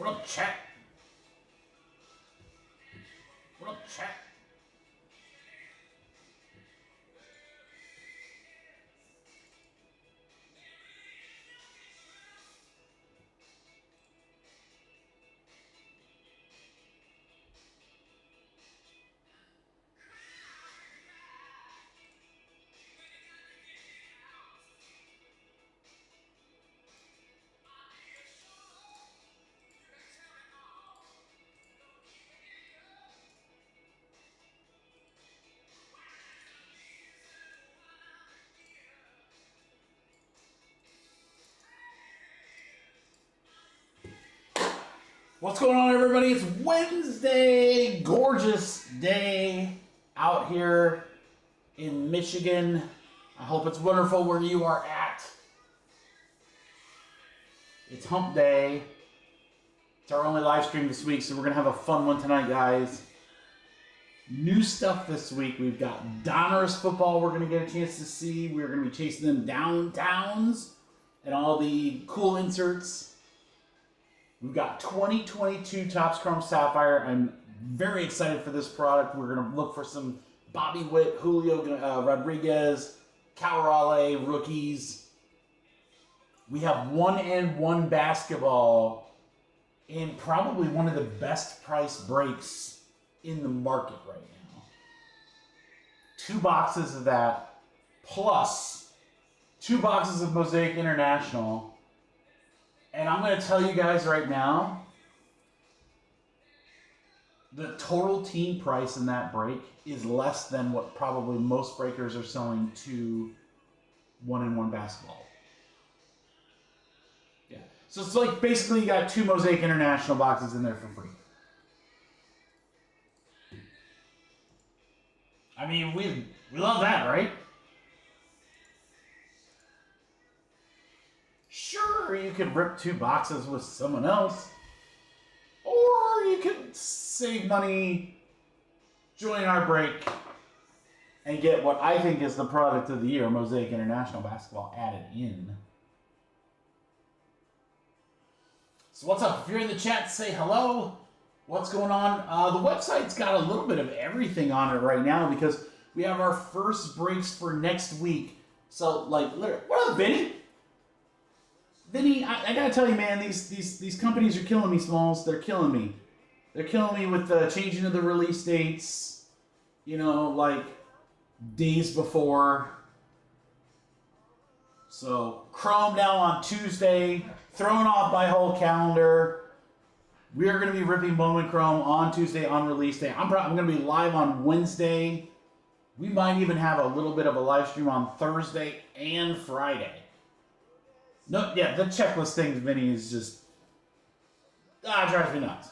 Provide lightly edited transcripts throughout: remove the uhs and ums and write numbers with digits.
What up, chat? What up, chat? What's going on, everybody? It's Wednesday. Gorgeous day out here in Michigan. I hope it's wonderful where you are at. It's hump day. It's our only live stream this week, so we're going to have a fun one tonight, guys. New stuff this week. We've got Donruss Football we're going to get a chance to see. We're going to be chasing them downtowns and all the cool inserts. We've got 2022 Topps Chrome Sapphire. I'm very excited for this product. We're going to look for some Bobby Witt, Julio Rodriguez, Calrale rookies. We have 1-and-1 basketball in probably one of the best price breaks in the market right now. 2 boxes of that, plus 2 boxes of Mosaic International. And I'm going to tell you guys right now, the total team price in that break is less than what probably most breakers are selling to 1-and-1 basketball. Yeah. So it's like basically you got 2 Mosaic International boxes in there for free. I mean, we love that, right? Sure, you could rip 2 boxes with someone else, or you could save money, join our break, and get what I think is the product of the year, Mosaic International Basketball, added in. So what's up? If you're in the chat, say hello. What's going on? The website's got a little bit of everything on it right now because we have our first breaks for next week. So, like, what up, Vinny? Vinny, I gotta tell you, man, these companies are killing me, Smalls. They're killing me. They're killing me with the changing of the release dates, you know, like days before. So, Chrome now on Tuesday, throwing off my whole calendar. We are going to be ripping Bowman Chrome on Tuesday on release day. I'm going to be live on Wednesday. We might even have a little bit of a live stream on Thursday and Friday. No, yeah, the checklist thing, Vinny, is just... it drives me nuts.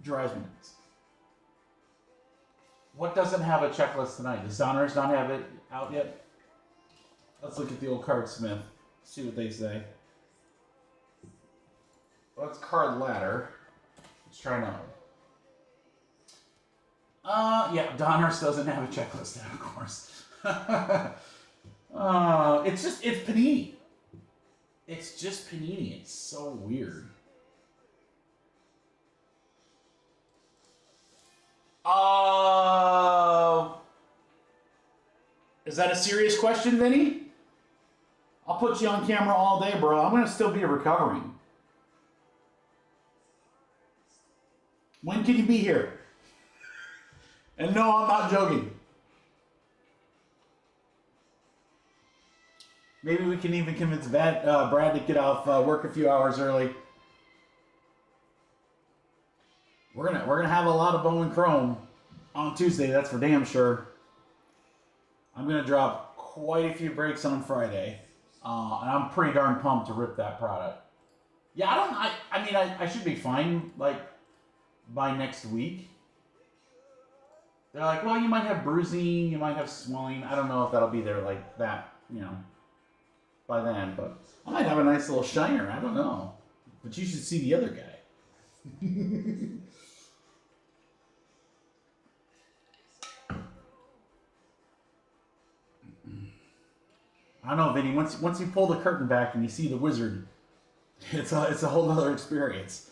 Drives me nuts. What doesn't have a checklist tonight? Does Donruss not have it out yet? Let's look at the old Card Smith. See what they say. Well, that's Card Ladder. Let's try another one. Yeah, Donruss doesn't have a checklist, of course. It's Panini. It's just Panini. It's so weird. Is that a serious question, Vinny? I'll put you on camera all day, bro. I'm going to still be recovering. When can you be here? And no, I'm not joking. Maybe we can even convince Brad to get off work a few hours early. We're gonna have a lot of Bowman Chrome on Tuesday. That's for damn sure. I'm gonna drop quite a few breaks on Friday, and I'm pretty darn pumped to rip that product. Yeah, I mean, I should be fine. Like by next week. They're like, well, you might have bruising, you might have swelling. I don't know if that'll be there like that, you know, by then. But I might have a nice little shiner. I don't know. But you should see the other guy. I don't know, Vinny. Once you pull the curtain back and you see the wizard, it's a whole other experience.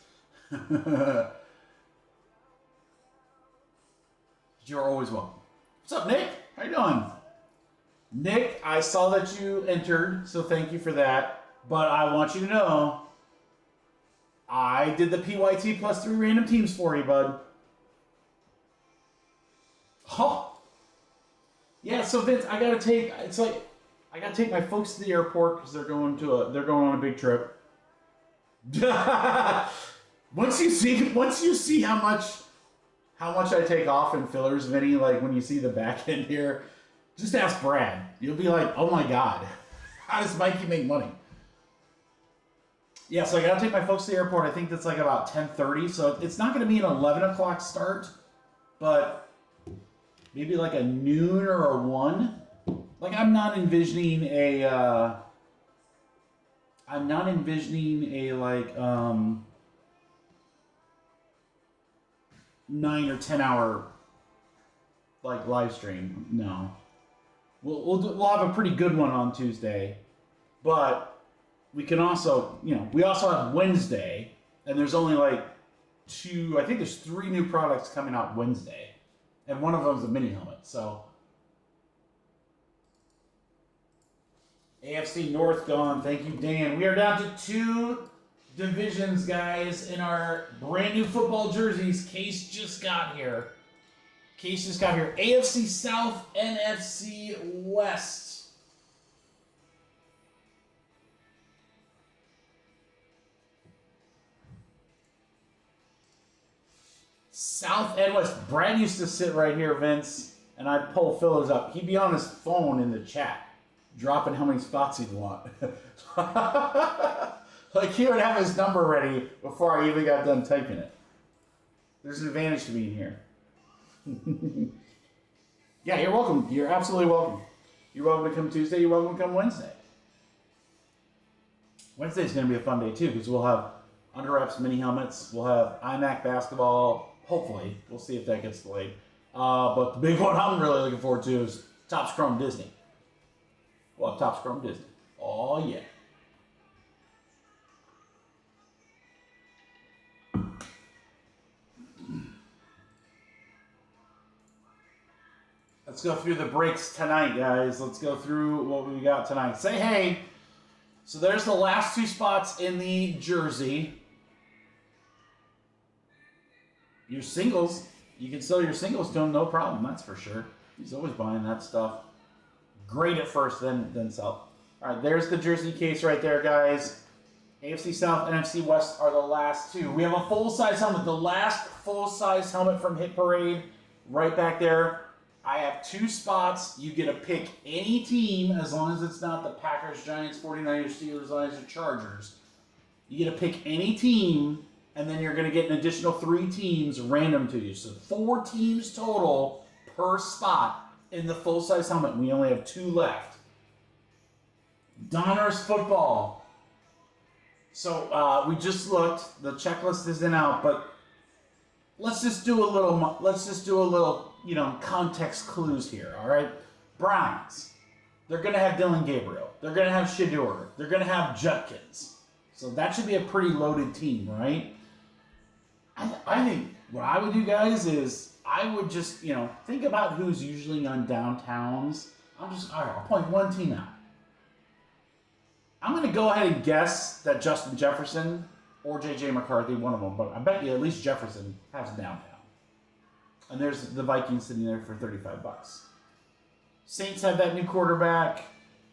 You're always welcome. What's up, Nick? How you doing? Nick, I saw that you entered, so thank you for that. But I want you to know, I did the PYT plus 3 random teams for you, bud. Oh. Yeah, so Vince, I gotta take my folks to the airport because they're going on a big trip. Once you see how much I take off in fillers, Vinny, like when you see the back end here, just ask Brad. You'll be like, oh my God, how does Mikey make money? Yeah, so I gotta take my folks to the airport. I think that's like about 10:30, so it's not gonna be an 11 o'clock start, but maybe like a noon or a 1. Like I'm not envisioning a like 9 or 10 hour like live stream. No, we'll have a pretty good one on Tuesday, but we can also, we also have Wednesday, and there's only like 2. I think there's 3 new products coming out Wednesday, and one of them is a mini helmet. So AFC North gone. Thank you, Dan. We are down to 2 divisions, guys, in our brand new football jerseys. Case just got here. AFC South, NFC West. South and West. Brad used to sit right here, Vince, and I'd pull fillers up. He'd be on his phone in the chat, dropping how many spots he'd want. Like he would have his number ready before I even got done typing it. There's an advantage to being here. Yeah, you're welcome. You're absolutely welcome. You're welcome to come Tuesday. You're welcome to come Wednesday. Wednesday's going to be a fun day too because we'll have under wraps mini helmets. We'll have IMAC basketball. Hopefully, we'll see if that gets delayed. But the big one I'm really looking forward to is Topps Chrome Disney. We'll have Topps Chrome Disney. Oh yeah. Let's go through the breaks tonight, guys. Let's go through what we got tonight. Say hey. So there's the last 2 spots in the jersey. Your singles, you can sell your singles to him, no problem, that's for sure. He's always buying that stuff. Great at first, then sell. All right, there's the jersey case right there, guys. AFC South, NFC West are the last 2. We have a full-size helmet, the last full-size helmet from Hit Parade, right back there. I have 2 spots. You get to pick any team as long as it's not the Packers, Giants, 49ers, Steelers, Lions, or Chargers. You get to pick any team, and then you're going to get an additional 3 teams random to you. So 4 teams total per spot in the full-size helmet. We only have 2 left. Donruss Football. So we just looked. The checklist isn't out, but let's just do a little, context clues here, all right? Browns. They're going to have Dylan Gabriel. They're going to have Shedeur. They're going to have Judkins. So that should be a pretty loaded team, right? I think what I would do, guys, is I would just, think about who's usually on downtowns. I'll point 1 team out. I'm going to go ahead and guess that Justin Jefferson or J.J. McCarthy, one of them, but I bet you at least Jefferson has downtown. And there's the Vikings sitting there for $35. Saints have that new quarterback.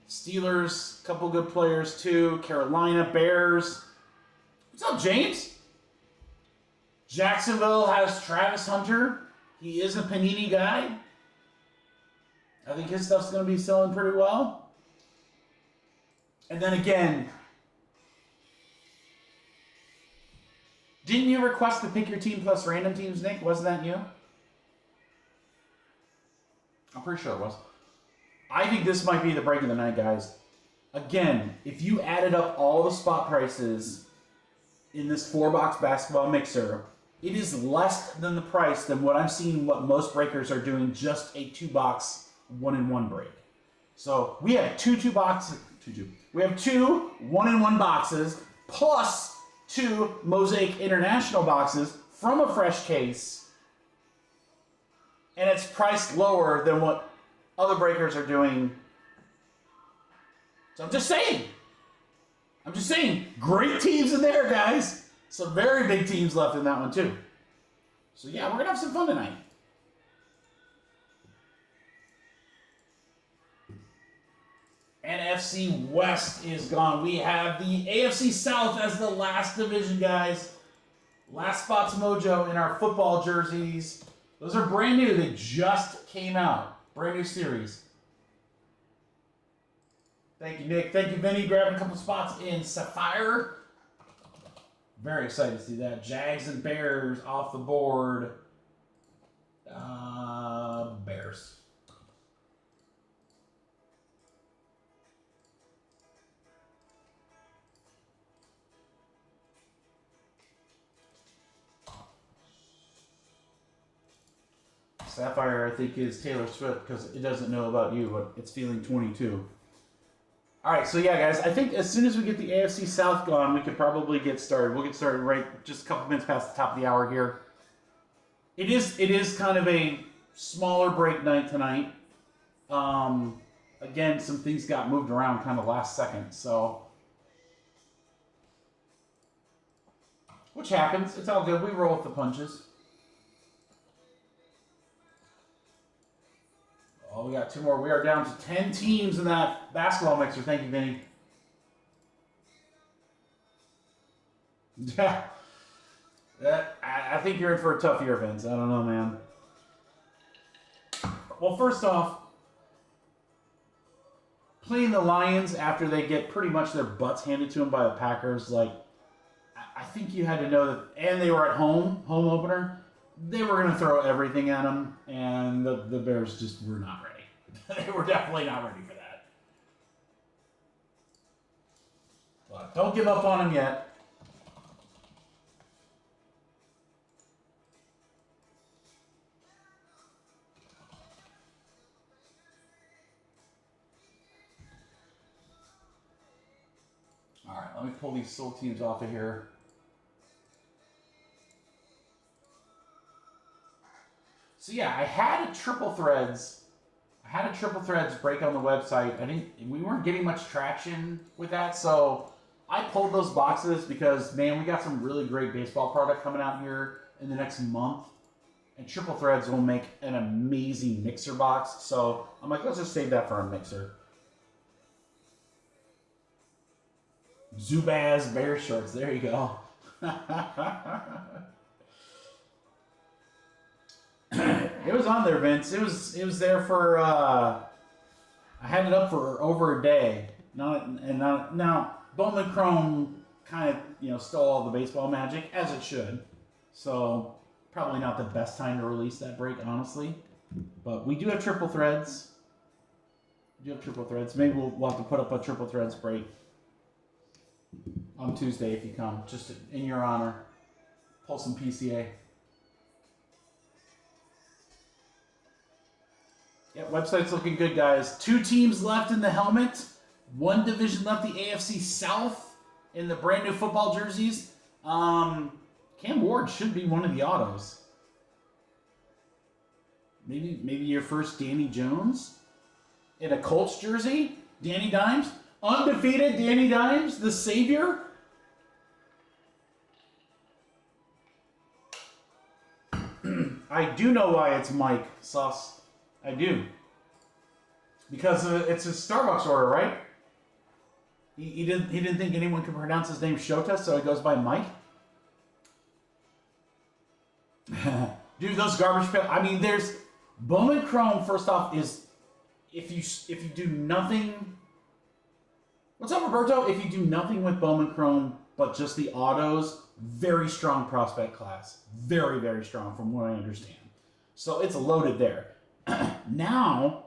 Steelers, a couple good players too. Carolina, Bears. What's up, James? Jacksonville has Travis Hunter. He is a Panini guy. I think his stuff's going to be selling pretty well. And then again, didn't you request to pick your team plus random teams, Nick? Wasn't that you? I'm pretty sure it was. I think this might be the break of the night, guys. Again, if you added up all the spot prices in this 4-box basketball mixer, it is less than the price than what I'm seeing what most breakers are doing, just a 2-box 1-in-1 break. So we have 2 1-in-1 boxes plus 2 Mosaic International boxes from a fresh case, and it's priced lower than what other breakers are doing. So I'm just saying. Great teams in there, guys. Some very big teams left in that one, too. So, yeah, we're going to have some fun tonight. NFC West is gone. We have the AFC South as the last division, guys. Last spots mojo in our football jerseys. Those are brand new. They just came out. Brand new series. Thank you, Nick. Thank you, Vinny. Grabbing a couple spots in Sapphire. Very excited to see that. Jags and Bears off the board. Bears. Sapphire, I think, is Taylor Swift because it doesn't know about you, but it's feeling 22. All right, so yeah, guys, I think as soon as we get the AFC South gone, we could probably get started. We'll get started right just a couple minutes past the top of the hour here. It is kind of a smaller break night tonight. Again, some things got moved around kind of last second, so which happens. It's all good. We roll with the punches. Oh, we got 2 more. We are down to 10 teams in that basketball mixer. Thank you, Vinny. Yeah. I think you're in for a tough year, Vince. I don't know, man. Well, first off, playing the Lions after they get pretty much their butts handed to them by the Packers, like, I think you had to know that, and they were at home opener. They were going to throw everything at them, and the Bears just were not ready. They were definitely not ready for that. But don't give up on them yet. All right, let me pull these soul teams off of here. So yeah, I had a triple threads break on the website. We weren't getting much traction with that, so I pulled those boxes because, man, we got some really great baseball product coming out here in the next month, and triple threads will make an amazing mixer box. So I'm like, let's just save that for a mixer. Zubaz Bear shorts. There you go. It was on there, Vince. It was there for. I had it up for over a day. Now Bowman Chrome kind of stole all the baseball magic, as it should. So probably not the best time to release that break, honestly. But we do have triple threads. Maybe we'll have to put up a triple threads break on Tuesday if you come, just in your honor. Pull some PCA. Yep, website's looking good, guys. 2 teams left in the helmet. 1 division left, the AFC South, in the brand new football jerseys. Cam Ward should be one of the autos. Maybe your first Danny Jones in a Colts jersey. Danny Dimes, undefeated Danny Dimes, the savior. I do know why it's Mike Sauce. I do. Because it's a Starbucks order, right? He didn't think anyone could pronounce his name Shota, so he goes by Mike. Dude, those garbage pails. I mean, there's Bowman Chrome. First off, is if you do nothing. What's up, Roberto? If you do nothing with Bowman Chrome but just the autos, very strong prospect class. Very, very strong, from what I understand. So it's loaded there. Now,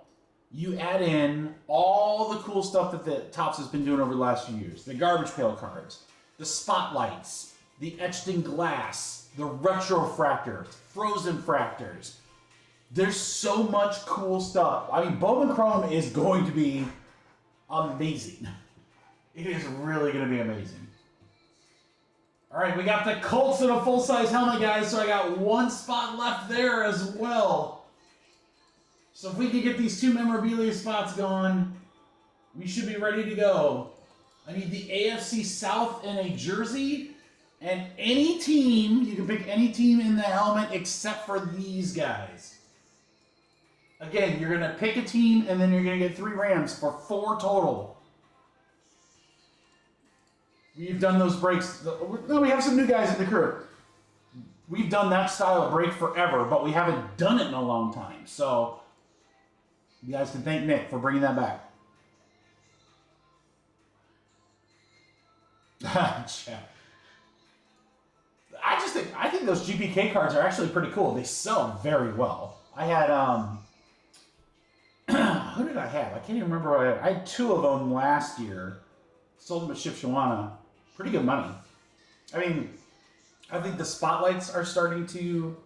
you add in all the cool stuff that the Topps has been doing over the last few years. The garbage pail cards, the spotlights, the etched in glass, the retro fractors, frozen fractors. There's so much cool stuff. I mean, Bowman Chrome is going to be amazing. It is really going to be amazing. All right, we got the Colts in a full-size helmet, guys, so I got one spot left there as well. So if we can get these two memorabilia spots going, we should be ready to go. I need the AFC South in a jersey, and any team, you can pick any team in the helmet except for these guys. Again, you're going to pick a team, and then you're going to get 3 Rams for 4 total. We've done those breaks. No, we have some new guys in the crew. We've done that style of break forever, but we haven't done it in a long time. So you guys can thank Nick for bringing that back. I think those GPK cards are actually pretty cool. They sell very well. I had who did I have? I can't even remember what I had. I had 2 of them last year. Sold them at Shipshawana. Pretty good money. I mean, I think the spotlights are starting to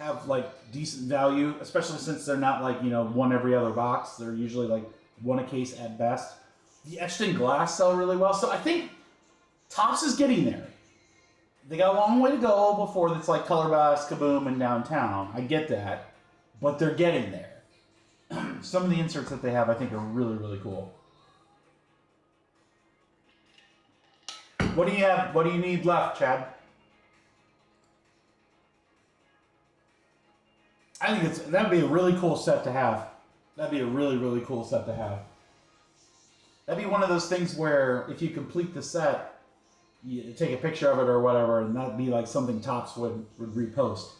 have like decent value, especially since they're not like, you know, one every other box. They're usually like one a case at best. The etched in glass sell really well. So I think Topps is getting there. They got a long way to go before it's like Color Bass, Kaboom, and Downtown. I get that. But they're getting there. Some of the inserts that they have I think are really, really cool. What do you have? What do you need left, Chad? I think that'd be a really cool set to have. That'd be a really, really cool set to have. That'd be one of those things where if you complete the set, you take a picture of it or whatever, and that'd be like something Topps would repost.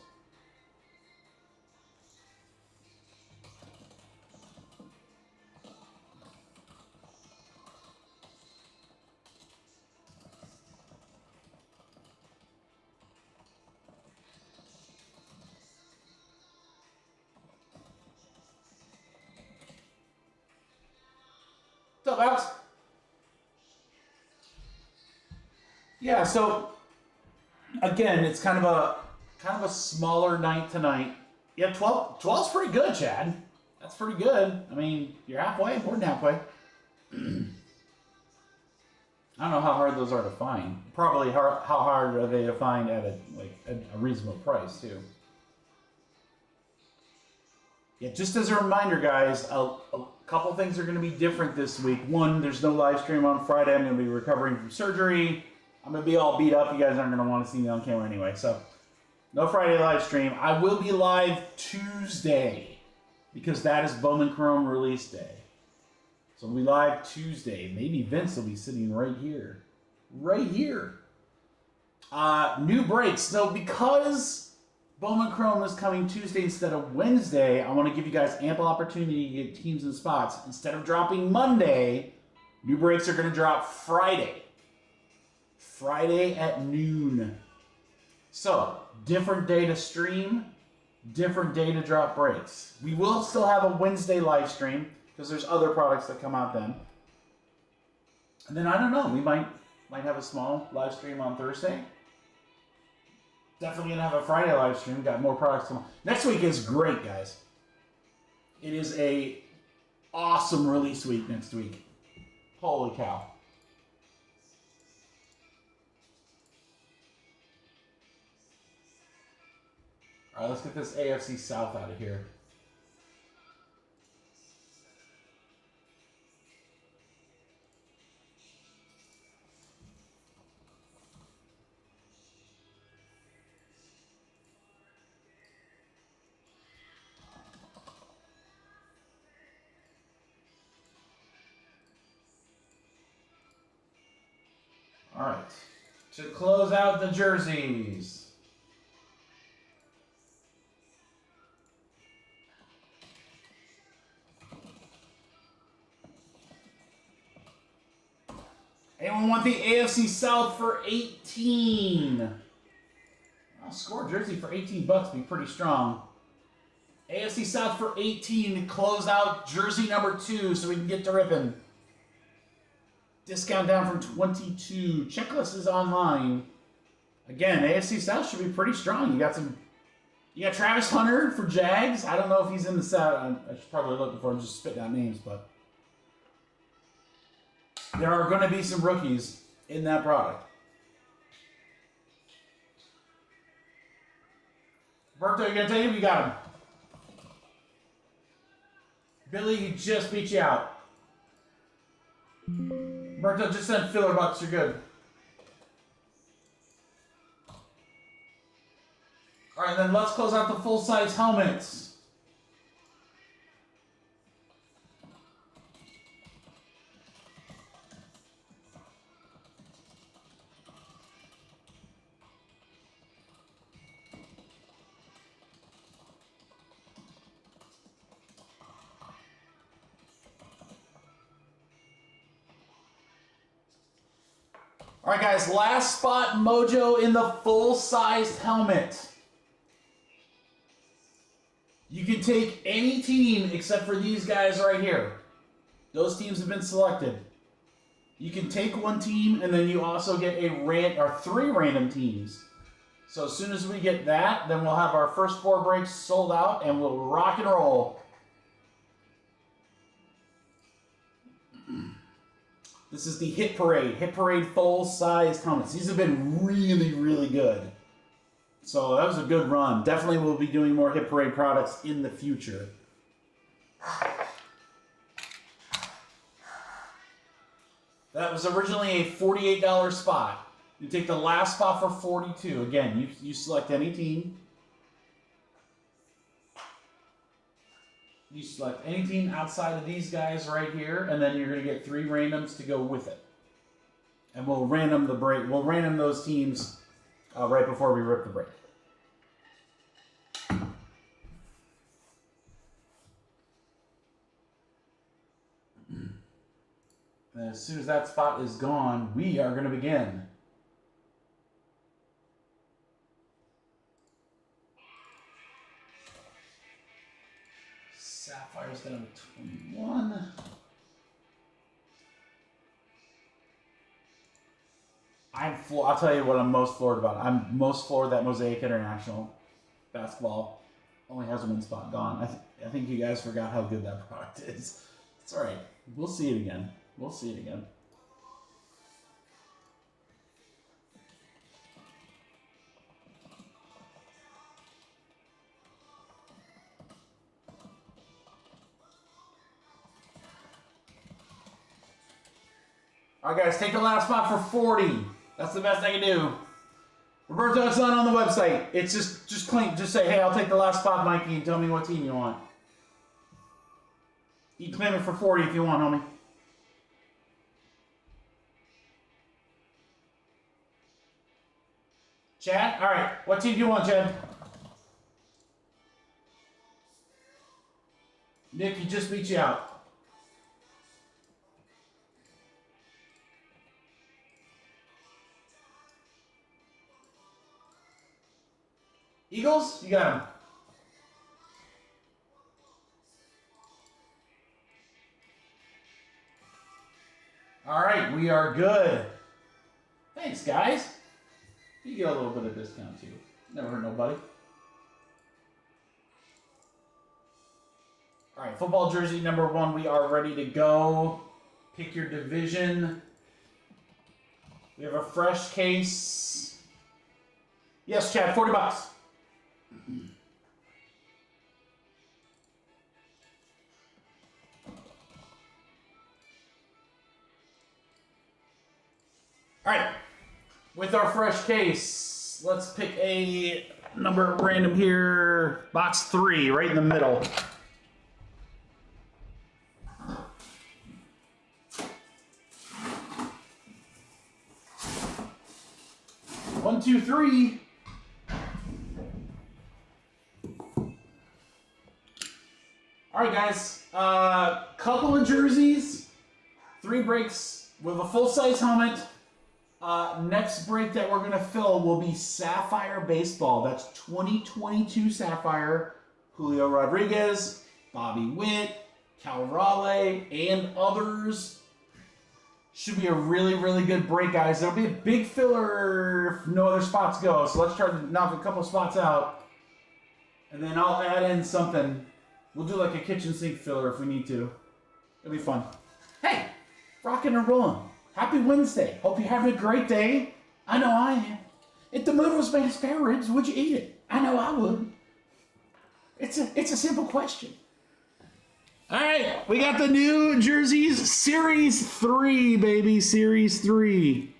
What's up, Alex? Yeah, so again, it's kind of a smaller night tonight. Yeah, 12's pretty good, Chad. That's pretty good. I mean, you're halfway, more than halfway. I don't know how hard those are to find. Probably how hard are they to find at a reasonable price too. Yeah, just as a reminder, guys, a couple things are going to be different this week. One, there's no live stream on Friday. I'm going to be recovering from surgery. I'm going to be all beat up. You guys aren't going to want to see me on camera anyway. So, no Friday live stream. I will be live Tuesday because that is Bowman Chrome release day. So, we'll be live Tuesday. Maybe Vince will be sitting right here. Right here. New breaks. So, because Bowman Chrome is coming Tuesday instead of Wednesday, I want to give you guys ample opportunity to get teams and spots. Instead of dropping Monday, new breaks are going to drop Friday. Friday at noon. So, different day to stream, different day to drop breaks. We will still have a Wednesday live stream because there's other products that come out then. And then I don't know, we might have a small live stream on Thursday. Definitely gonna have a Friday live stream. Got more products coming. Next week is great, guys. It is a awesome release week next week. Holy cow. All right, let's get this AFC South out of here. All right, to close out the jerseys. Anyone want the AFC South for 18? I'll score a jersey for 18 bucks, be pretty strong. AFC South for 18 to close out jersey number 2 so we can get to ripping. Discount down from 22. Checklist is online. Again, AFC South should be pretty strong. You got Travis Hunter for Jags. I don't know if he's in the set. I should probably look before I'm just spitting out names, but there are going to be some rookies in that product. Roberto, you gonna take him? You got him. Billy, he just beat you out. Roberto, just send filler bucks. You're good. All right, then let's close out the full-size helmets. All right, guys, last spot mojo in the full-sized helmet. You can take any team except for these guys right here. Those teams have been selected. You can take one team, and then you also get three random teams. So as soon as we get that, then we'll have our first 4 breaks sold out, and we'll rock and roll. This is the Hit Parade full-sized helmets. These have been really, really good. So that was a good run. Definitely we'll be doing more Hit Parade products in the future. That was originally a $48 spot. You take the last spot for $42. Again, you select any team. You select any team outside of these guys right here, and then you're going to get 3 randoms to go with it. And we'll random the break. We'll random those teams right before we rip the break. And as soon as that spot is gone, we are going to begin. Sapphire's down to 21. I'll tell you what I'm most floored about. I'm most floored that Mosaic International basketball only has 1 spot gone. I think you guys forgot how good that product is. It's all right. We'll see it again. We'll see it again. All right, guys, take the last spot for 40. That's the best I can do. Roberto, it's not on the website. It's just claim. Just say, hey, I'll take the last spot, Mikey, and tell me what team you want. You can claim it for 40 if you want, homie. Chad? All right. What team do you want, Chad? Nick, he just beat you out. Eagles? You got him. All right, we are good. Thanks, guys. You get a little bit of discount, too. Never hurt nobody. All right, football jersey number 1, we are ready to go. Pick your division. We have a fresh case. Yes, Chad, $40. All right, with our fresh case, let's pick a number random here. Box 3, right in the middle. One, two, three. All right, guys. Couple of jerseys, 3 breaks with a full-size helmet. Next break that we're going to fill will be Sapphire Baseball. That's 2022 Sapphire. Julio Rodriguez, Bobby Witt, Cal Raleigh, and others. Should be a really, really good break, guys. There'll be a big filler if no other spots go. So let's try to knock a couple spots out. And then I'll add in something. We'll do like a kitchen sink filler if we need to. It'll be fun. Hey, rocking and rolling. Happy Wednesday. Hope you're having a great day. I know I am. If the mood was made of spare ribs, would you eat it? I know I would. It's a simple question. All right, we got the new jerseys, Series 3, baby, Series 3.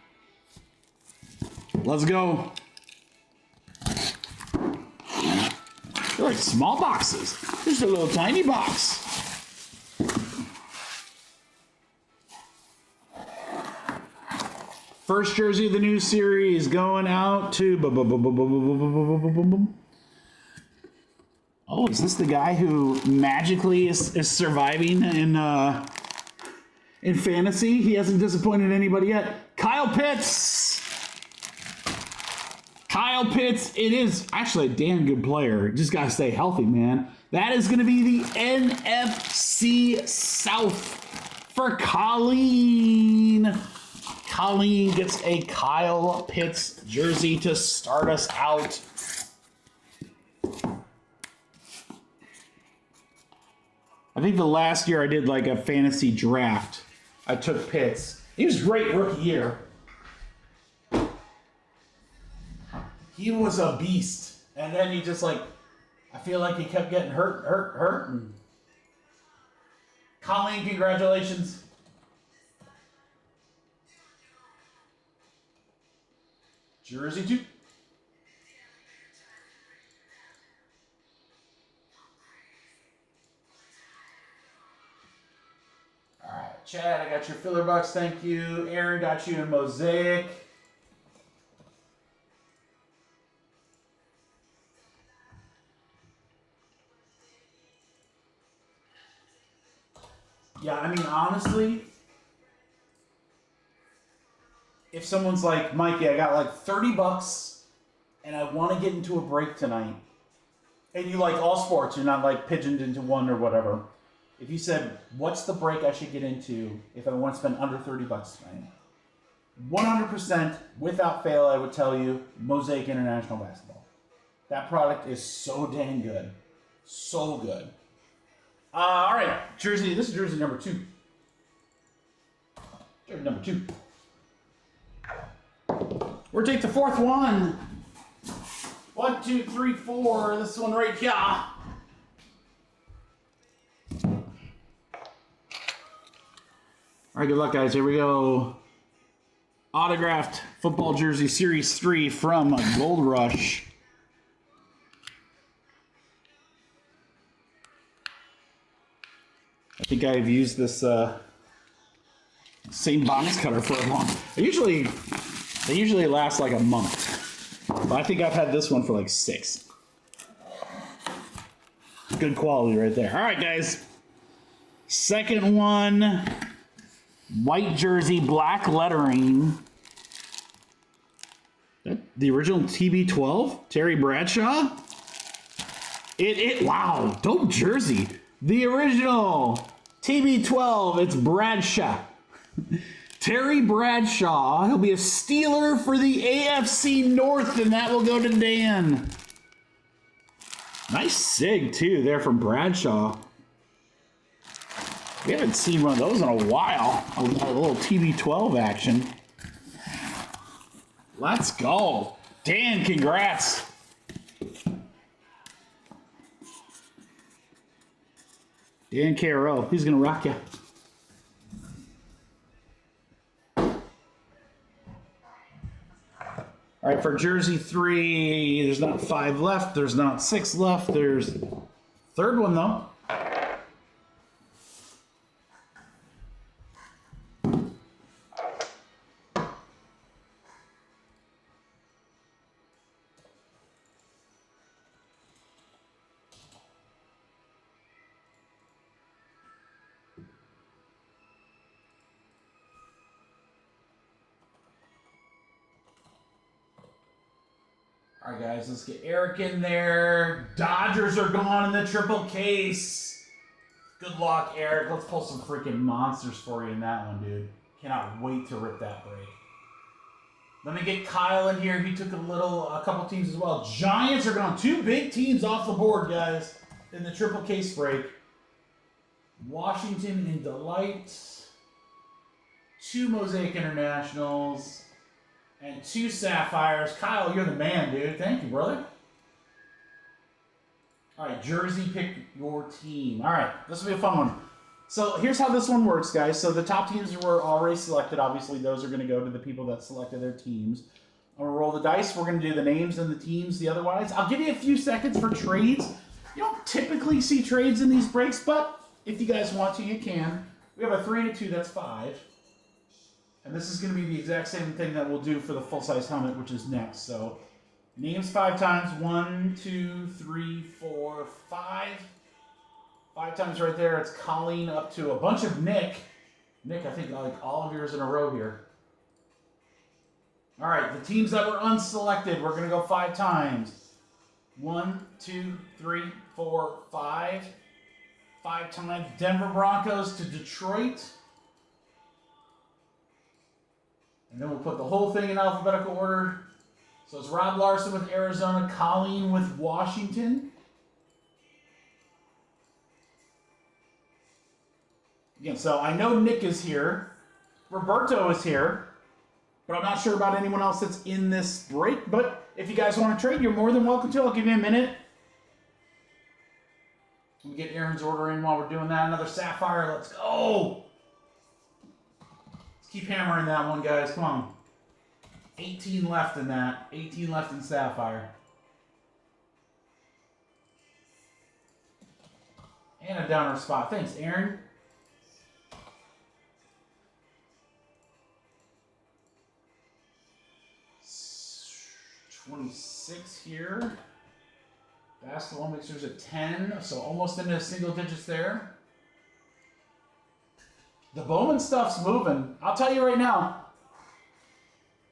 Let's go. They're like small boxes. Just a little tiny box. First jersey of the new series going out to... Oh, is this the guy who magically is surviving in fantasy? He hasn't disappointed anybody yet. Kyle Pitts. Kyle Pitts. It is actually a damn good player. Just got to stay healthy, man. That is going to be the NFC South for Colleen. Colleen gets a Kyle Pitts jersey to start us out. I think the last year I did like a fantasy draft, I took Pitts. He was great rookie year. He was a beast. And then he just like, I feel like he kept getting hurt. And Colleen, congratulations. Jersey 2. All right, Chad, I got your filler box. Thank you. Aaron got you in Mosaic. Yeah, I mean, honestly, if someone's like, Mikey, I got like $30 and I want to get into a break tonight, and you like all sports, you're not like pigeoned into one or whatever. If you said, what's the break I should get into if I want to spend under $30 tonight? 100% without fail, I would tell you, Mosaic International Basketball. That product is so dang good. So good. All right, jersey. This is jersey number 2. Jersey number 2. We'll take the fourth one. 1, 2, 3, 4. This one right here. All right, good luck, guys. Here we go. Autographed football jersey, Series 3 from Gold Rush. I think I've used this same box cutter for a long. They usually last like a month, but I think I've had this one for like 6. Good quality right there. All right, guys. Second one, white jersey, black lettering. The original TB12, Terry Bradshaw. Wow, dope jersey. The original TB12, it's Bradshaw. Terry Bradshaw. He'll be a Steeler for the AFC North, and that will go to Dan. Nice sig, too, there from Bradshaw. We haven't seen one of those in a while. A little TB12 action. Let's go. Dan, congrats. Dan KRO, he's going to rock you. All right, for jersey 3, there's not 5 left. There's not 6 left. There's third one, though. All right, guys, let's get Eric in there. Dodgers are gone in the triple case. Good luck, Eric. Let's pull some freaking monsters for you in that one, dude. Cannot wait to rip that break. Let me get Kyle in here. He took a couple teams as well. Giants are gone. 2 big teams off the board, guys, in the triple case break. Washington and Delight. 2 Mosaic Internationals. And 2 Sapphires. Kyle, you're the man, dude. Thank you, brother. All right, jersey, pick your team. All right, this will be a fun one. So here's how this one works, guys. So the top teams were already selected. Obviously, those are going to go to the people that selected their teams. I'm going to roll the dice. We're going to do the names and the teams the otherwise. I'll give you a few seconds for trades. You don't typically see trades in these breaks, but if you guys want to, you can. We have a 3 and a 2, that's 5. And this is going to be the exact same thing that we'll do for the full-size helmet, which is next. So names 5 times. 1, 2, 3, 4, 5. 5 times right there. It's Colleen up to a bunch of Nick. Nick, I think like all of yours in a row here. All right, the teams that were unselected, we're going to go 5 times. 1, 2, 3, 4, 5. 5 times. Denver Broncos to Detroit. And then we'll put the whole thing in alphabetical order. So it's Rob Larson with Arizona, Colleen with Washington. Again, so I know Nick is here. Roberto is here. But I'm not sure about anyone else that's in this break. But if you guys want to trade, you're more than welcome to. I'll give you a minute. We'll get Aaron's order in while we're doing that. Another Sapphire. Let's go. Let's keep hammering that one, guys. Come on. 18 left in that. 18 left in Sapphire. And a downer spot. Thanks, Aaron. $26 here. Basketball mixers at 10, so almost into single digits there. The Bowman stuff's moving. I'll tell you right now,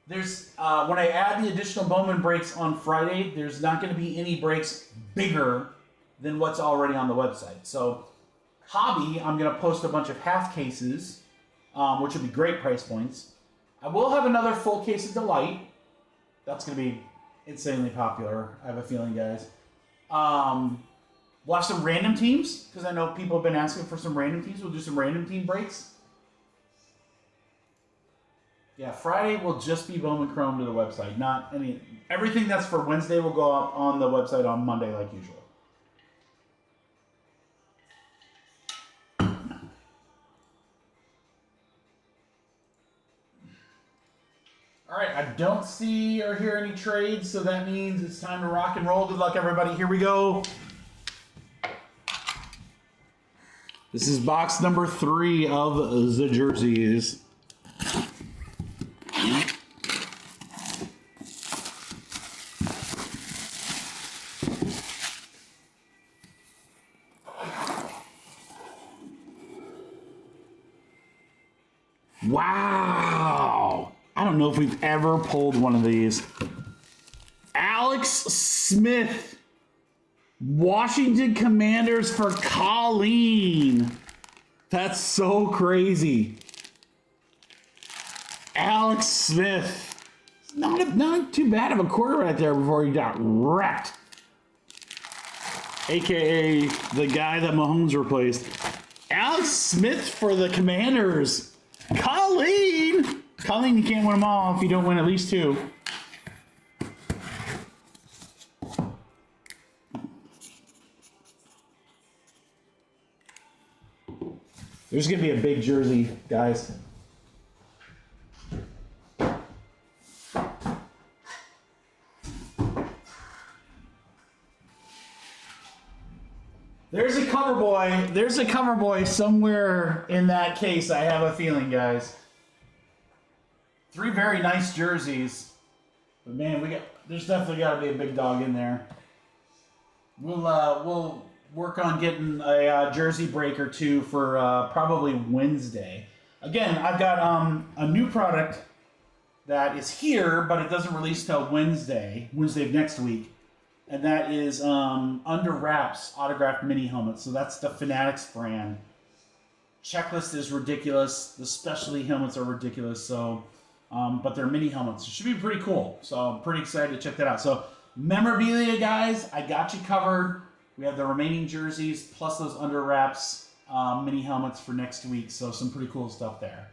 there's when I add the additional Bowman breaks on Friday, there's not going to be any breaks bigger than what's already on the website. So hobby, I'm going to post a bunch of half cases, which would be great price points. I will have another full case of Delight. That's going to be insanely popular, I have a feeling, guys. We'll have some random teams, because I know people have been asking for some random teams. We'll do some random team breaks. Yeah, Friday will just be Bowman Chrome to the website. Not any. Everything that's for Wednesday will go up on the website on Monday like usual. All right, I don't see or hear any trades, so that means it's time to rock and roll. Good luck, everybody. Here we go. This is box number 3 of the jerseys. Wow. I don't know if we've ever pulled one of these. Alex Smith. Washington Commanders for Colleen. That's so crazy. Alex Smith. Not too bad of a quarter right there before he got wrecked. AKA the guy that Mahomes replaced. Alex Smith for the Commanders. Colleen. Colleen, you can't win them all if you don't win at least 2. There's going to be a big jersey, guys. There's a cover boy. There's a cover boy somewhere in that case, I have a feeling, guys. 3 very nice jerseys. But man, there's definitely got to be a big dog in there. We'll work on getting a jersey break or 2 for probably Wednesday. Again, I've got a new product that is here, but it doesn't release till Wednesday of next week. And that is Under Wraps autographed mini helmets. So that's the Fanatics brand. Checklist is ridiculous. The specialty helmets are ridiculous. So, but they're mini helmets. It should be pretty cool. So I'm pretty excited to check that out. So memorabilia, guys, I got you covered. We have the remaining jerseys plus those Under Wraps mini helmets for next week. So some pretty cool stuff there.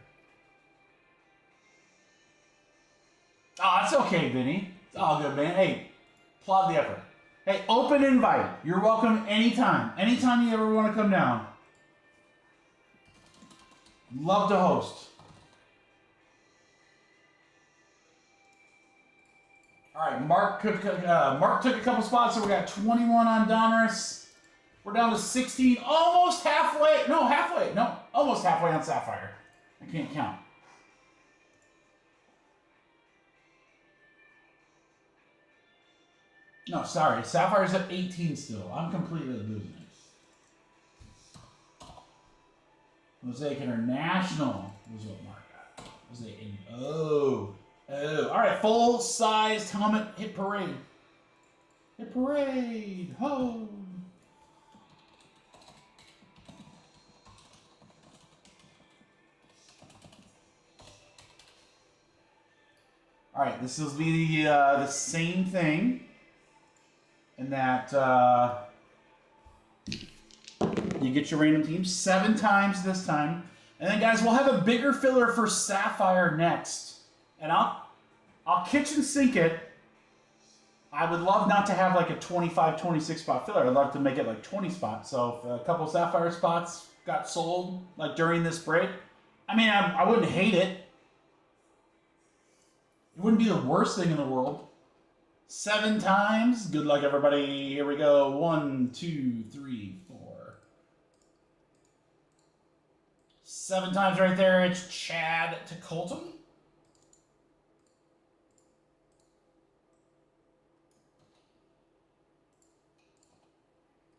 Oh, it's okay, Vinny. It's all good, man. Hey, applaud the effort. Hey, open invite. You're welcome anytime. Anytime you ever want to come down. Love to host. All right, Mark took a couple spots, so we got 21 on Donruss. We're down to 16, almost halfway. No, halfway. No, almost halfway on Sapphire. I can't count. No, sorry. Sapphire's at 18 still. I'm completely losing it. Mosaic International was what Mark got. Mosaic. Oh. All right, full-sized helmet hit parade. Hit parade. Ho. All right, this will be the same thing. And that you get your random teams 7 times this time. And then, guys, we'll have a bigger filler for Sapphire next. And I'll kitchen sink it. I would love not to have like a 25, 26 spot filler. I'd love to make it like 20 spots. So if a couple Sapphire spots got sold like during this break, I mean, I wouldn't hate it. It wouldn't be the worst thing in the world. 7 times. Good luck, everybody. Here we go. 1, 2, 3, 4. 7 times right there. It's Chad to Colton.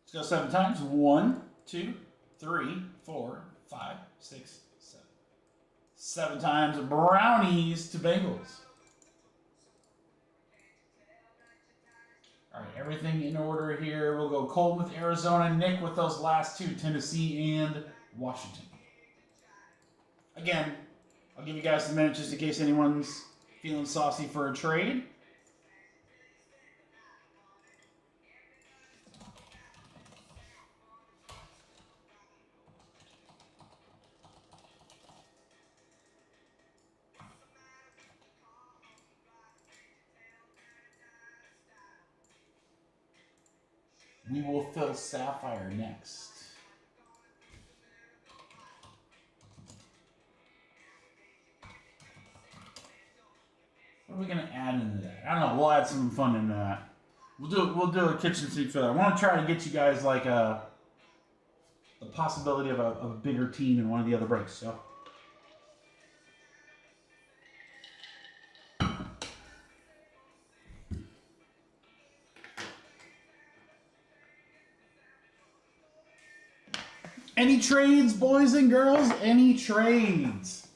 Let's go 7 times. 1, 2, 3, 4, 5, 6, 7. 7 times. Brownies to Bengals. All right, everything in order here. We'll go Colton with Arizona, Nick with those last 2, Tennessee and Washington. Again, I'll give you guys a minute just in case anyone's feeling saucy for a trade. We will fill Sapphire next. What are we gonna add into that? I don't know. We'll add some fun into that. We'll do a kitchen sink filler. I want to try to get you guys like the possibility of a bigger team in one of the other breaks. So. Any trades, boys and girls? Any trades?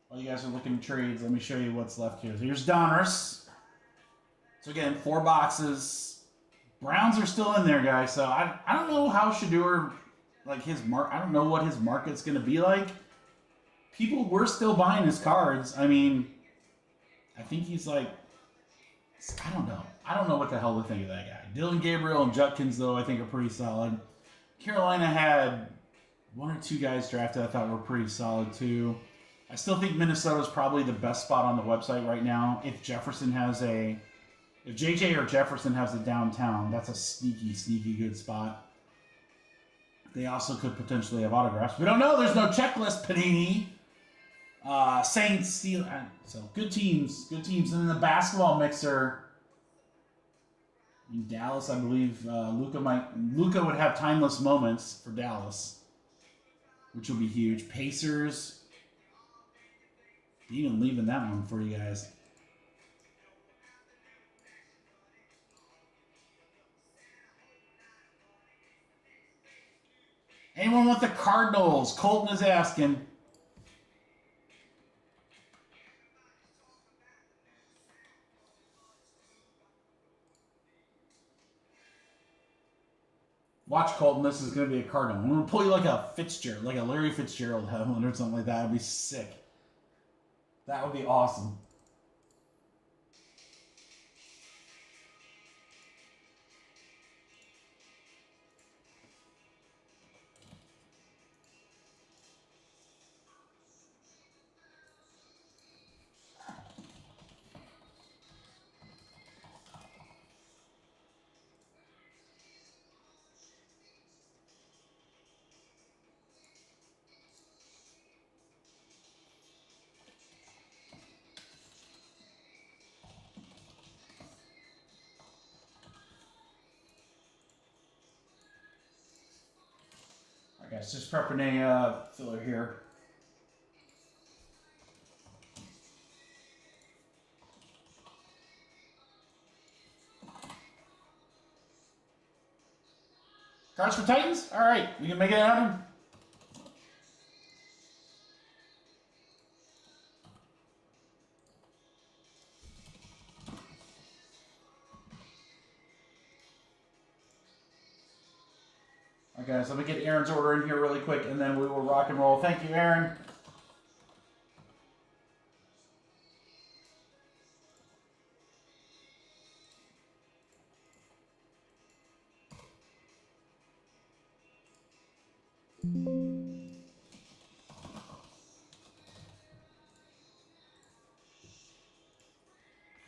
While you guys are looking at trades, let me show you what's left here. Here's Donruss. So again, 4 boxes. Browns are still in there, guys. So I don't know how Shador, like his I don't know what his market's going to be like. People were still buying his cards. I mean, I think he's like, I don't know. I don't know what the hell to think of that guy. Dylan Gabriel and Judkins, though, I think are pretty solid. Carolina had 1 or 2 guys drafted I thought were pretty solid, too. I still think Minnesota's probably the best spot on the website right now. If JJ or Jefferson has a downtown, that's a sneaky, sneaky good spot. They also could potentially have autographs. We don't know. There's no checklist, Panini. Saints, Steel. So good teams. Good teams. And then the basketball mixer. In Dallas, I believe Luka would have timeless moments for Dallas, which will be huge. Pacers. Even leaving that one for you guys. Anyone want the Cardinals? Colton is asking. Watch, Colton. This is going to be a Cardinal. I'm going to pull you like a Fitzgerald, like a Larry Fitzgerald helmet or something like that. It'd be sick. That would be awesome. Alright guys, just prepping a filler here. Cards for Titans? Alright, we can make it happen. Okay, so let me get Aaron's order in here really quick, and then we will rock and roll. Thank you, Aaron.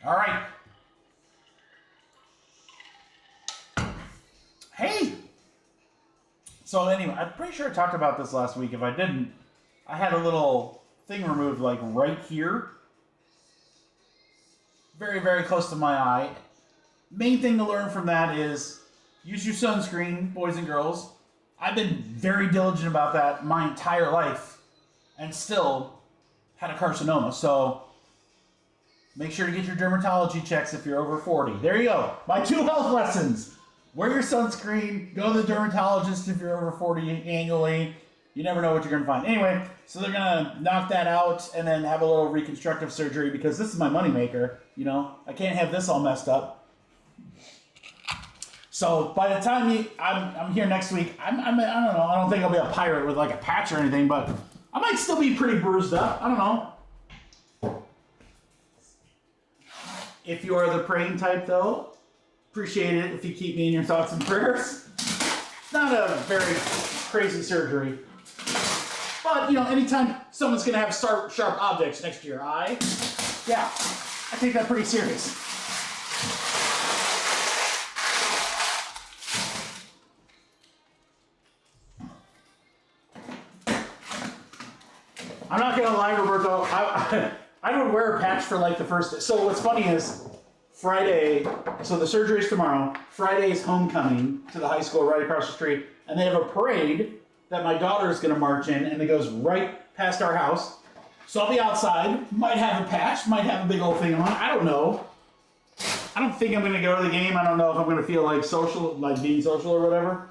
All right. Hey! So anyway, I'm pretty sure I talked about this last week. If I didn't, I had a little thing removed like right here. Very, very close to my eye. Main thing to learn from that is use your sunscreen, boys and girls. I've been very diligent about that my entire life and still had a carcinoma. So make sure to get your dermatology checks if you're over 40. There you go. My 2 health lessons. Wear your sunscreen. Go to the dermatologist if you're over 40 annually. You never know what you're going to find. Anyway, so they're going to knock that out and then have a little reconstructive surgery because this is my moneymaker. You know, I can't have this all messed up. So by the time I'm here next week, I don't know. I don't think I'll be a pirate with like a patch or anything, but I might still be pretty bruised up. I don't know. If you are the praying type, though, appreciate it if you keep me in your thoughts and prayers. It's not a very crazy surgery. But, you know, anytime someone's going to have sharp objects next to your eye, yeah, I take that pretty serious. I'm not going to lie, Roberto. I would wear a patch for like the first day. So what's funny is Friday, so the surgery is tomorrow. Friday is homecoming to the high school right across the street. And they have a parade that my daughter is going to march in, and it goes right past our house. So I'll be outside, might have a patch, might have a big old thing on. I don't know. I don't think I'm going to go to the game. I don't know if I'm going to feel like social, like being social or whatever.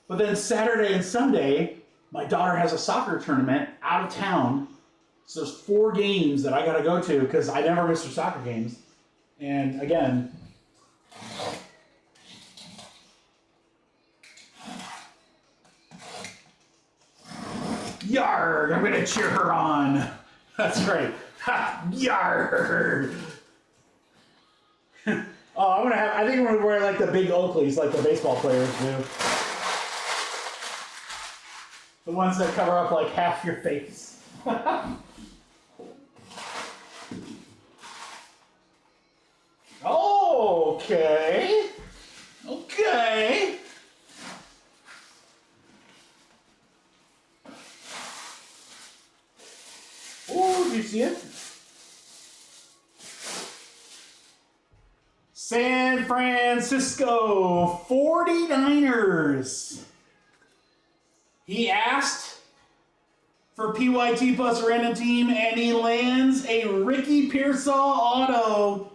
But then Saturday and Sunday, my daughter has a soccer tournament out of town. So there's 4 games that I got to go to because I never miss her soccer games. And again, yarg, I'm going to cheer her on. That's great. Ha, yarg. Oh, I think I'm going to wear like the big Oakleys like the baseball players do. The ones that cover up like half your face. Okay. Okay. Oh, do you see it? San Francisco 49ers. He asked for PYT plus random team, and he lands a Ricky Pearsall auto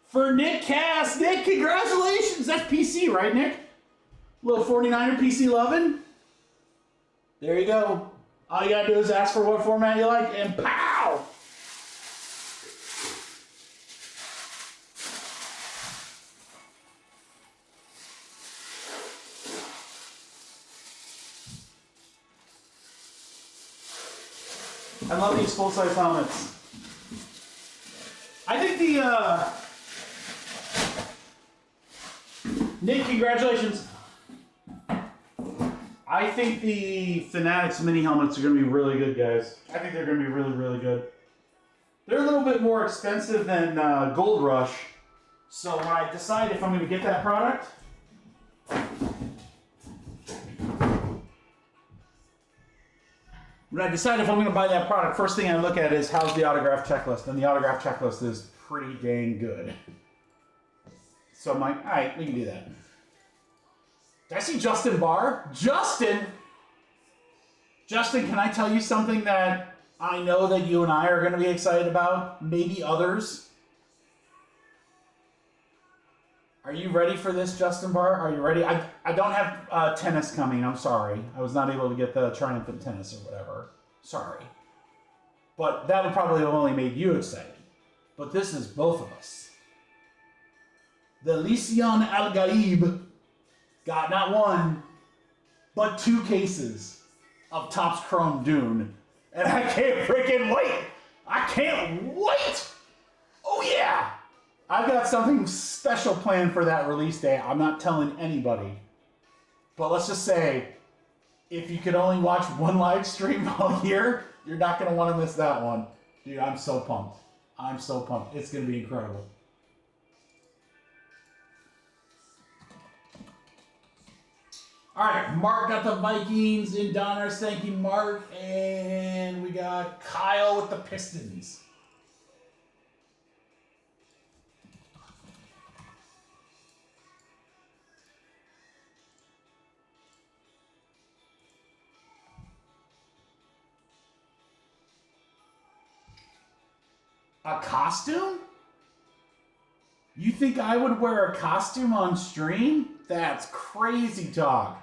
for Nick Cass. Nick, congratulations. That's PC, right, Nick? Little 49er PC loving. There you go. All you gotta do is ask for what format you like, and pow! I love these full-size helmets. I think the, Nick, congratulations. I think the Fanatics mini helmets are going to be really good, guys. I think they're going to be really, really good. They're a little bit more expensive than Gold Rush. So when I decide if I'm going to get that product, buy that product, first thing I look at is how's the autograph checklist. And the autograph checklist is pretty dang good. So I'm like, all right, we can do that. Did I see Justin Barr? Justin! Justin, can I tell you something that I know that you and I are going to be excited about? Maybe others. Are you ready for this, Justin Barr? Are you ready? I don't have tennis coming. I'm sorry. I was not able to get the triumphant tennis or whatever. Sorry. But that would probably have only made you excited. But this is both of us. The Lycion Al Gaib got not one, but 2 cases of Topps Chrome Dune. And I can't freaking wait! I can't wait! Oh yeah! I've got something special planned for that release day. I'm not telling anybody. But let's just say, if you could only watch one live stream all year, you're not going to want to miss that one. Dude, I'm so pumped. I'm so pumped. It's going to be incredible. All right, Mark got the Vikings in Donruss. Thank you, Mark. And we got Kyle with the Pistons. A costume? You think I would wear a costume on stream? That's crazy talk.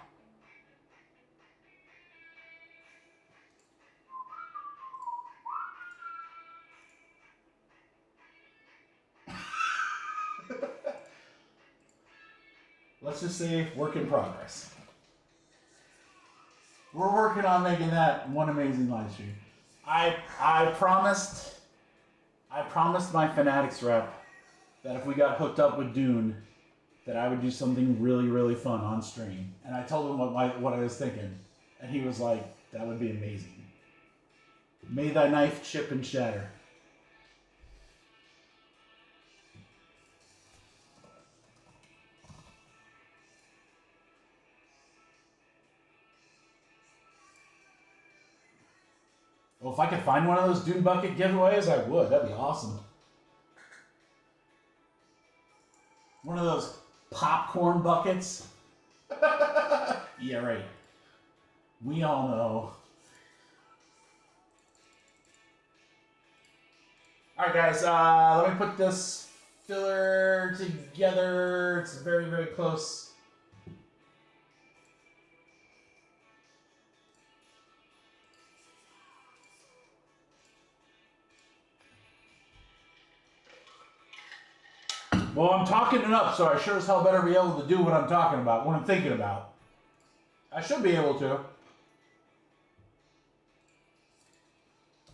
Let's just say work in progress. We're working on making that one amazing live stream. I promised my Fanatics rep that if we got hooked up with Dune, that I would do something really, really fun on stream. And I told him what I was thinking. And he was like, that would be amazing. May thy knife chip and shatter. Well, if I could find one of those Dune Bucket giveaways, I would. That'd be awesome. One of those popcorn buckets. Yeah, right. We all know. All right, guys. Let me put this filler together. It's very, very close. Well, I'm talking it up, so I sure as hell better be able to do what I'm talking about, what I'm thinking about. I should be able to.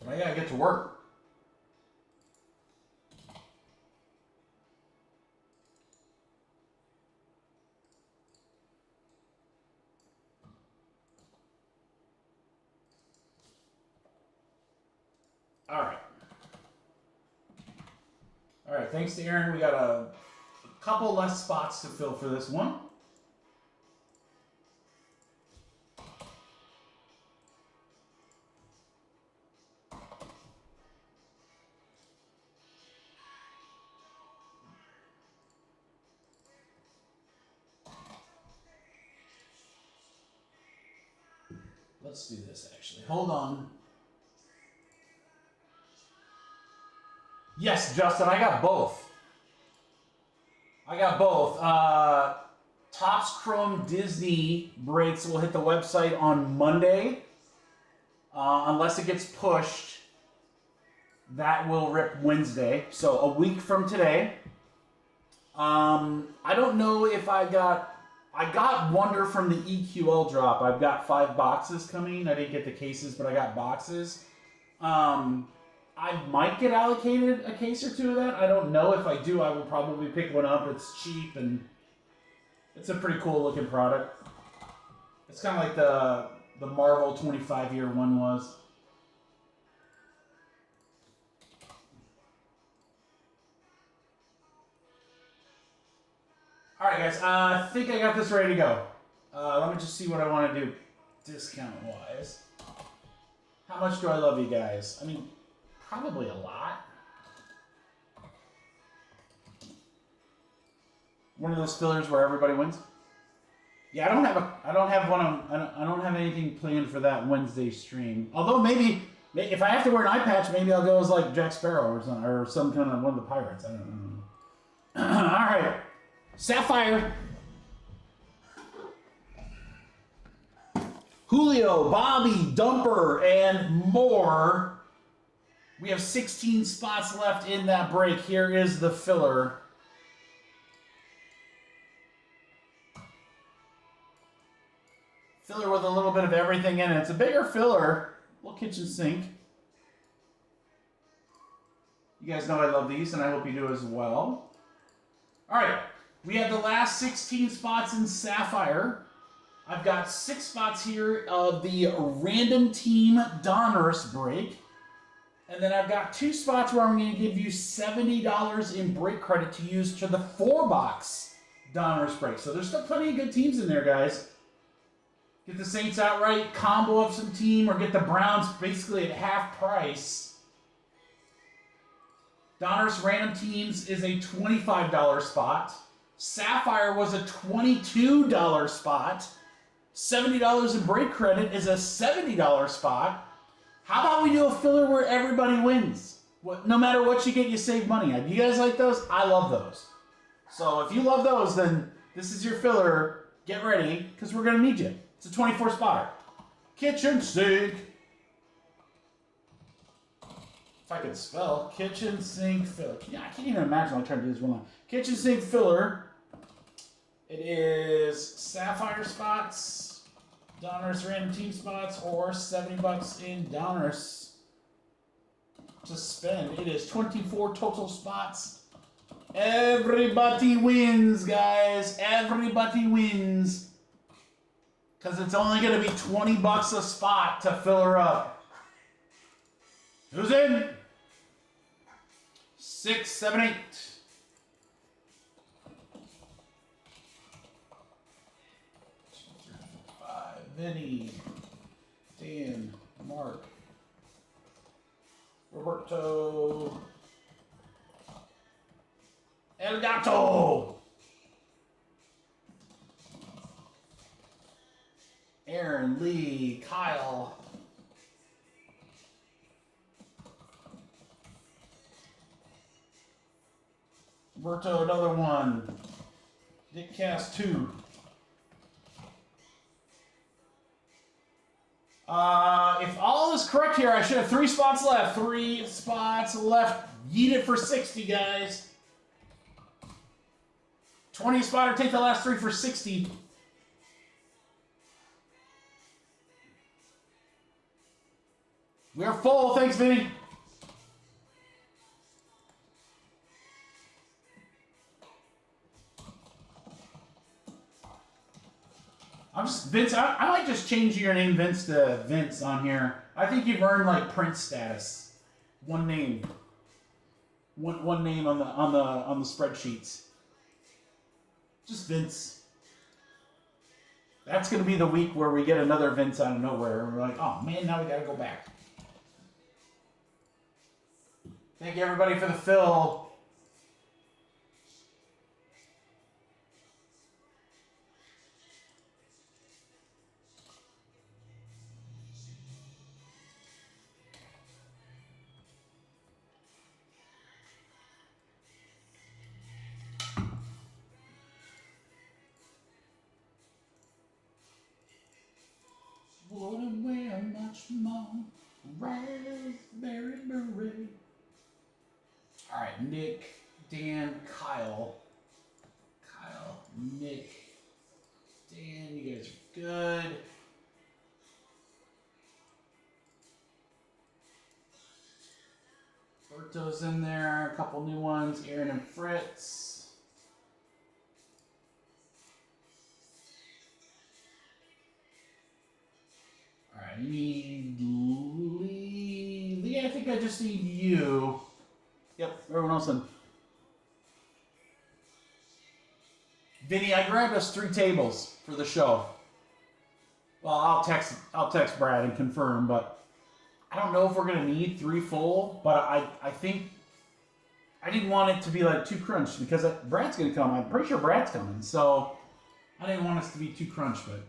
But I gotta get to work. All right. All right, thanks to Aaron. We got a couple less spots to fill for this one. Let's do this, actually. Hold on. Yes, Justin, I got both. I got both. Topps Chrome Disney breaks will hit the website on Monday. Unless it gets pushed, that will rip Wednesday. So a week from today. I don't know if I got Wonder from the EQL drop. I've got 5 boxes coming. I didn't get the cases, but I got boxes. I might get allocated a case or 2 of that. I don't know. If I do, I will probably pick one up. It's cheap and it's a pretty cool looking product. It's kind of like the Marvel 25-year one was. All right, guys. I think I got this ready to go. Let me just see what I want to do discount-wise. How much do I love you guys? I mean, probably a lot. One of those fillers where everybody wins. Yeah, I don't have have anything planned for that Wednesday stream. Although maybe if I have to wear an eye patch, maybe I'll go as like Jack Sparrow or some kind of one of the pirates. I don't know. All right, Sapphire, Julio, Bobby, Dumper, and more. We have 16 spots left in that break. Here is the filler. Filler with a little bit of everything in it. It's a bigger filler. Little kitchen sink. You guys know I love these, and I hope you do as well. All right. We have the last 16 spots in Sapphire. I've got 6 spots here of the random team Donruss break. And then I've got 2 spots where I'm going to give you $70 in break credit to use to the 4-box Donruss break. So there's still plenty of good teams in there, guys. Get the Saints outright, combo up some team, or get the Browns basically at half price. Donruss Random Teams is a $25 spot. Sapphire was a $22 spot. $70 in break credit is a $70 spot. How about we do a filler where everybody wins? No matter what you get, you save money. Do you guys like those? I love those. So if you love those, then this is your filler. Get ready, because we're going to need you. It's a 24 spotter. Kitchen sink. If I could spell. Kitchen sink filler. Yeah, I can't even imagine I'm trying to do this one line. Kitchen sink filler. It is Sapphire spots, Donruss random team spots, or $70 in Donruss to spend. It is 24 total spots. Everybody wins, guys. Everybody wins. Because it's only going to be $20 a spot to fill her up. Who's in? 6, 7, 8. Vinny, Dan, Mark, Roberto, El Gato, Aaron, Lee, Kyle, Roberto, another one, Dick Cast 2. If all is correct here, I should have 3 spots left. 3 spots left. Yeet it for 60, guys. 20 spotter, take the last 3 for 60. We are full. Thanks, Vinny. Vince, I might just change your name, Vince, to Vince on here. I think you've earned like Prince status. One name. One name on the spreadsheets. Just Vince. That's gonna be the week where we get another Vince out of nowhere. And we're like, oh man, now we gotta go back. Thank you everybody for the fill. Wouldn't wear much more raspberry beret. All right, Nick, Dan, Kyle, Nick, Dan, you guys are good. Berto's in there, a couple new ones, Aaron and Fritz. I need Lee. I think I just need you. Yep, everyone else in. Vinny, I grabbed us 3 tables for the show. Well, I'll text Brad and confirm, but I don't know if we're gonna need 3 full. But I think I didn't want it to be like too crunched because Brad's gonna come. I'm pretty sure Brad's coming, so I didn't want us to be too crunched, but.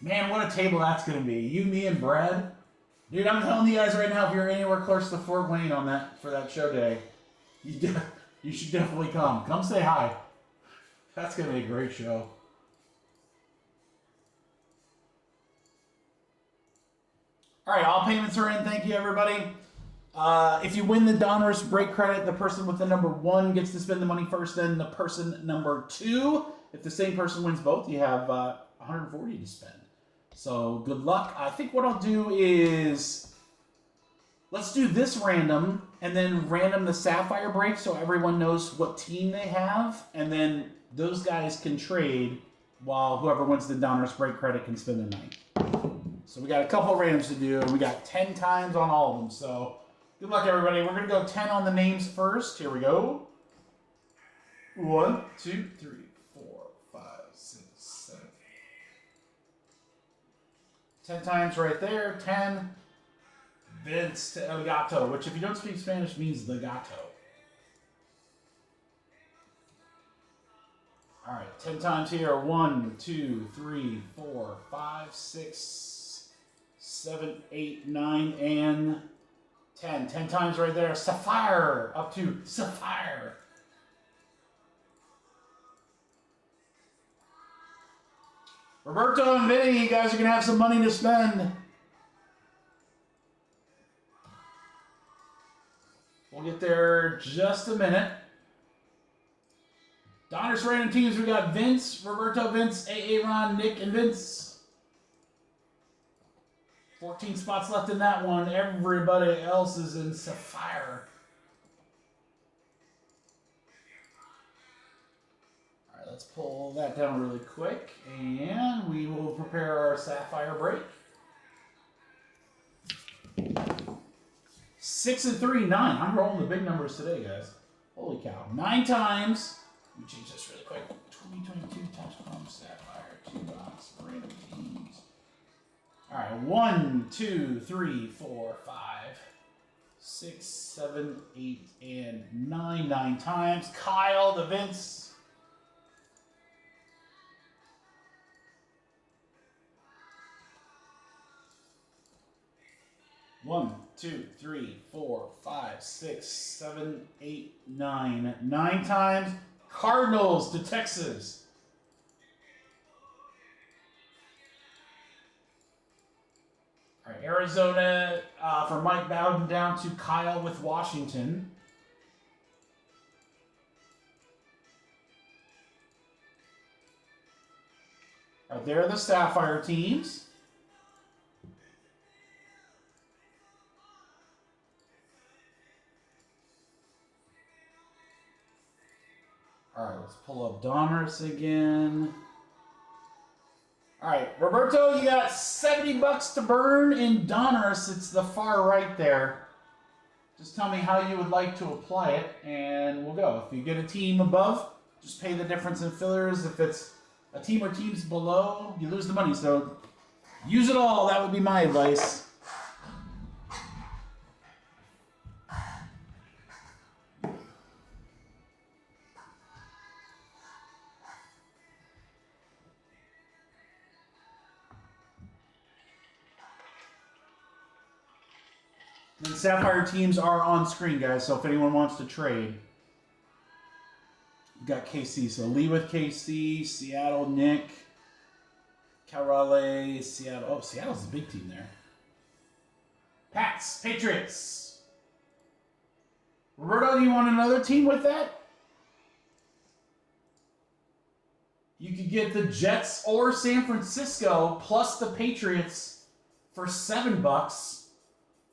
Man, what a table that's going to be. You, me, and Brad. Dude, I'm telling you guys right now, if you're anywhere close to Fort Wayne on that for that show day, you should definitely come. Come say hi. That's going to be a great show. All right, all payments are in. Thank you, everybody. If you win the Donruss break credit, the person with the number 1 gets to spend the money first, then the person number 2. If the same person wins both, you have 140 to spend. So good luck. I think what I'll do is, let's do this random, and then random the Sapphire break so everyone knows what team they have, and then those guys can trade while whoever wins the Donruss break credit can spend their money. So we got a couple of randoms to do, and we got 10 times on all of them. So good luck, everybody. We're going to go 10 on the names first. Here we go. 1, 2, 3, 4, 5, 6, 7. 10 times right there. 10. Vince to El Gato, which if you don't speak Spanish means the gato. All right, 10 times here. 1, 2, 3, 4, 5, 6, 7, 8, 9, and 10. 10 times right there. Sapphire up to Sapphire. Roberto and Vinny, you guys are going to have some money to spend. We'll get there just a minute. Donruss random teams, we got Vince, Roberto, Vince, AA Ron, Nick, and Vince. 14 spots left in that one. Everybody else is in Sapphire. All right, let's pull that down really quick, and we will prepare our Sapphire break. 6 and 3, 9. I'm rolling the big numbers today, guys. Holy cow. 9 times. Let me change this really quick. 2022 touchdown Sapphire 2-box random teams. All right. 1, 2, 3, 4, 5, 6, 7, 8, and 9. 9 times. Kyle to Vince. One, 2, 3, 4, 5, 6, 7, 8, 9. 9 times. Cardinals to Texas. All right, Arizona for Mike Bowden down to Kyle with Washington. All right, there are the Sapphire teams. All right, let's pull up Donruss again. All right, Roberto, you got $70 to burn in Donruss. It's the far right there. Just tell me how you would like to apply it, and we'll go. If you get a team above, just pay the difference in fillers. If it's a team or teams below, you lose the money. So use it all. That would be my advice. The Sapphire teams are on screen, guys, so if anyone wants to trade, you got KC. So Lee with KC, Seattle, Nick, Carale, Seattle. Oh, Seattle's a big team there. Pats, Patriots. Roberto, do you want another team with that? You could get the Jets or San Francisco plus the Patriots for $7.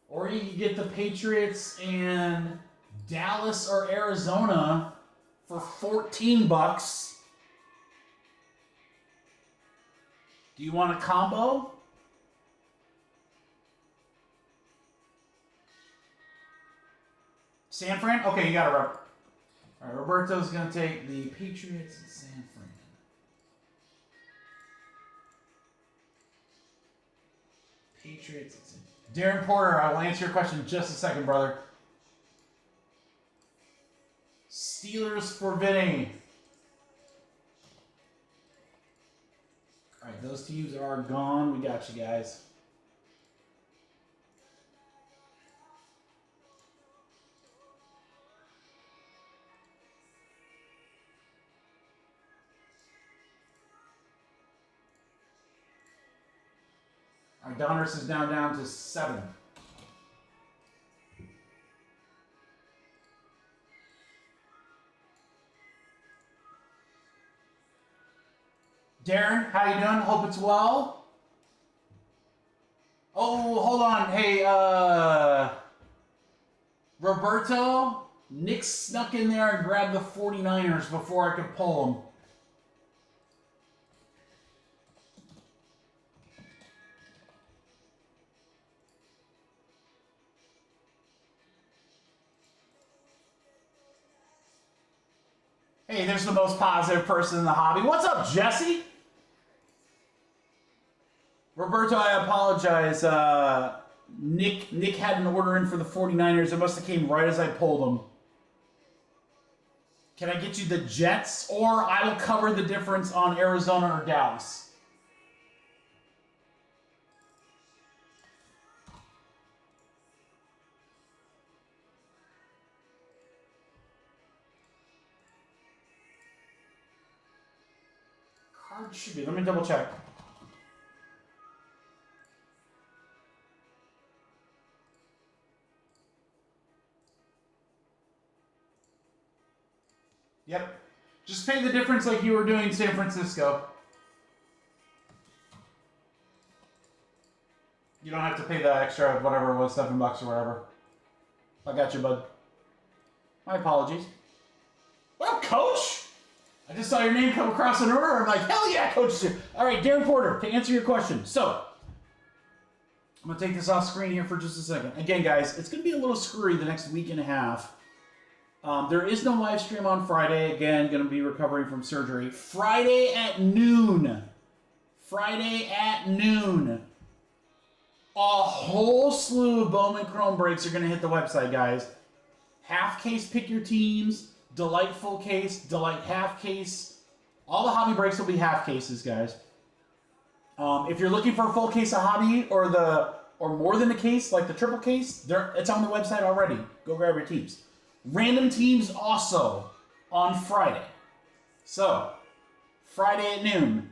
Or you can get the Patriots and Dallas or Arizona for $14. Do you want a combo? San Fran? Okay, you got it, Robert. All right, Roberto's going to take the Patriots and San Fran. Patriots and San Fran. Darren Porter, I will answer your question in just a second, brother. Steelers for Vinny. All right, those teams are gone. We got you guys. All right, Donruss is now down to 7. Darren, how you doing? Hope it's well. Oh, hold on. Hey, Roberto, Nick snuck in there and grabbed the 49ers before I could pull them. Hey, there's the most positive person in the hobby. What's up, Jesse? Roberto, I apologize. Nick had an order in for the 49ers. It must have came right as I pulled them. Can I get you the Jets? Or I will cover the difference on Arizona or Dallas. Card should be. Let me double check. Yep. Just pay the difference like you were doing in San Francisco. You don't have to pay the extra, whatever it was, $7 or whatever. I got you, bud. My apologies. Well, Coach! I just saw your name come across an order. I'm like, hell yeah, Coach is here. All right, Darren Porter, to answer your question. So, I'm going to take this off screen here for just a second. Again, guys, it's going to be a little screwy the next week and a half. There is no live stream on Friday. Again, going to be recovering from surgery. Friday at noon. Friday at noon. A whole slew of Bowman Chrome breaks are going to hit the website, guys. Half case, pick your teams. Delight full case. Delight half case. All the hobby breaks will be half cases, guys. If you're looking for a full case of hobby or more than a case, like the triple case, it's on the website already. Go grab your teams. Random teams also on Friday. So, Friday at noon.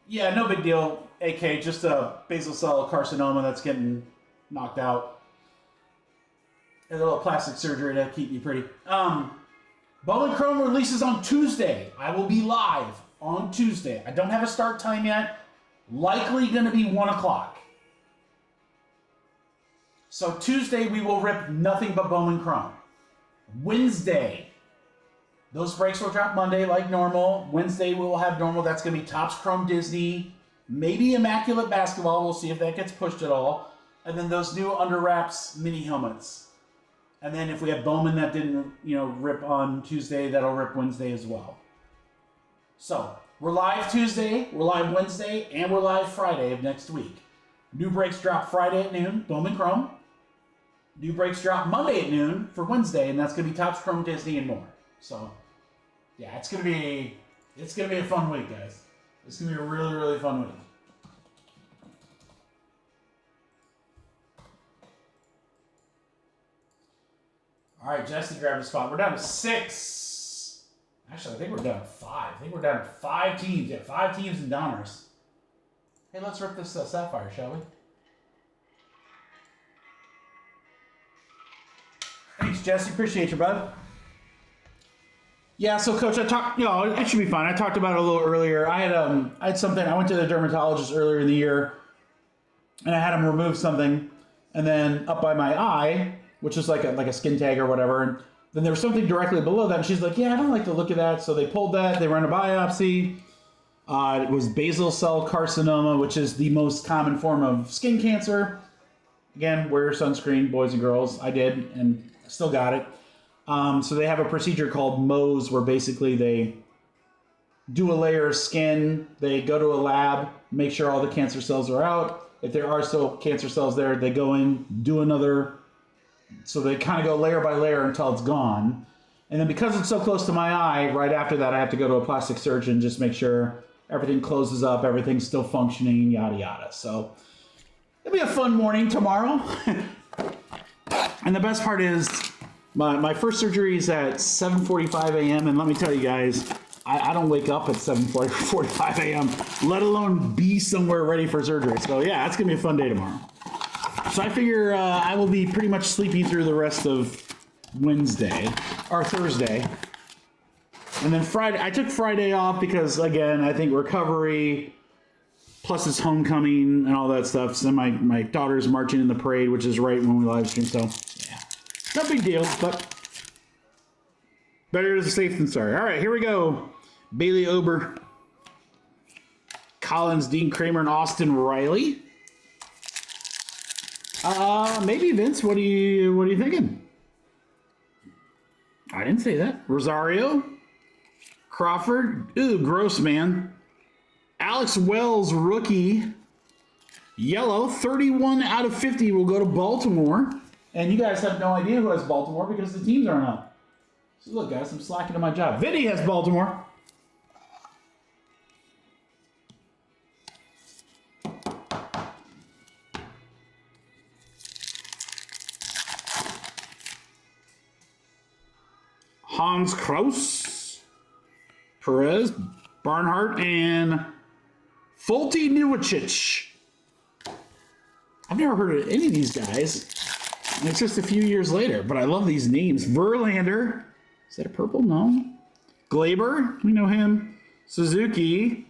Yeah, no big deal, AK. Just a basal cell carcinoma that's getting knocked out. A little plastic surgery to keep me pretty. Bowman Chrome releases on Tuesday. I will be live on Tuesday. I don't have a start time yet. Likely going to be 1 o'clock. So Tuesday, we will rip nothing but Bowman Chrome. Wednesday, those breaks will drop Monday like normal. Wednesday, we will have normal. That's going to be Topps Chrome Disney. Maybe Immaculate Basketball. We'll see if that gets pushed at all. And then those new Under Wraps mini helmets. And then if we have Bowman that didn't, rip on Tuesday, that'll rip Wednesday as well. So, we're live Tuesday, we're live Wednesday, and we're live Friday of next week. New breaks drop Friday at noon, Bowman Chrome. New breaks drop Monday at noon for Wednesday, and that's going to be Topps Chrome Disney and more. So, yeah, it's going to be a fun week, guys. It's going to be a really, really fun week. All right, Jesse grabbed a spot. We're down to 6. Actually, I think we're down to 5. I think we're down to 5 teams. Yeah, 5 teams in Donruss. Hey, let's rip this Sapphire, shall we? Thanks, Jesse. Appreciate you, bud. Yeah, so Coach, it should be fine. I talked about it a little earlier. I had something. I went to the dermatologist earlier in the year, and I had him remove something, and then up by my eye, which is like a skin tag or whatever, and then there was something directly below that, and she's like, yeah, I don't like the look of that, so they pulled that. They ran a biopsy. It was basal cell carcinoma, which is the most common form of skin cancer. Again, wear your sunscreen, boys and girls. I did, and still got it. So they have a procedure called Mohs, where basically they do a layer of skin. They go to a lab, make sure all the cancer cells are out. If there are still cancer cells there, they go in, do another. So they kind of go layer by layer until it's gone. And then because it's so close to my eye, right after that, I have to go to a plastic surgeon, just make sure everything closes up, everything's still functioning, yada yada. So it'll be a fun morning tomorrow. And the best part is my first surgery is at 7:45 a.m. and let me tell you guys, I don't wake up at 7:45 a.m., let alone be somewhere ready for surgery. So yeah, it's gonna be a fun day tomorrow. So I figure I will be pretty much sleeping through the rest of Wednesday or Thursday. And then Friday, I took Friday off because, again, I think recovery, plus it's homecoming and all that stuff. So my daughter's marching in the parade, which is right when we live stream. So, yeah, no big deal, but better safe than sorry. All right, here we go. Bailey Ober, Collins, Dean Kramer, and Austin Riley. Maybe Vince. What are you thinking? I didn't say that. Rosario, Crawford. Ooh, gross, man. Alex Wells, rookie. Yellow, 31 out of 50 will go to Baltimore. And you guys have no idea who has Baltimore because the teams aren't up. So look, guys, I'm slacking to my job. Vinny has Baltimore. Hans Kraus, Perez, Barnhart, and Fulty Niwachich. I've never heard of any of these guys. And it's just a few years later, but I love these names. Verlander. Is that a purple? No. Glaber. We know him. Suzuki.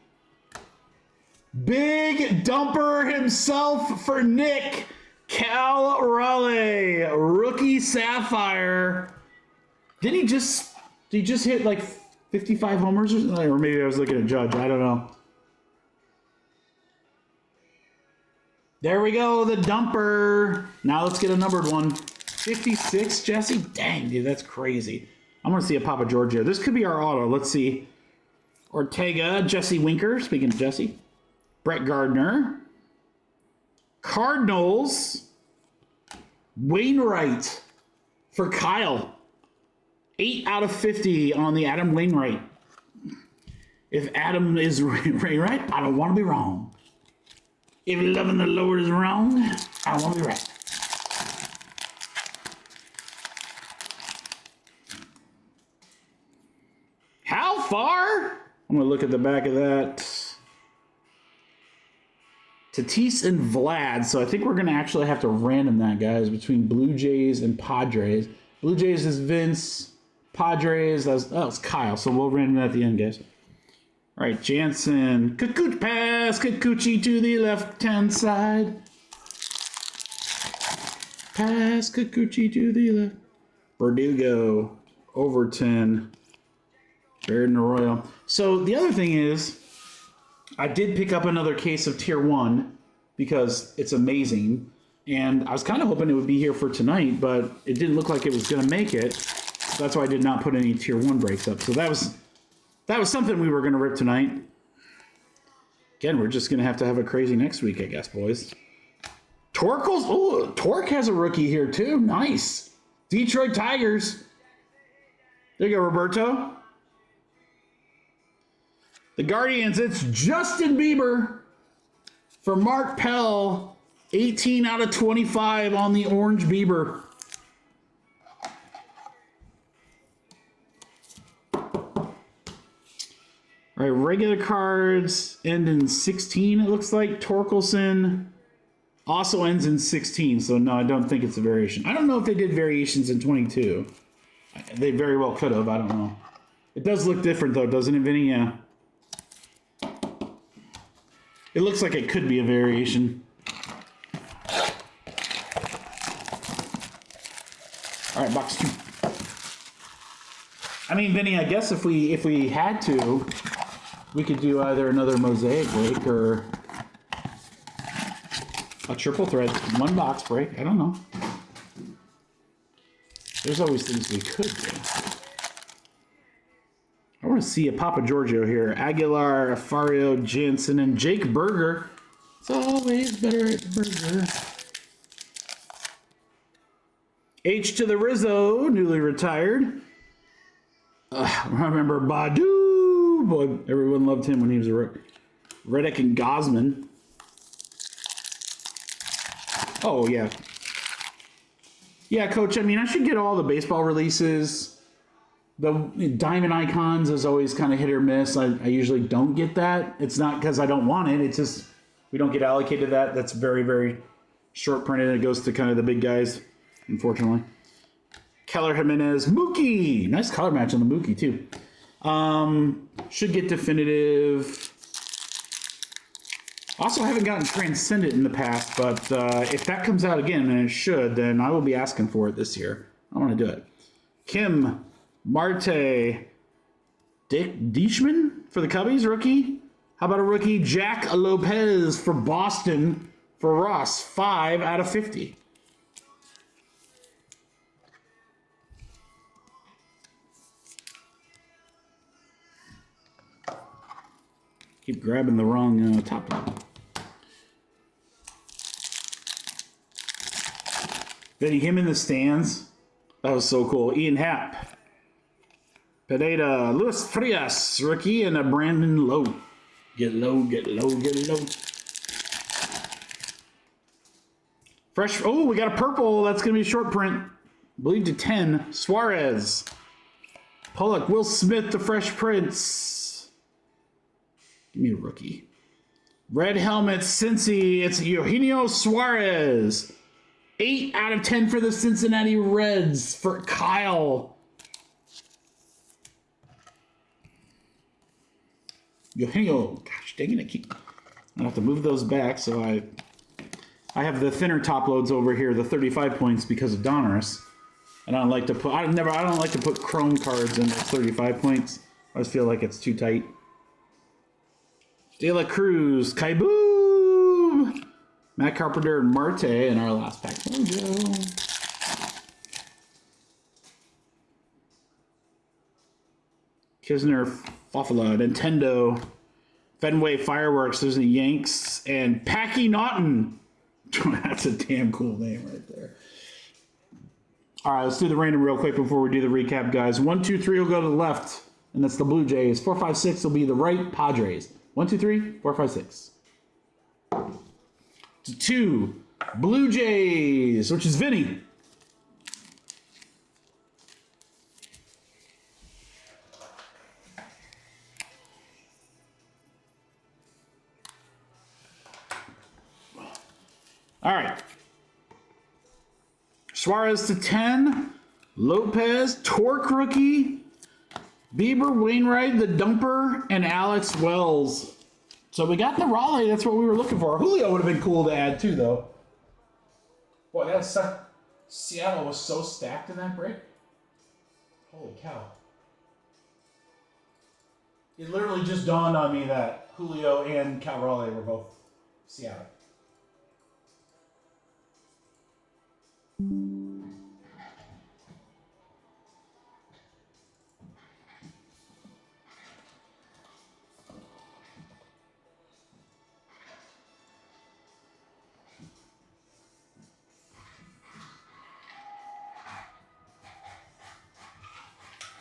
Big dumper himself for Nick. Cal Raleigh. Rookie Sapphire. Did he just hit like 55 homers? Or maybe I was looking at Judge. I don't know. There we go, the dumper. Now let's get a numbered one. 56, Jesse? Dang, dude, that's crazy. I'm going to see a Papa Giorgio. This could be our auto. Let's see. Ortega, Jesse Winker. Speaking of Jesse. Brett Gardner. Cardinals. Wainwright for Kyle. 8 out of 50 on the Adam Wainwright. If Adam is right, I don't want to be wrong. If loving the Lord is wrong, I don't want to be right. How far? I'm going to look at the back of that. Tatis and Vlad. So I think we're going to actually have to random that, guys, between Blue Jays and Padres. Blue Jays is Vince. Padres, it's Kyle. So we'll random that at the end, guys. All right, Jansen. Kikuchi pass. Kikuchi to the left-hand side. Pass. Kikuchi to the left. Verdugo. Overton. Baird Arroyo. So the other thing is, I did pick up another case of Tier 1 because it's amazing. And I was kind of hoping it would be here for tonight, but it didn't look like it was going to make it. So that's why I did not put any Tier 1 breaks up. So that was something we were going to rip tonight. Again, we're just going to have a crazy next week, I guess, boys. Torkels. Oh, Torque has a rookie here, too. Nice. Detroit Tigers. There you go, Roberto. The Guardians, it's Justin Bieber for Mark Pell. 18 out of 25 on the orange Bieber. All right, regular cards end in 16, it looks like. Torkelson also ends in 16, so no, I don't think it's a variation. I don't know if they did variations in 22. They very well could have, I don't know. It does look different, though, doesn't it, Vinny? Yeah. It looks like it could be a variation. All right, box 2. I mean, Vinny, I guess if we had to, we could do either another mosaic break or a triple thread, 1 box break. I don't know. There's always things we could do. I want to see a Papa Giorgio here. Aguilar, Afario, Jansen, and Jake Berger. It's always better at Berger. H to the Rizzo, newly retired. Remember Badu? Boy, everyone loved him when he was a rookie. Reddick and Gosman. Oh, yeah. Yeah, Coach, I mean, I should get all the baseball releases. The diamond icons is always kind of hit or miss. I usually don't get that. It's not because I don't want it. It's just we don't get allocated that. That's very, very short printed. It goes to kind of the big guys, unfortunately. Keller Jimenez, Mookie. Nice color match on the Mookie, too. Should get definitive. Also, haven't gotten Transcendent in the past, but if that comes out again, and it should, then I will be asking for it this year. I want to do it. Kim, Marte, Dick Deichmann for the Cubbies, rookie. How about a rookie? Jack Lopez for Boston for Ross, 5 out of 50. Keep grabbing the wrong top line. Then him in the stands. That was so cool. Ian Happ. Pineda. Luis Frias. Rookie. And a Brandon Lowe. Get low, get low, get low. Fresh. Oh, we got a purple. That's going to be a short print. I believe to 10. Suarez. Pollock. Will Smith. The Fresh Prince. Give me a rookie. Red helmet, Cincy. It's Eugenio Suarez. 8 out of 10 for the Cincinnati Reds for Kyle. Eugenio. Gosh dang it. I have to move those back. So I have the thinner top loads over here, the 35 points because of Donruss. And I don't like to put chrome cards in the 35 points. I just feel like it's too tight. De La Cruz, Kaiboom! Matt Carpenter and Marte in our last pack. There we go. Kisner, Fafala, Nintendo, Fenway Fireworks. There's the Yanks and Packy Naughton. That's a damn cool name right there. All right, let's do the random real quick before we do the recap, guys. 1, 2, 3 will go to the left, and that's the Blue Jays. 4, 5, 6 will be the right, Padres. 1, 2, 3, 4, 5, 6. 2, Blue Jays, which is Vinny. All right. Suarez to 10. Lopez, Torque rookie. Bieber, Wainwright, the Dumper, and Alex Wells. So we got the Raleigh. That's what we were looking for. Julio would have been cool to add too, though. Boy, that's Seattle was so stacked in that break. Holy cow. It literally just dawned on me that Julio and Cal Raleigh were both Seattle.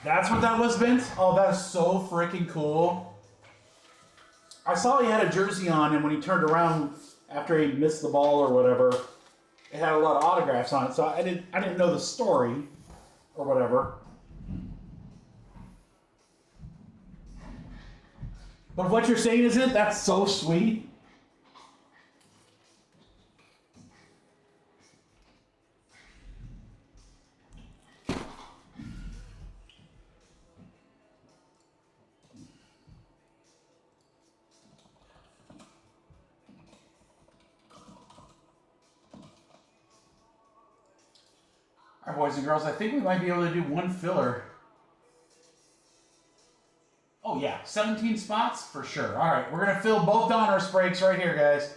That's what that was, Vince? Oh, that is so freaking cool. I saw he had a jersey on, and when he turned around after he missed the ball or whatever, it had a lot of autographs on it. So I didn't know the story or whatever. But what you're saying is it? That's so sweet. All right, boys and girls, I think we might be able to do one filler. Oh, yeah, 17 spots for sure. All right, we're going to fill both Donruss breaks right here, guys.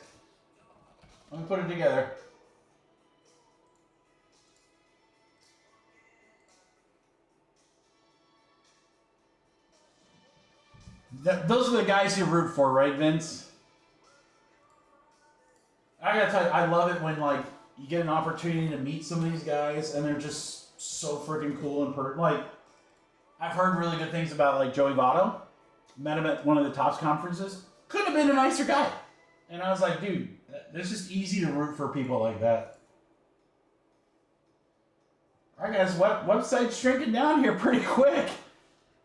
Let me put it together. Those are the guys you root for, right, Vince? I got to tell you, I love it when, like, you get an opportunity to meet some of these guys, and they're just so freaking cool and like, I've heard really good things about like Joey Votto. Met him at one of the Topps conferences. Couldn't have been a nicer guy. And I was like, dude, it's just easy to root for people like that. All right, guys, website's shrinking down here pretty quick.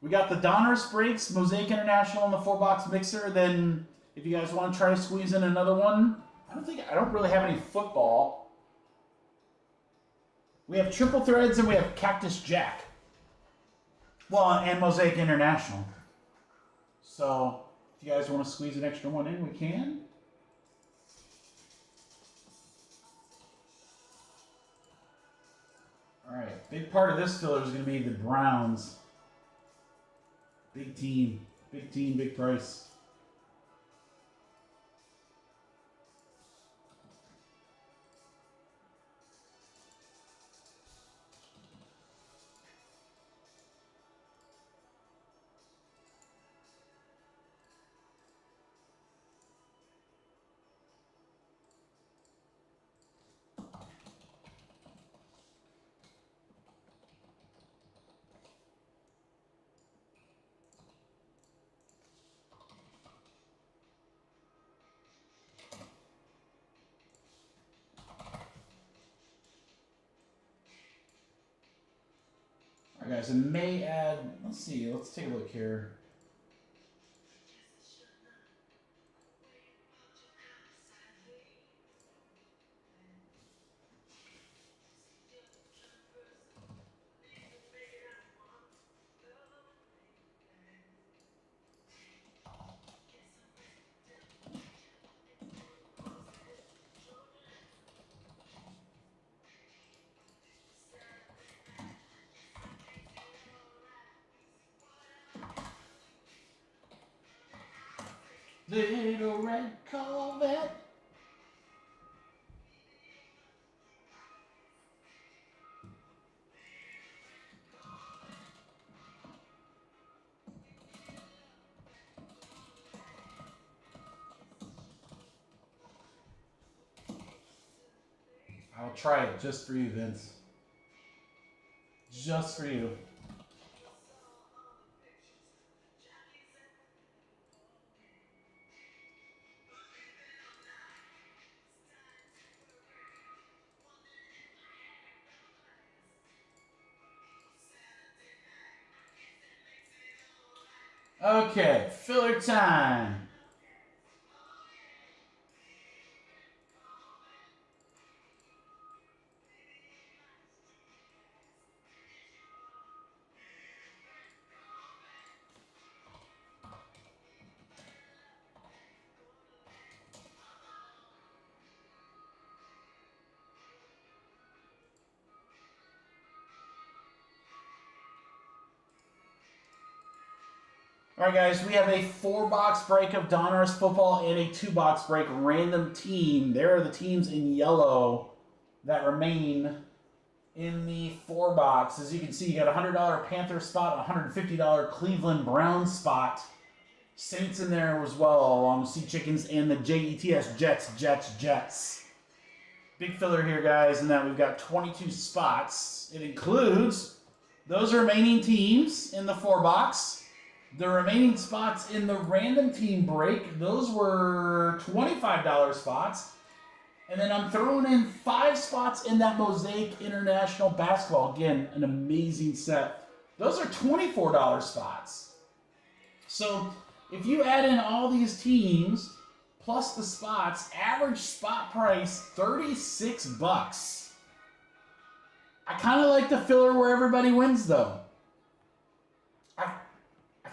We got the Donruss breaks, Mosaic International, and the 4-box mixer. Then, if you guys want to try to squeeze in another one, I don't really have any football. We have Triple Threads and we have Cactus Jack. Well, and Mosaic International. So, if you guys want to squeeze an extra one in, we can. All right, big part of this filler is going to be the Browns. Big team, big price. All right, guys, it may add, let's see, let's take a look here. Little red Corvette. I'll try it just for you, Vince. Just for you. Okay, filler time. All right, guys, we have a 4-box break of Donruss Football and a 2-box break random team. There are the teams in yellow that remain in the 4-box. As you can see, you got a $100 Panther spot, a $150 Cleveland Browns spot. Saints in there as well, along with Sea Chickens and the JETS, Jets. Big filler here, guys, in that we've got 22 spots. It includes those remaining teams in the 4-box. The remaining spots in the random team break, those were $25 spots. And then I'm throwing in 5 spots in that Mosaic International Basketball. Again, an amazing set. Those are $24 spots. So if you add in all these teams, plus the spots, average spot price, $36. I kind of like the filler where everybody wins, though.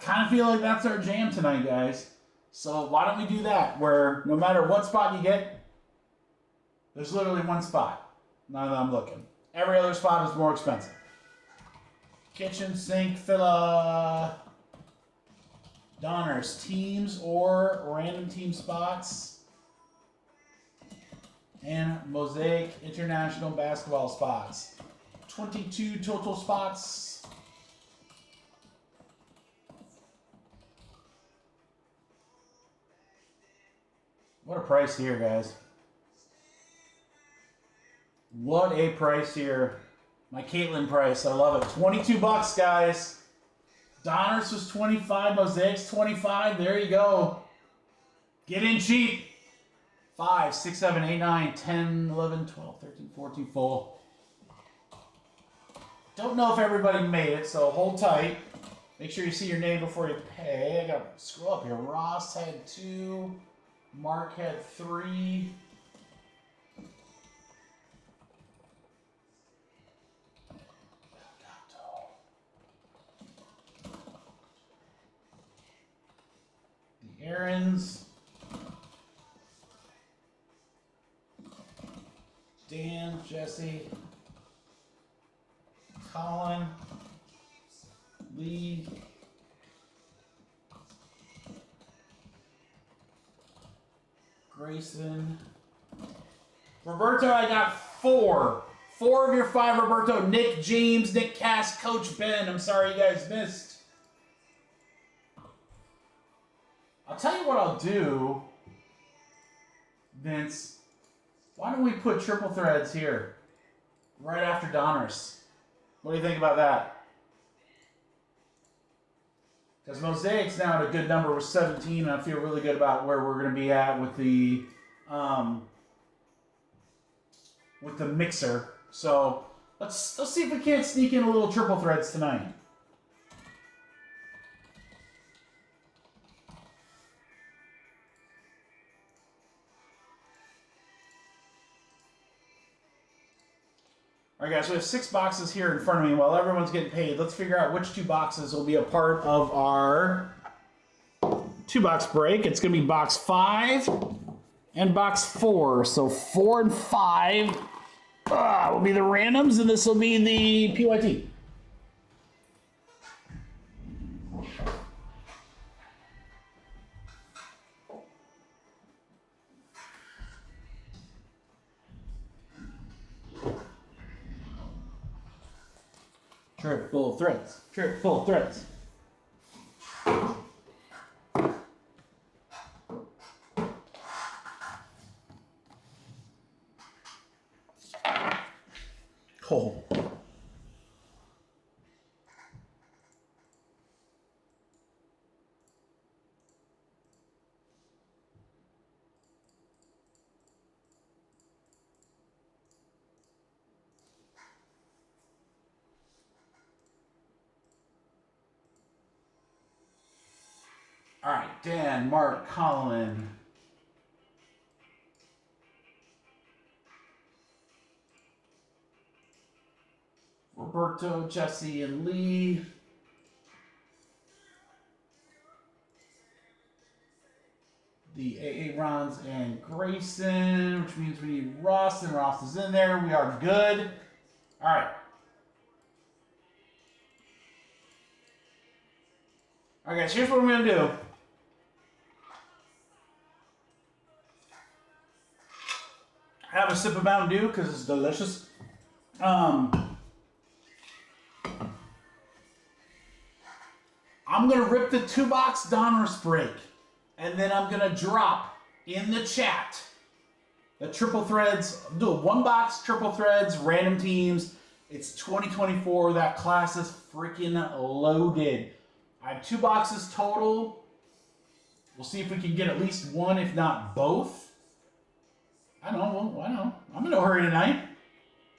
I kind of feel like that's our jam tonight, guys. So why don't we do that, where no matter what spot you get, there's literally one spot. Now that I'm looking. Every other spot is more expensive. Kitchen sink filler. Donruss teams or random team spots. And Mosaic International Basketball spots. 22 total spots. What a price here, guys. What a price here. My Caitlin price. I love it. $22, guys. Donruss was $25. Mosaic's $25. There you go. Get in cheap. 5, 6, 7, 8, 9, 10, 11, 12, 13, 14, full. Don't know if everybody made it, so hold tight. Make sure you see your name before you pay. I got to scroll up here. Ross had 2. Mark had 3. The Aarons. Dan, Jesse, Colin, Lee, Grayson, Roberto. I got 4. 4 of your 5, Roberto. Nick, James, Nick, Cass, Coach Ben. I'm sorry you guys missed. I'll tell you what I'll do, Vince. Why don't we put triple threads here, right after Donruss? What do you think about that? Because Mosaic's now at a good number with 17, and I feel really good about where we're going to be at with the mixer. So let's see if we can't sneak in a little triple threads tonight. All right, guys, we have 6 boxes here in front of me. While everyone's getting paid, let's figure out which 2 boxes will be a part of our 2-box break. It's going to be box 5 and box 4. So 4 and 5 will be the randoms, and this will be the PYT. Triple threads. Triple threads. Cool. All right, Dan, Mark, Colin. Roberto, Jesse, and Lee. The AA Rons and Grayson, which means we need Ross, and Ross is in there. We are good. All right. All right, guys, here's what I'm going to do. Have a sip of Mountain Dew because it's delicious. I'm going to rip the 2-box Donruss break, and then I'm going to drop in the chat the triple threads. Do a 1-box triple threads, random teams. It's 2024. That class is freaking loaded. I have 2 boxes total. We'll see if we can get at least 1, if not both. I know. I'm in no hurry tonight.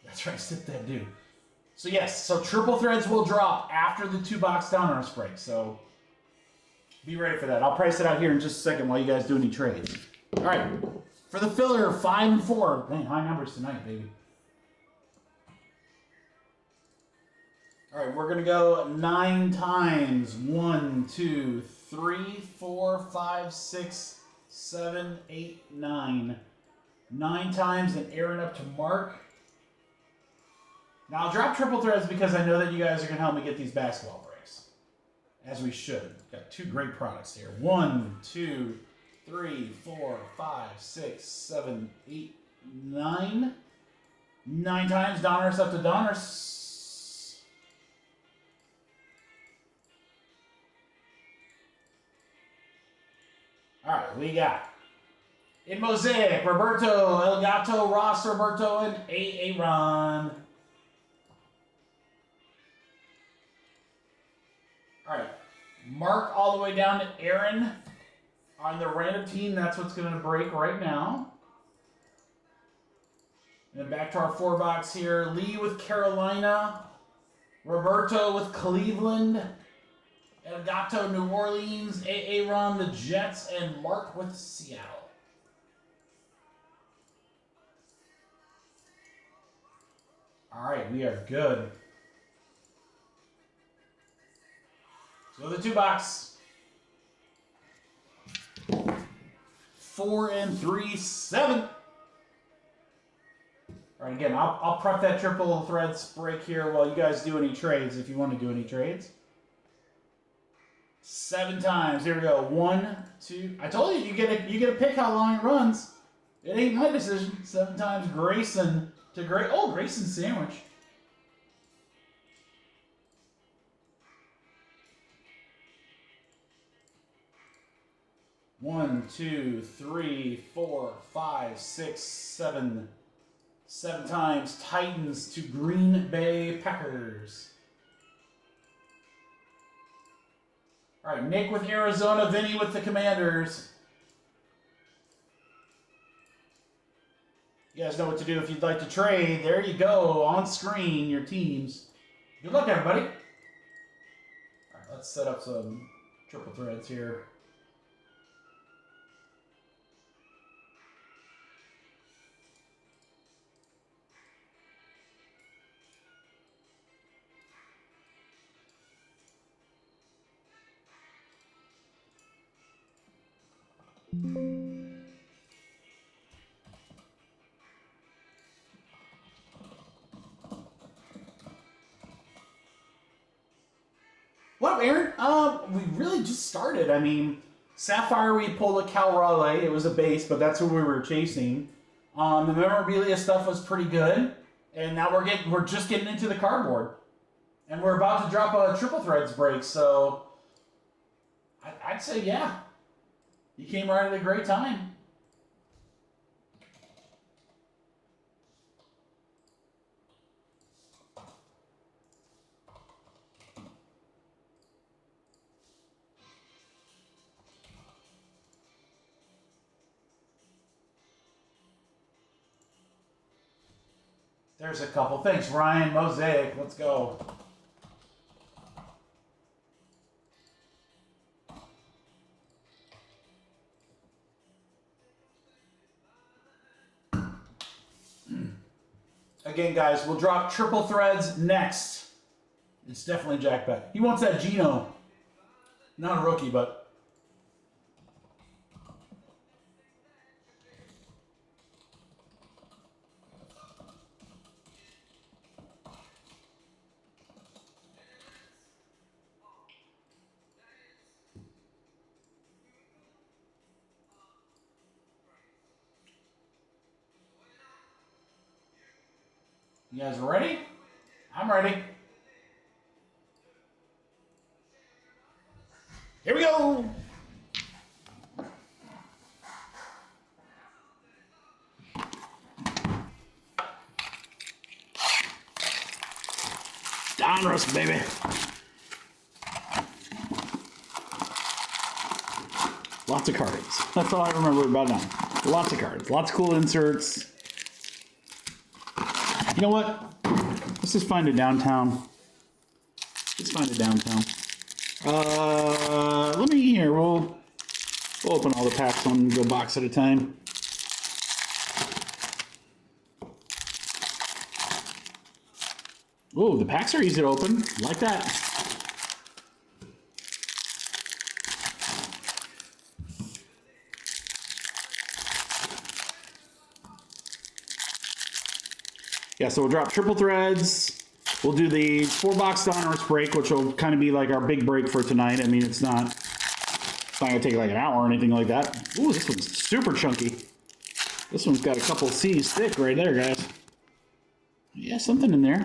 That's right, sip that dude. So yes, so triple threads will drop after the 2-box Donruss break. So be ready for that. I'll price it out here in just a second while you guys do any trades. All right, for the filler, 5 and 4. Man, high numbers tonight, baby. All right, we're gonna go 9 times. 1, 2, 3, 4, 5, 6, 7, 8, 9. 9 times, and Aaron up to Mark. Now, I'll drop triple threads because I know that you guys are going to help me get these basketball breaks. As we should. Got 2 great products here. 1, 2, 3, 4, 5, 6, 7, 8, 9. 9 times, Donruss up to Donruss. All right, we got in Mosaic, Roberto, El Gato, Ross, Roberto, and Aaron. All right, Mark all the way down to Aaron. On the random team, that's what's going to break right now. And then back to our 4-box here. Lee with Carolina. Roberto with Cleveland. Elgato, New Orleans. Aaron, the Jets. And Mark with Seattle. All right, we are good. So the 2-box. 4 and 3, 7. All right, again, I'll prep that triple threads break here while you guys do any trades, if you want to do any trades. 7 times. Here we go. 1, 2. I told you, you get to pick how long it runs. It ain't my decision. 7 times. Grayson to Grayson sandwich. One, 2, 3, 4, 5, 6, 7. 7 times. Titans to Green Bay Packers. All right, Nick with Arizona, Vinny with the Commanders. You guys know what to do if you'd like to trade. There you go, on screen, your teams. Good luck, everybody. All right, let's set up some triple threads here. What up, Aaron? We really just started. I mean, Sapphire, we pulled a Cal Raleigh. It was a base, but that's who we were chasing. The memorabilia stuff was pretty good, and now we're just getting into the cardboard, and we're about to drop a triple threads break. So I'd say yeah, you came right at a great time. There's a couple. Thanks, Ryan. Mosaic. Let's go. Again, guys, we'll drop triple threads next. It's definitely Jack Beck. He wants that Geno. Not a rookie, but... You guys ready? I'm ready. Here we go. Donruss, baby. Lots of cards. That's all I remember about now. Lots of cards. Lots of cool inserts. You know what? Let's just find a downtown. Let's find a downtown. Let me here. We'll open all the packs one go box at a time. Oh, the packs are easy to open. Like that. Yeah, so we'll drop triple threads. We'll do the 4-box Donruss break, which will kind of be like our big break for tonight. I mean, it's not gonna take like an hour or anything like that. Ooh, this one's super chunky. This one's got a couple C's thick right there, guys. Yeah, something in there.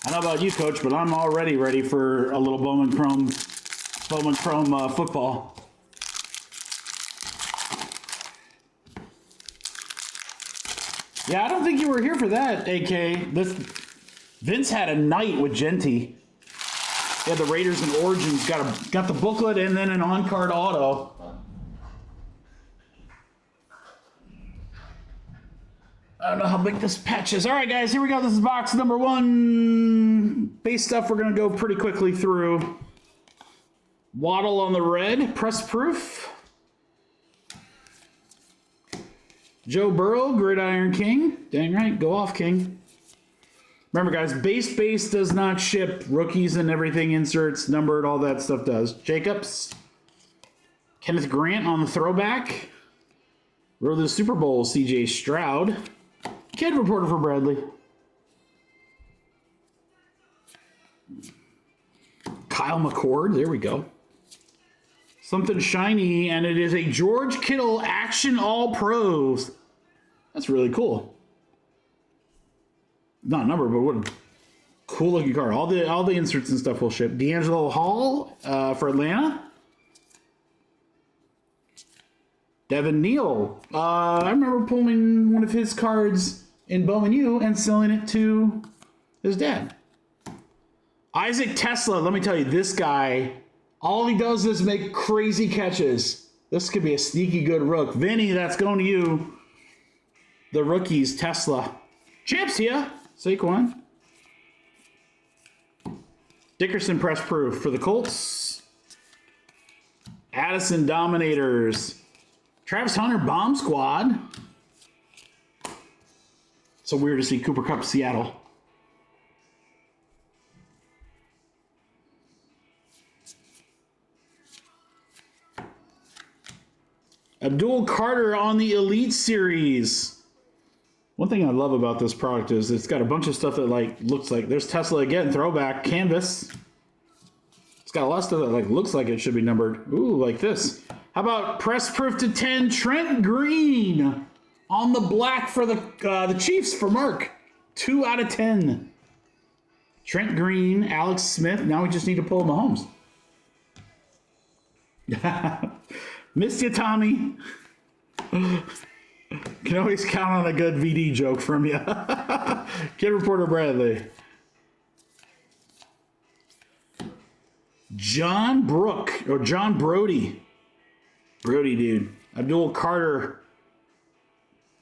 I don't know about you, Coach, but I'm already ready for a little Bowman Chrome football. Yeah, I don't think you were here for that, AK. Vince had a night with Genty. Yeah, the Raiders and Origins got the booklet and then an on-card auto. I don't know how big this patch is. All right, guys, here we go. This is box number 1. Base stuff we're going to go pretty quickly through. Waddle on the red, press proof. Joe Burrow, Gridiron King. Dang right, go off, King. Remember, guys, base does not ship. Rookies and everything, inserts, numbered, all that stuff does. Jacobs. Kenneth Grant on the throwback. Road to the Super Bowl, C.J. Stroud. Kid reporter for Bradley. Kyle McCord, there we go. Something shiny, and it is a George Kittle Action All Pros. That's really cool. Not a number, but what a cool looking card. All the inserts and stuff will ship. D'Angelo Hall for Atlanta. Devin Neal. I remember pulling one of his cards in Bowman U and selling it to his dad. Isaac Tesla. Let me tell you, this guy, all he does is make crazy catches. This could be a sneaky good rook. Vinny, that's going to you. The rookies, Tesla. Champs here. Saquon. Dickerson press proof for the Colts. Addison Dominators. Travis Hunter Bomb Squad. So weird to see Cooper Kupp Seattle. Abdul Carter on the Elite Series. One thing I love about this product is it's got a bunch of stuff that looks like there's Tesla again, throwback canvas. It's got a lot of stuff that looks like it should be numbered. Ooh, like this. How about press proof to 10 Trent Green on the black for the Chiefs for Mark. 2 out of 10. Trent Green, Alex Smith. Now we just need to pull Mahomes. Missed you, Tommy. Can always count on a good VD joke from you. Kid reporter Bradley. John Brody. Brody, dude. Abdul Carter.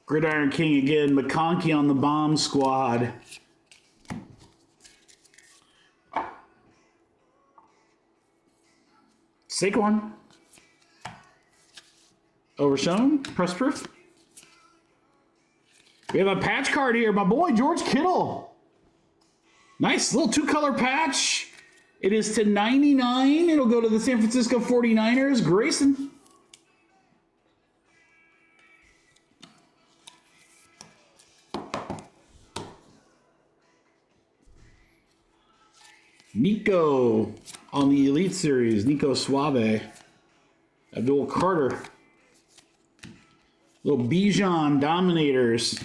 Gridiron King again. McConkey on the bomb squad. Saquon. Overshown. Press proof. We have a patch card here. My boy, George Kittle. Nice little 2-color patch. It is to 99. It'll go to the San Francisco 49ers. Grayson. Nico on the Elite Series. Nico Suave. Abdul Carter. Little Bijan Dominators.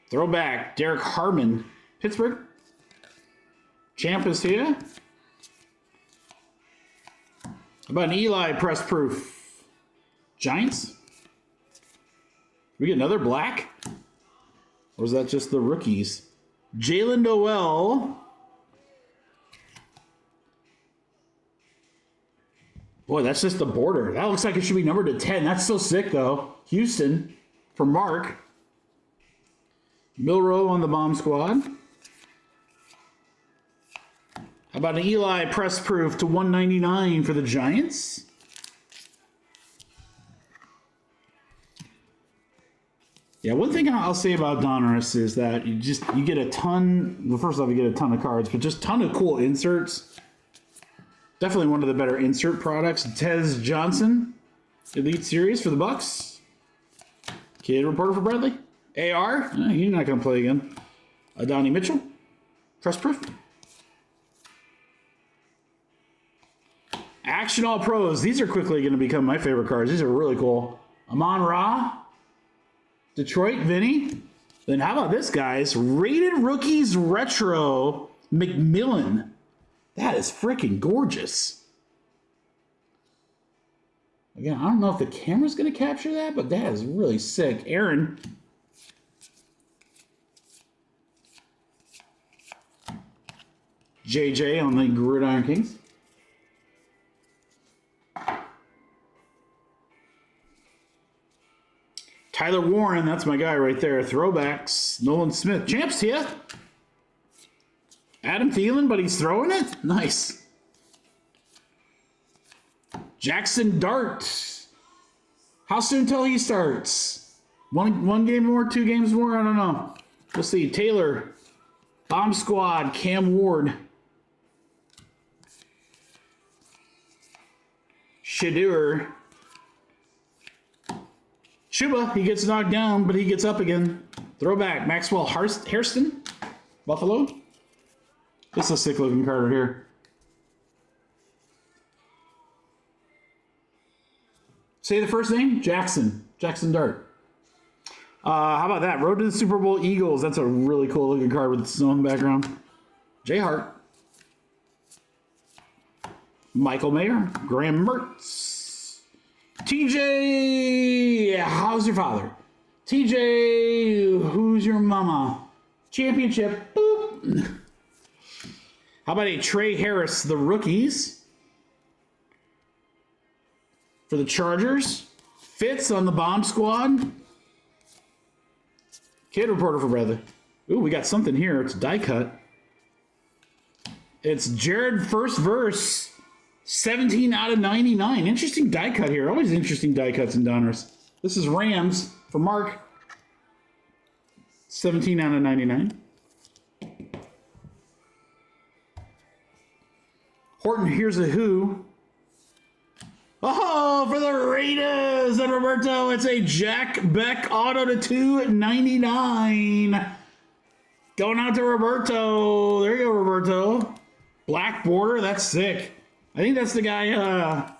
Throwback. Derek Harmon. Pittsburgh. Champ is here. How about an Eli press proof? Giants. We get another black? Or is that just the rookies? Jalen Noel. Boy, that's just the border. That looks like it should be numbered to 10. That's so sick, though. Houston for Mark. Milrow on the bomb squad. How about an Eli press proof to 199 for the Giants? Yeah, one thing I'll say about Donruss is that you get a ton. Well, first off, you get a ton of cards, but just a ton of cool inserts. Definitely one of the better insert products. Tez Johnson, Elite Series for the Bucks. Kid reporter for Bradley. AR, you're not going to play again. Donnie Mitchell, press proof. Action All Pros. These are quickly going to become my favorite cards. These are really cool. Amon-Ra, Detroit, Vinny. Then how about this, guys? Rated Rookies Retro McMillan. That is freaking gorgeous. Again, I don't know if the camera's going to capture that, but that is really sick. Aaron, JJ on the Gridiron Kings. Tyler Warren, that's my guy right there. Throwbacks. Nolan Smith. Champs to you. Adam Thielen, but he's throwing it? Nice. Jackson Dart. How soon till he starts? One game more, 2 games more? I don't know. We'll see. Taylor. Bomb Squad. Cam Ward. Shadur. Chuba, he gets knocked down, but he gets up again. Throwback. Maxwell Hairston. Buffalo. This is a sick looking card right here. Say the first name? Jackson. Jackson Dart. How about that? Road to the Super Bowl Eagles. That's a really cool looking card with the snow in the background. Jay Hart. Michael Mayer. Graham Mertz. TJ. How's your father? TJ. Who's your mama? Championship. Boop. How about a Trey Harris, the rookies? For the Chargers. Fitz on the Bomb Squad. Kid reporter for Bradley. Ooh, we got something here. It's die cut. It's Jared First Verse. 17 out of 99. Interesting die cut here. Always interesting die cuts in Donruss. This is Rams for Mark. 17 out of 99. Horton, here's a who. Oh, for the Raiders and Roberto, it's a Jack Beck auto to 299. Going out to Roberto. There you go, Roberto. Black border, that's sick. I think that's the guy,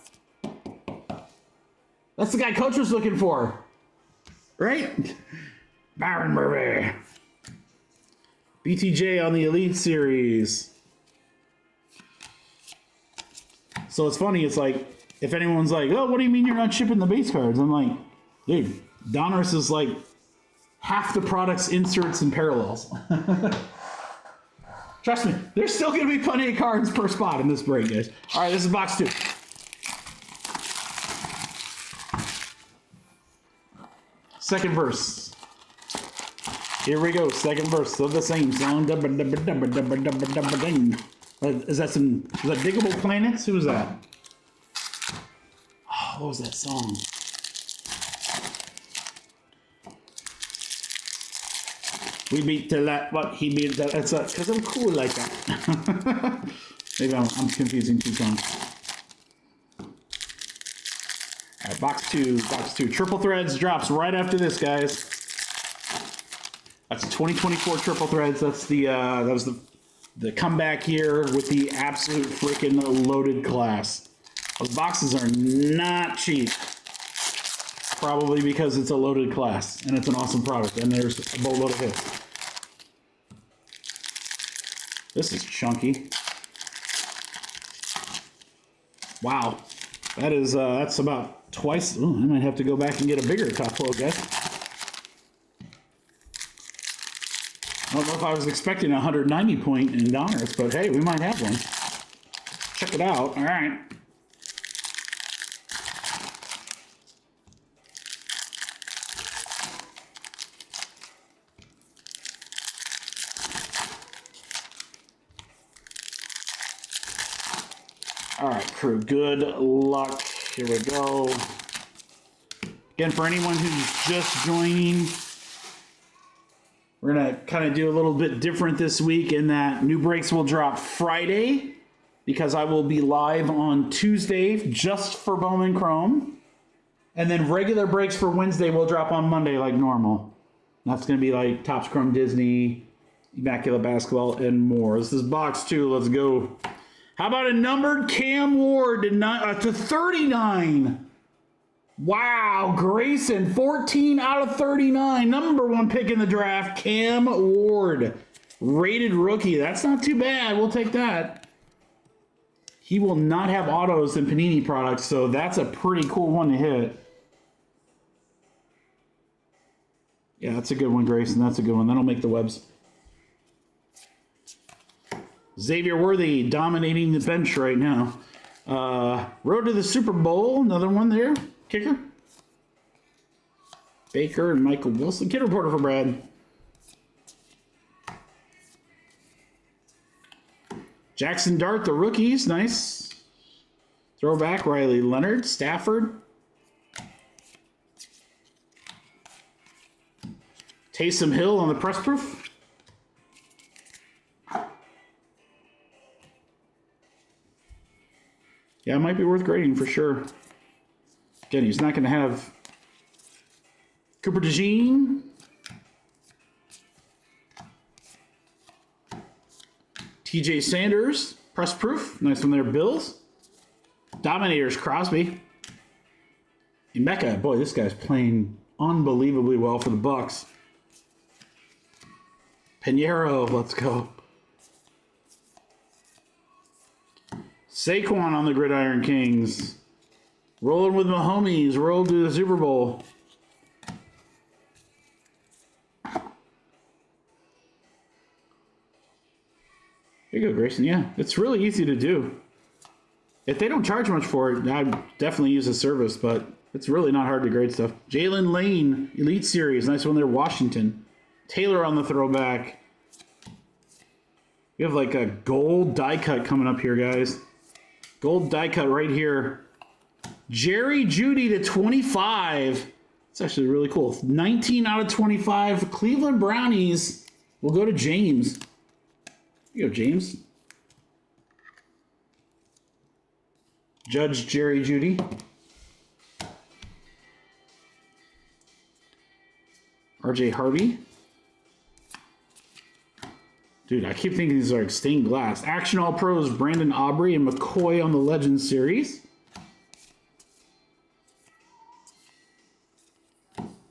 that's the guy Coach was looking for. Right? Baron Murray. BTJ on the Elite Series. So it's funny, it's like, if anyone's like, oh, what do you mean you're not shipping the base cards? I'm like, dude, Donruss is like half the product's inserts and parallels. Trust me, there's still going to be plenty of cards per spot in this break, guys. All right, this is box 2. Second verse. Here we go, second verse of the same song. Is that Diggable Planets? Who was that? Oh, what was that song? We beat till that, what he beat that. It's because I'm cool like that. Maybe I'm confusing 2 songs. All right, box two. Triple Threads drops right after this, guys. That's 2024 Triple Threads. That's that was the comeback here with the absolute freaking loaded class. Those boxes are not cheap. Probably because it's a loaded class and it's an awesome product and there's a boatload of hits. This is chunky. Wow. That is, that's about twice. Ooh, I might have to go back and get a bigger top load, guys. I don't know if I was expecting a 190 point in Donruss, but hey, we might have one. Check it out. All right. All right, crew, good luck. Here we go. Again, for anyone who's just joining, we're going to kind of do a little bit different this week in that new breaks will drop Friday because I will be live on Tuesday just for Bowman Chrome. And then regular breaks for Wednesday will drop on Monday like normal. That's going to be like Topps Chrome Disney, Immaculate Basketball, and more. This is box 2. Let's go. How about a numbered Cam Ward to 39? Wow, Grayson, 14 out of 39. Number 1 pick in the draft, Cam Ward. Rated rookie. That's not too bad. We'll take that. He will not have autos in Panini products, so that's a pretty cool one to hit. Yeah, that's a good one, Grayson. That's a good one. That'll make the webs. Xavier Worthy dominating the bench right now. Road to the Super Bowl, another one there. Kicker. Baker and Michael Wilson. Kid reporter for Brad. Jackson Dart, the rookies. Nice. Throwback, Riley Leonard. Stafford. Taysom Hill on the press proof. Yeah, it might be worth grading for sure. Again, he's not going to have Cooper DeJean. TJ Sanders, press proof. Nice one there, Bills. Dominators, Crosby. Emeka, boy, this guy's playing unbelievably well for the Bucks. Pinheiro, let's go. Saquon on the Gridiron Kings. Rolling with my homies. Roll to the Super Bowl. Here you go, Grayson. Yeah, it's really easy to do. If they don't charge much for it, I'd definitely use the service, but it's really not hard to grade stuff. Jalen Lane, Elite Series. Nice one there, Washington. Taylor on the throwback. We have like a gold die cut coming up here, guys. Gold die cut right here. Jerry Jeudy to 25. It's actually really cool. 19 out of 25. Cleveland Brownies. We'll go to James. Here you go, James. Judge Jerry Jeudy. RJ Harvey. Dude, I keep thinking these are like stained glass. Action All Pros, Brandon Aubrey and McCoy on the Legends series.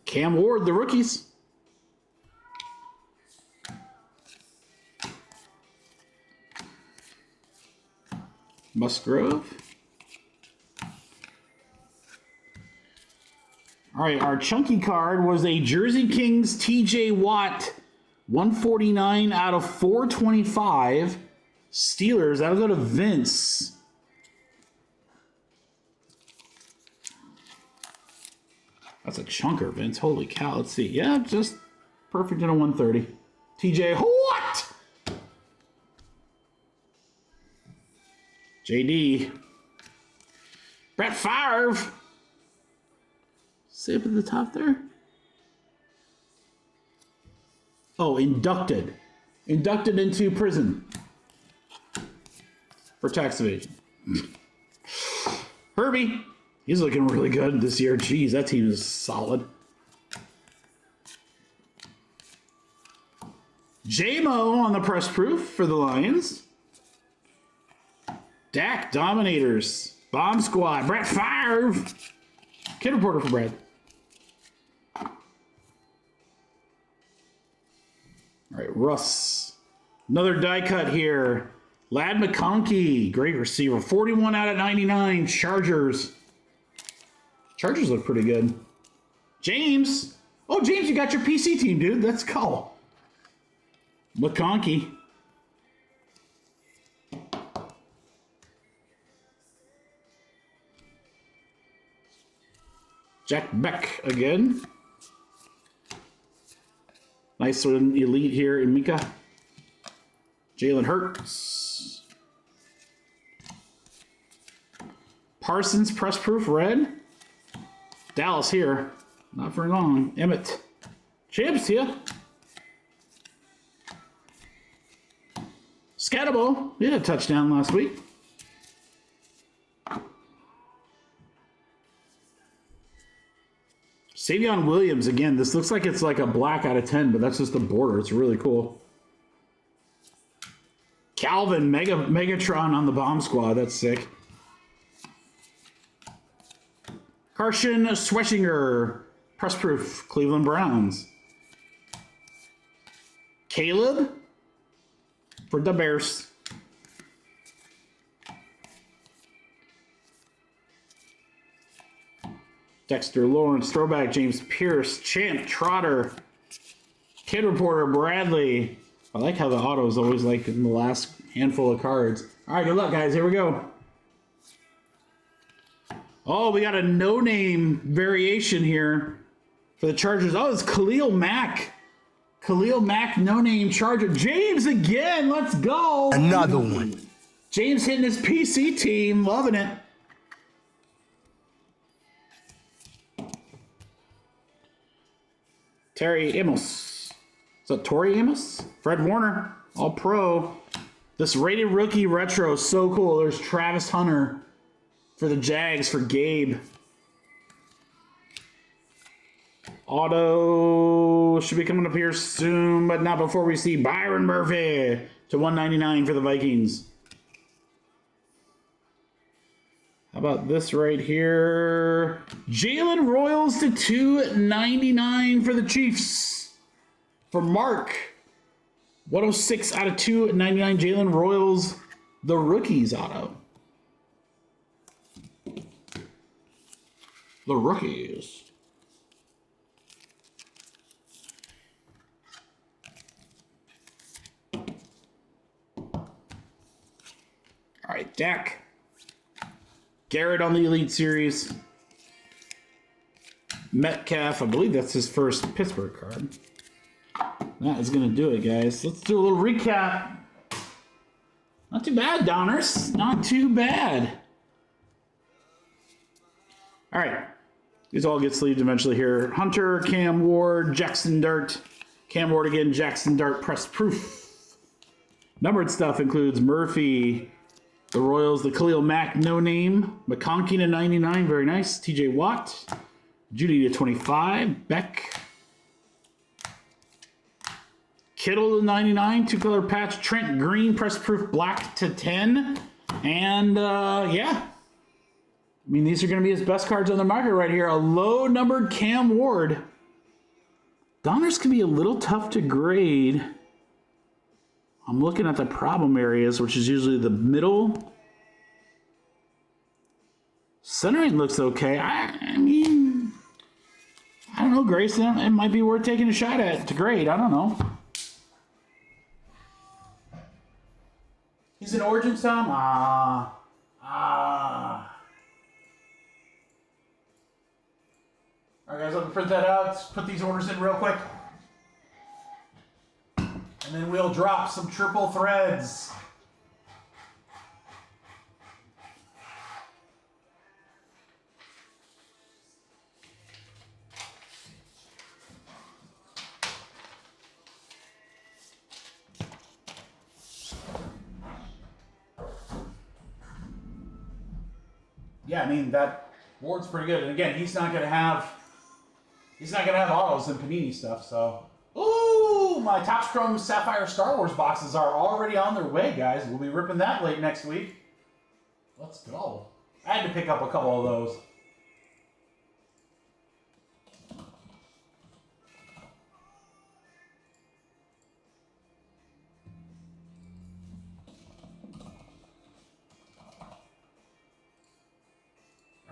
Cam Ward, the rookies. Musgrove. All right, our chunky card was a Jersey Kings TJ Watt, 149 out of 425. Steelers, that'll go to Vince. That's a chunker, Vince. Holy cow. Let's see. Yeah, just perfect in a 130. TJ, what? JD. Brett Favre. See up at the top there? Oh, inducted. Inducted into prison. For tax evasion. Herbie. He's looking really good this year. Jeez, that team is solid. J-Mo on the press proof for the Lions. Dak Dominators. Bomb Squad. Brett Favre. Kid reporter for Brad. All right, Russ. Another die cut here. Ladd McConkey. Great receiver. 41 out of 99. Chargers. Chargers look pretty good. James. Oh, James, you got your PC team, dude. Let's go. McConkey. Jack Beck again. Nice one, elite here in Mika. Jalen Hurts. Parsons, press proof, red. Dallas here. Not for long. Emmett. Chips here. Scatterbo. He had a touchdown last week. Savion Williams, again, this looks like it's like a black out of 10, but that's just the border. It's really cool. Calvin, Megatron on the bomb squad. That's sick. Carson Schweschinger, press proof, Cleveland Browns. Caleb for the Bears. Dexter Lawrence, throwback, James Pierce, Champ Trotter, Kid Reporter Bradley, I like how the auto is always like in the last handful of cards. All right, good luck, guys. Here we go. Oh, we got a no-name variation here for the Chargers. Oh, it's Khalil Mack. Khalil Mack, no-name Charger. James again. Let's go. Another one. James hitting his PC team. Loving it. Terry Amos. Is that Torrey Amos? Fred Warner. All pro. This rated rookie retro is so cool. There's Travis Hunter for the Jags for Gabe. Auto should be coming up here soon, but not before we see Byron Murphy to 199 for the Vikings. How about this right here? Jalen Royals to 299 for the Chiefs. For Mark. 106 out of 299. Jalen Royals, the rookies auto. The rookies. All right, Dak. Garrett on the Elite Series. Metcalf, I believe that's his first Pittsburgh card. That is going to do it, guys. Let's do a little recap. Not too bad, Donruss. Not too bad. All right. These all get sleeved eventually here. Hunter, Cam Ward, Jackson Dart. Cam Ward again, Jackson Dart, press proof. Numbered stuff includes Murphy, the Royals, the Khalil Mack, no name. McConkey to 99, very nice. TJ Watt. Judy to 25. Beck. Kittle to 99, two-color patch. Trent Green, press proof black to 10. And, yeah. I mean, these are going to be his best cards on the market right here. A low-numbered Cam Ward. Donruss can be a little tough to grade. I'm looking at the problem areas, which is usually the middle. Centering looks okay. I mean, I don't know, Grayson. It might be worth taking a shot at to grade. I don't know. He's an Origin Tom? All right, guys, let me print that out. Let's put these orders in real quick. And then we'll drop some triple threads. Yeah, I mean, that Ward's pretty good. And again, he's not gonna have autos and Panini stuff, so. Ooh, my Topps Chrome Sapphire Star Wars boxes are already on their way, guys. We'll be ripping that late next week. Let's go. I had to pick up a couple of those.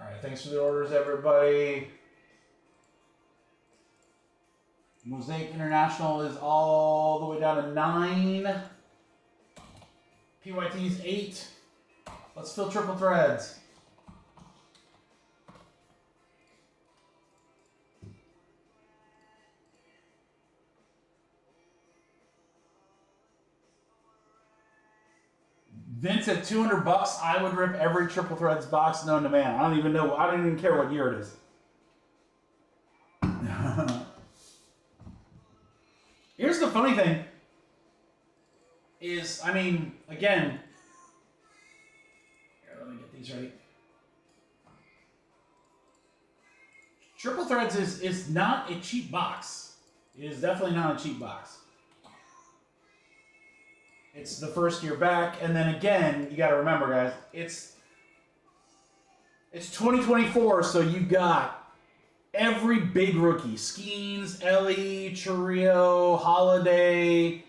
All right, thanks for the orders, everybody. Mosaic International is all the way down to 9. PYT's 8. Let's fill triple threads. Vince at $200, I would rip every triple threads box known to man. I don't even know. I don't even care what year it is. Here's the funny thing is, I mean, again, here, let me get these ready. Triple Threads is not a cheap box. It is definitely not a cheap box. It's the first year back, and then again, you got to remember, guys, it's 2024, so you've got every big rookie. Skeens, Ellie, Churio, Holiday,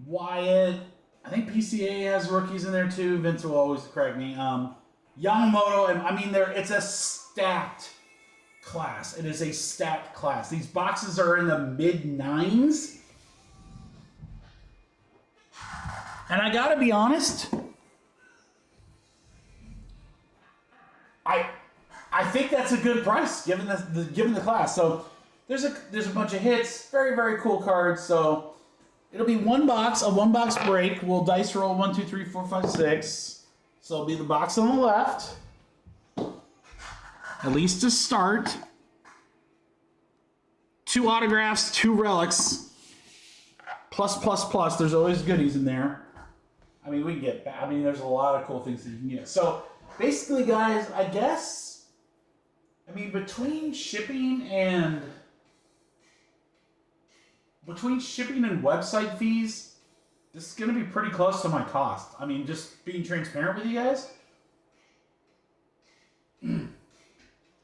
Wyatt. I think PCA has rookies in there too. Vince will always correct me. Yamamoto, and I mean, it's a stacked class. It is a stacked class. These boxes are in the mid-9s. And I gotta be honest, I think that's a good price given the class. So there's a bunch of hits, very very cool cards. So it'll be a one box break. We'll dice roll 1, 2, 3, 4, 5, 6. So it'll be the box on the left, at least to start. 2 autographs, 2 relics, plus. There's always goodies in there. I mean, we can get. I mean, there's a lot of cool things that you can get. So basically, guys, I guess. I mean, between shipping and website fees, this is going to be pretty close to my cost. I mean, just being transparent with you guys.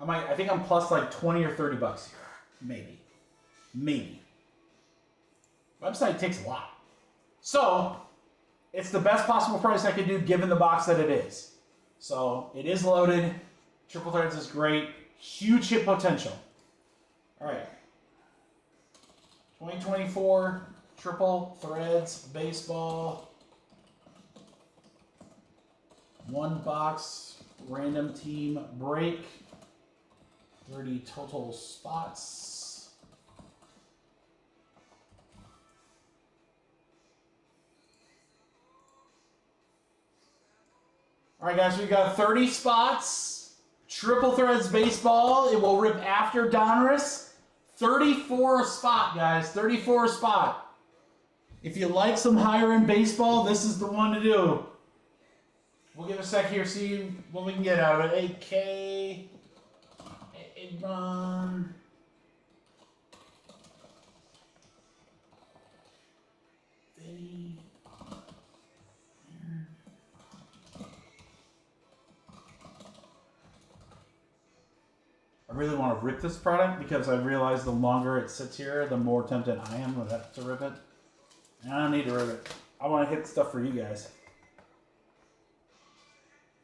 I think I'm plus like 20 or 30 bucks here. Maybe. Website takes a lot. So, it's the best possible price I could do given the box that it is. So, it is loaded. Triple Threads is great. Huge hit potential. Alright. 2024 Triple Threads Baseball. 1 box random team break. 30 total spots. Alright guys, we got 30 spots. Triple Threads Baseball. It will rip after Donruss. 34 a spot, guys. 34 a spot. If you like some higher end baseball, this is the one to do. We'll give a sec here, see what we can get out of it. 8K. 8 run. I really want to rip this product because I realize the longer it sits here, the more tempted I am to rip it. And I don't need to rip it. I want to hit stuff for you guys.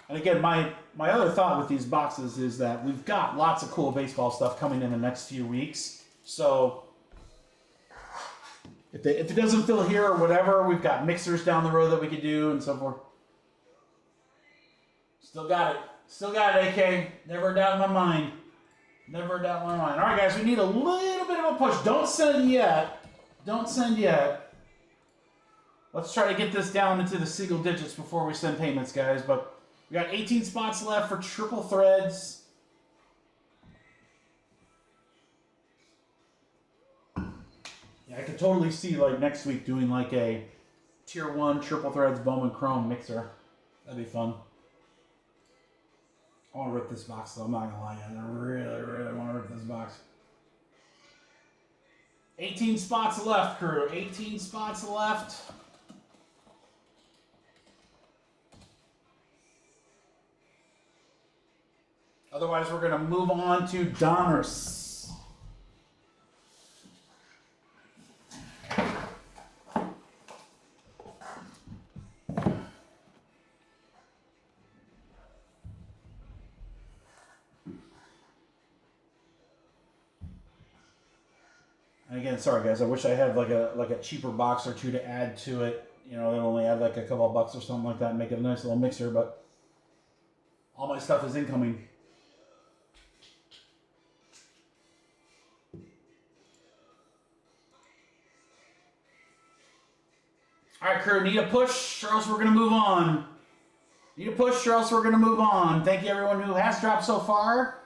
And again, my other thought with these boxes is that we've got lots of cool baseball stuff coming in the next few weeks. So if it doesn't fill here or whatever, we've got mixers down the road that we could do and so forth. Still got it. Still got it, AK. Never doubt in my mind. Never doubt in my mind. All right, guys, we need a little bit of a push. Don't send yet. Don't send yet. Let's try to get this down into the single digits before we send payments, guys. But we got 18 spots left for Triple Threads. Yeah, I could totally see, like, next week doing, like, a Tier 1 Triple Threads Bowman Chrome mixer. That'd be fun. I want to rip this box, though. I'm not going to lie. I really want to rip this box. 18 spots left, crew. 18 spots left. Otherwise, we're going to move on to Donruss. And again, sorry guys, I wish I had like a cheaper box or two to add to it. You know, it'll only add like a couple of bucks or something like that and make it a nice little mixer, but all my stuff is incoming. Alright crew, need a push or else we're going to move on. Need a push or else we're going to move on. Thank you everyone who has dropped so far.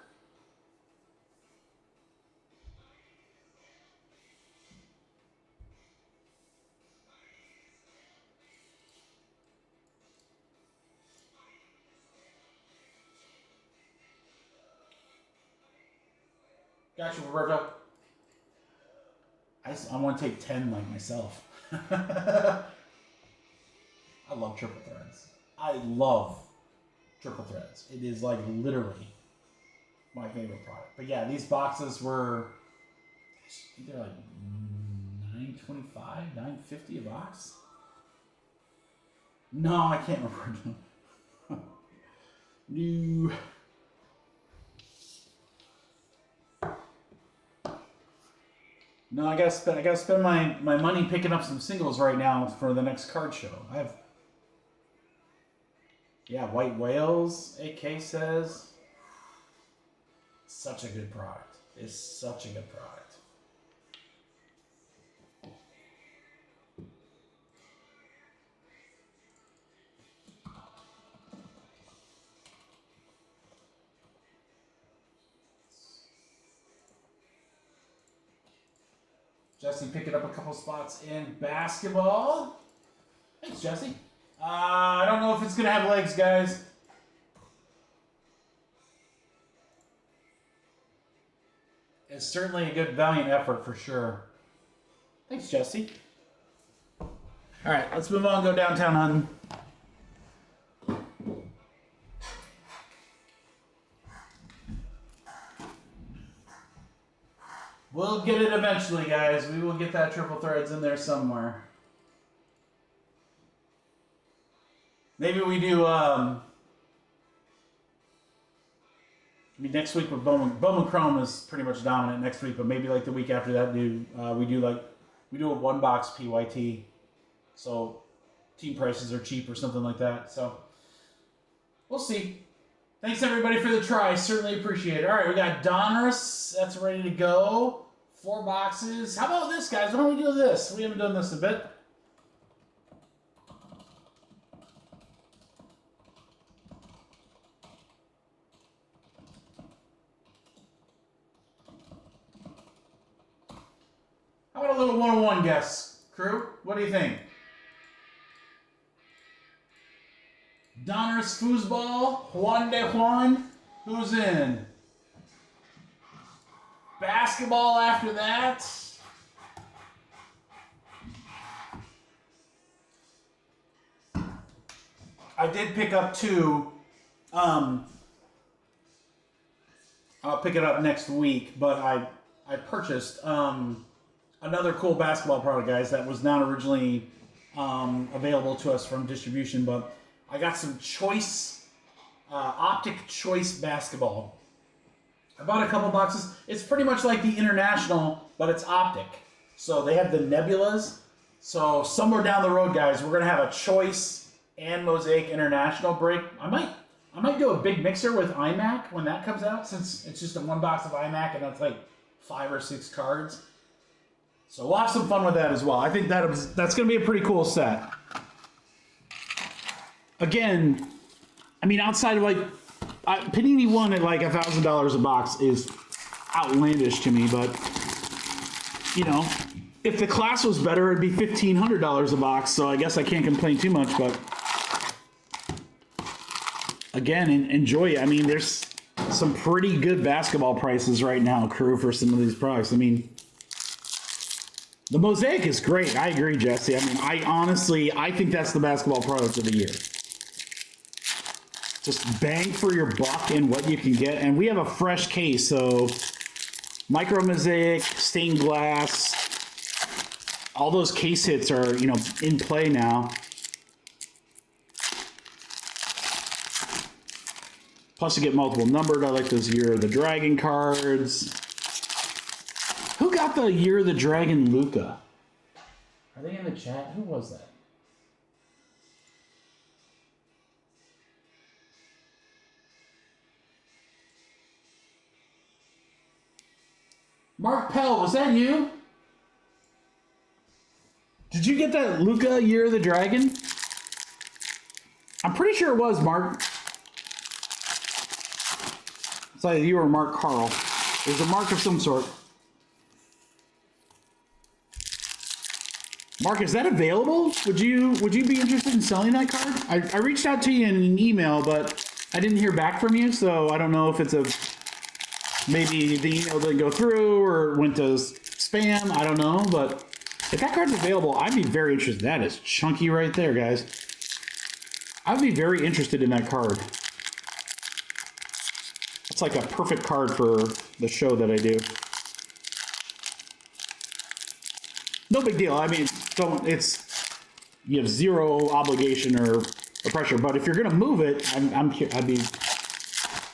Got you, Roberto. I want to take 10 like myself. I love Triple Threads. I love Triple Threads. It is like literally my favorite product. But yeah, these boxes were they're like $9.25, $9.50 a box. No, I can't remember. No. No, I gotta spend my money picking up some singles right now for the next card show. I have, yeah, White Whales. AK says, such a good product. It's such a good product. Jesse picking up a couple spots in basketball. Thanks, Jesse. I don't know if it's going to have legs, guys. It's certainly a good, valiant effort for sure. Thanks, Jesse. All right, let's move on and go downtown hunting. We'll get it eventually, guys. We will get that triple threads in there somewhere. Maybe we do, I mean, next week with Bowman Chrome is pretty much dominant next week, but maybe like the week after that, we do a one box PYT. So team prices are cheap or something like that. So we'll see. Thanks everybody for the try. Certainly appreciate it. All right, we got Donruss. That's ready to go. 4 boxes. How about this, guys? Why don't we do this? We haven't done this a bit. How about a little one-on-one guess, crew? What do you think? Donruss Football, Juan de Juan, who's in? Basketball after that. I did pick up 2. I'll pick it up next week, but I purchased another cool basketball product, guys, that was not originally available to us from distribution, but I got some choice, optic choice basketball. I bought a couple boxes. It's pretty much like the International, but it's optic. So they have the nebulas. So somewhere down the road, guys, we're going to have a choice and Mosaic International break. I might do a big mixer with iMac when that comes out, since it's just a 1 box of iMac and that's like 5 or 6 cards. So we'll have some fun with that as well. I think that's going to be a pretty cool set. Again, I mean, outside of like Panini 1 at like $1,000 a box is outlandish to me, but you know, if the class was better, it'd be $1,500 a box. So I guess I can't complain too much. But again, enjoy it. I mean, there's some pretty good basketball prices right now, crew, for some of these products. I mean, the Mosaic is great. I agree, Jesse. I mean, I think that's the basketball product of the year. Just bang for your buck in what you can get. And we have a fresh case, so micro mosaic, stained glass, all those case hits are, you know, in play now. Plus you get multiple numbered. I like those Year of the Dragon cards. Who got the Year of the Dragon Luca? Are they in the chat? Who was that? Mark Pell, was that you? Did you get that Luca Year of the Dragon? I'm pretty sure it was, Mark. It's like you or Mark Carl. It was a Mark of some sort. Mark, is that available? Would you be interested in selling that card? I reached out to you in an email, but I didn't hear back from you, so I don't know if it's maybe the email didn't go through or went to spam. I don't know, but if that card's available, I'd be very interested. That is chunky right there, guys. I'd be very interested in that card. It's like a perfect card for the show that I do. No big deal. I mean, you have zero obligation or pressure. But if you're gonna move it,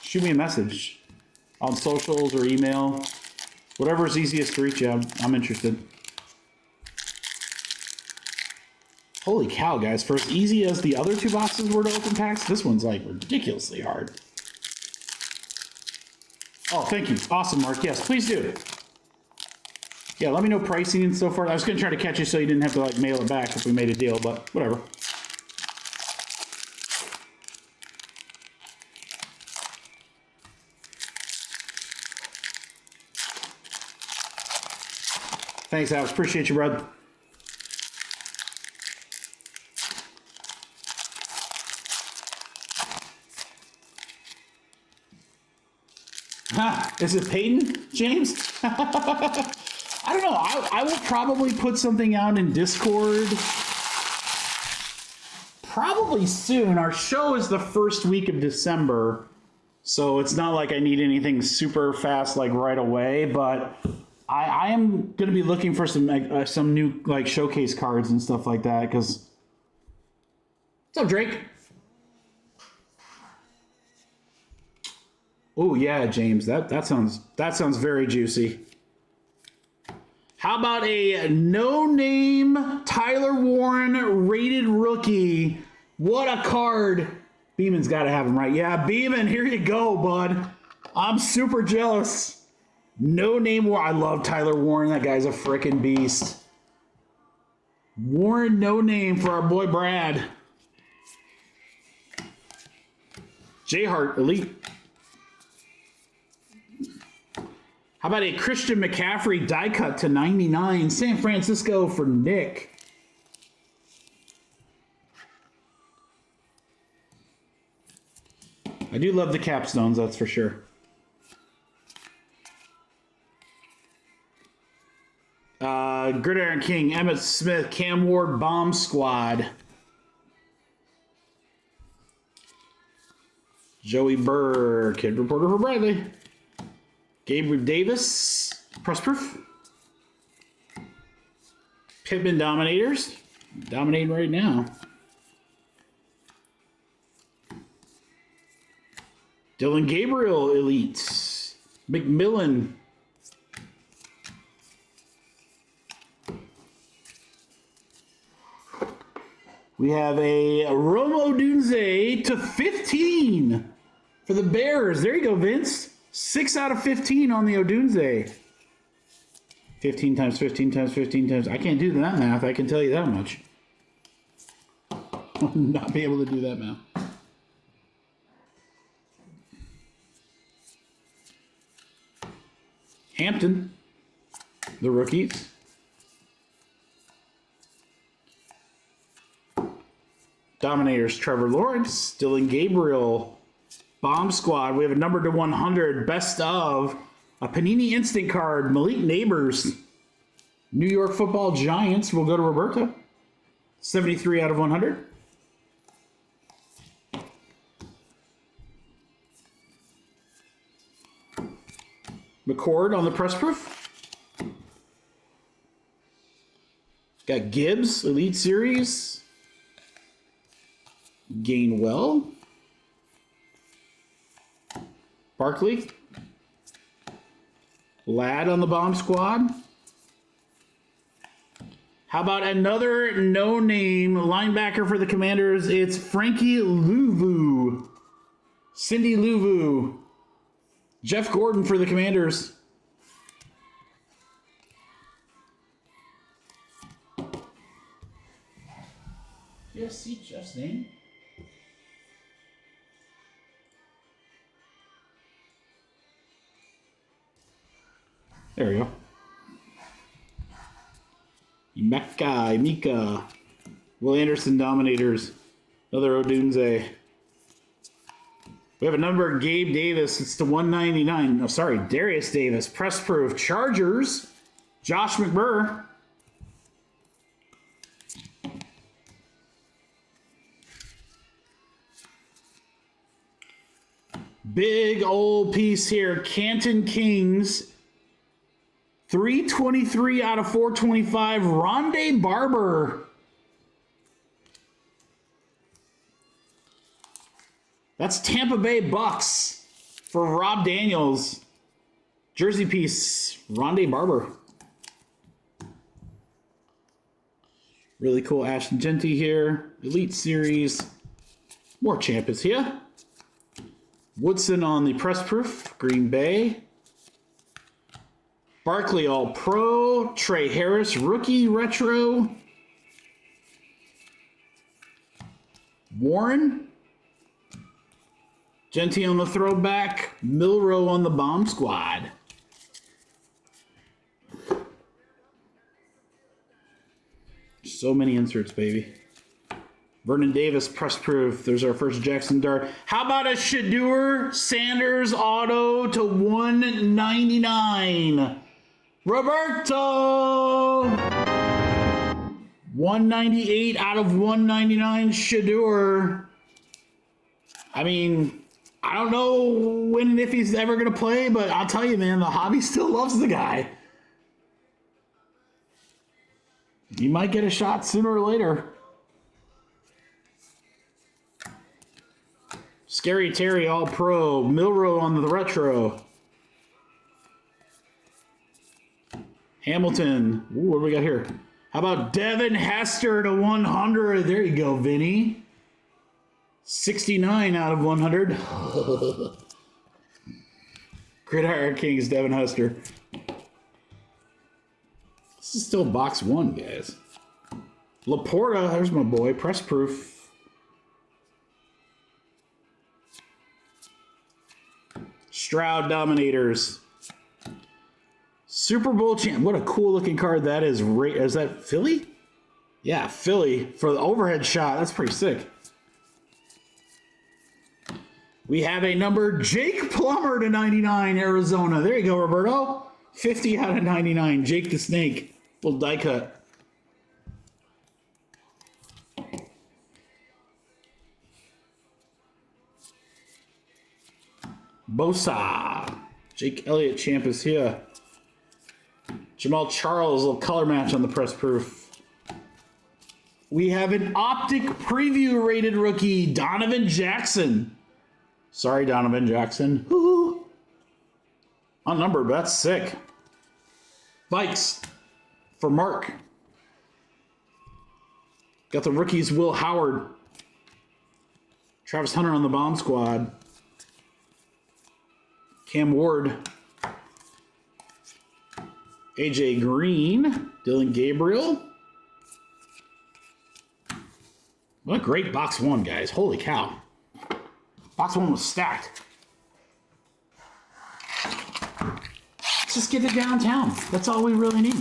shoot me a message on socials or email. Whatever's easiest to reach you, I'm interested. Holy cow, guys. For as easy as the other 2 boxes were to open packs, this one's like ridiculously hard. Oh, thank you. Awesome, Mark. Yes, please do. Yeah, let me know pricing and so forth. I was going to try to catch you so you didn't have to like mail it back if we made a deal, but whatever. Thanks, Alex. Appreciate you, bud. Is it Peyton, James? I don't know. I will probably put something out in Discord probably soon. Our show is the first week of December, so it's not like I need anything super fast like right away, but I am going to be looking for some new like showcase cards and stuff like that, because... What's up, Drake? Oh yeah, James, that sounds very juicy. How about a no-name Tyler Warren rated rookie? What a card! Beeman's got to have him right. Yeah, Beeman, here you go, bud. I'm super jealous. No-name Warren. I love Tyler Warren. That guy's a freaking beast. Warren, no name for our boy Brad. J-Hart, elite. How about a Christian McCaffrey die cut to 99? San Francisco for Nick. I do love the capstones, that's for sure. Gridiron King, Emmett Smith, Cam Ward, Bomb Squad. Joey Burr, Kid Reporter for Bradley. Gabriel Davis, Press Proof. Pittman Dominators, dominating right now. Dylan Gabriel Elites. McMillan. We have a Romo Dunze to 15 for the Bears. There you go, Vince. 6 out of 15 on the Odunze. 15 times 15 times 15 times. I can't do that math. I can tell you that much. I'll not be able to do that math. Hampton, the rookies. Dominators, Trevor Lawrence, Dylan Gabriel, Bomb Squad. We have a number to 100, best of, a Panini Instant card, Malik Neighbors. New York Football Giants will go to Roberto. 73 out of 100. McCord on the press proof. Got Gibbs, Elite Series. Gainwell. Barkley. Ladd on the Bomb Squad. How about another no-name linebacker for the Commanders? It's Frankie Louvu. Cindy Louvu. Jeff Gordon for the Commanders. You see Jeff's name? There we go. Mika. Will Anderson Dominators. Another Odunze. We have a number, Gabe Davis. It's to 199. No, sorry, Darius Davis. Press proof. Chargers. Josh McBurr. Big old piece here. Canton Kings. 323 out of 425. Rondé Barber. That's Tampa Bay Bucks for Rob Daniels. Jersey piece, Rondé Barber. Really cool Ashton Genty here. Elite Series. More Champions here. Woodson on the press proof. Green Bay. Barkley All-Pro. Trey Harris Rookie Retro. Warren. Genty on the throwback. Milrow on the bomb squad. So many inserts, baby. Vernon Davis, press proof. There's our first Jackson Dart. How about a Shedeur Sanders auto to 199? Roberto! 198 out of 199 Shedeur. I mean, I don't know when and if he's ever going to play, but I'll tell you, man, the hobby still loves the guy. You might get a shot sooner or later. Scary Terry All-Pro. Milrow on the retro. Hamilton. Ooh, what do we got here? How about Devin Hester to 100? There you go, Vinny. 69 out of 100. Gridiron Kings, Devin Hester. This is still box one, guys. Laporta, there's my boy. Press proof. Stroud Dominators. Super Bowl champ. What a cool looking card that is. Is that Philly? Yeah, Philly for the overhead shot. That's pretty sick. We have a number Jake Plummer to 99, Arizona. There you go, Roberto. 50 out of 99. Jake the Snake. Little die cut. Bosa. Jake Elliott champ is here. Jamal Charles, little color match on the press proof. We have an Optic Preview rated rookie, Donovan Jackson. Sorry, Donovan Jackson. Woo-hoo. Unnumbered, but that's sick. Vikes for Mark. Got the rookies, Will Howard. Travis Hunter on the bomb squad. Cam Ward. AJ Green. Dylan Gabriel. What a great box one, guys. Holy cow. Box one was stacked. Let's just get to downtown. That's all we really need.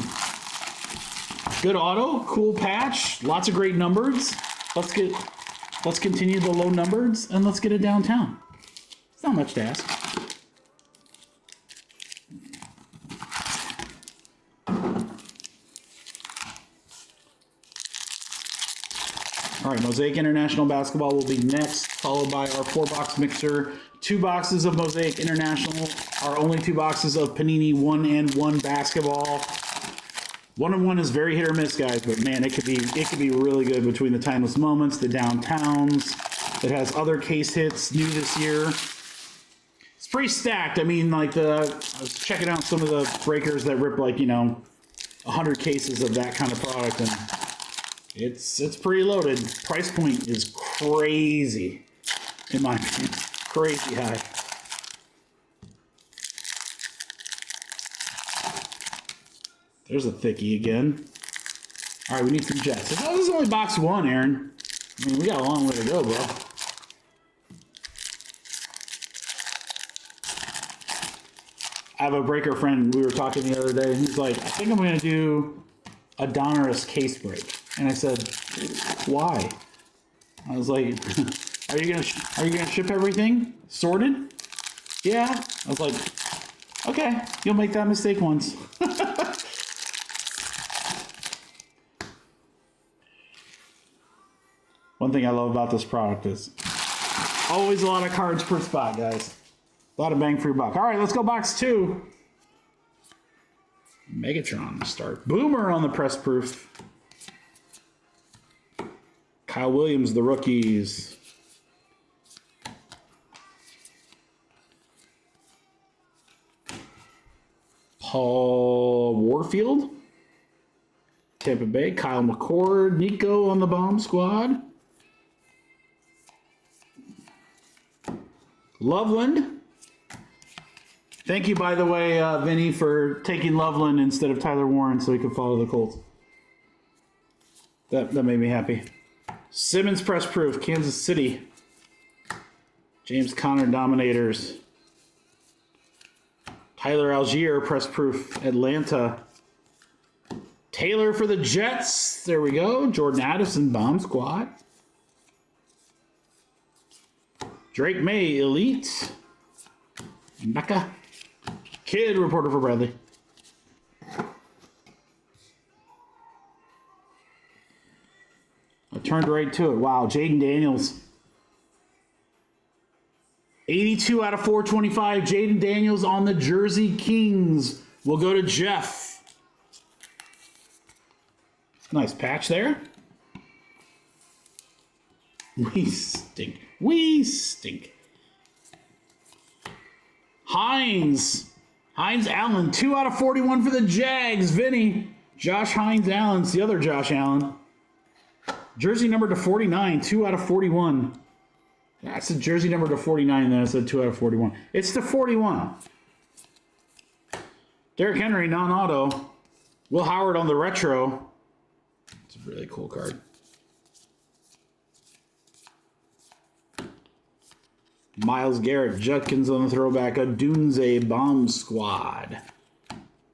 Good auto, cool patch, lots of great numbers. Let's continue the low numbers and let's get it downtown. It's not much to ask. All right, Mosaic International Basketball will be next, followed by our 4-box mixer. 2 boxes of Mosaic International, our only 2 boxes of Panini 1-and-1 basketball. 1-and-1 is very hit or miss, guys, but man, it could be really good between the Timeless Moments, the Downtowns. It has other case hits new this year. It's pretty stacked. I mean, like I was checking out some of the breakers that rip 100 cases of that kind of product, and it's pretty loaded. Price point is crazy, in my opinion. Crazy high. There's a thickie again. All right, we need some Jets. This is only box one, Aaron. I mean, we got a long way to go, bro. I have a breaker friend. We were talking the other day, and he's like, I think I'm going to do a Donruss case break. And I said, why? I was like, are you gonna ship everything sorted? Yeah. I was like, okay, you'll make that mistake once. One thing I love about this product is always a lot of cards per spot, guys. A lot of bang for your buck. All right, let's go box 2. Megatron to start. Boomer on the press proof. Kyle Williams, the rookies. Paul Warfield. Tampa Bay. Kyle McCord. Nico on the bomb squad. Loveland. Thank you, by the way, Vinny, for taking Loveland instead of Tyler Warren so he could follow the Colts. That made me happy. Simmons press proof, Kansas City. James Conner Dominators. Tyler Algier press proof, Atlanta. Taylor for the Jets. There we go. Jordan Addison bomb squad. Drake May elite. Naka. Kid reporter for Bradley. I turned right to it. Wow, Jaden Daniels. 82 out of 425. Jaden Daniels on the Jersey Kings. We'll go to Jeff. Nice patch there. We stink. We stink. Hines Allen, 2 out of 41 for the Jags. Vinny. Josh Hines Allen's the other Josh Allen. Jersey number to 49, 2 out of 41. That's a jersey number to 49, then I said 2 out of 41. It's to 41. Derrick Henry, non-auto. Will Howard on the retro. It's a really cool card. Myles Garrett, Judkins on the throwback. A Dunze Bomb Squad.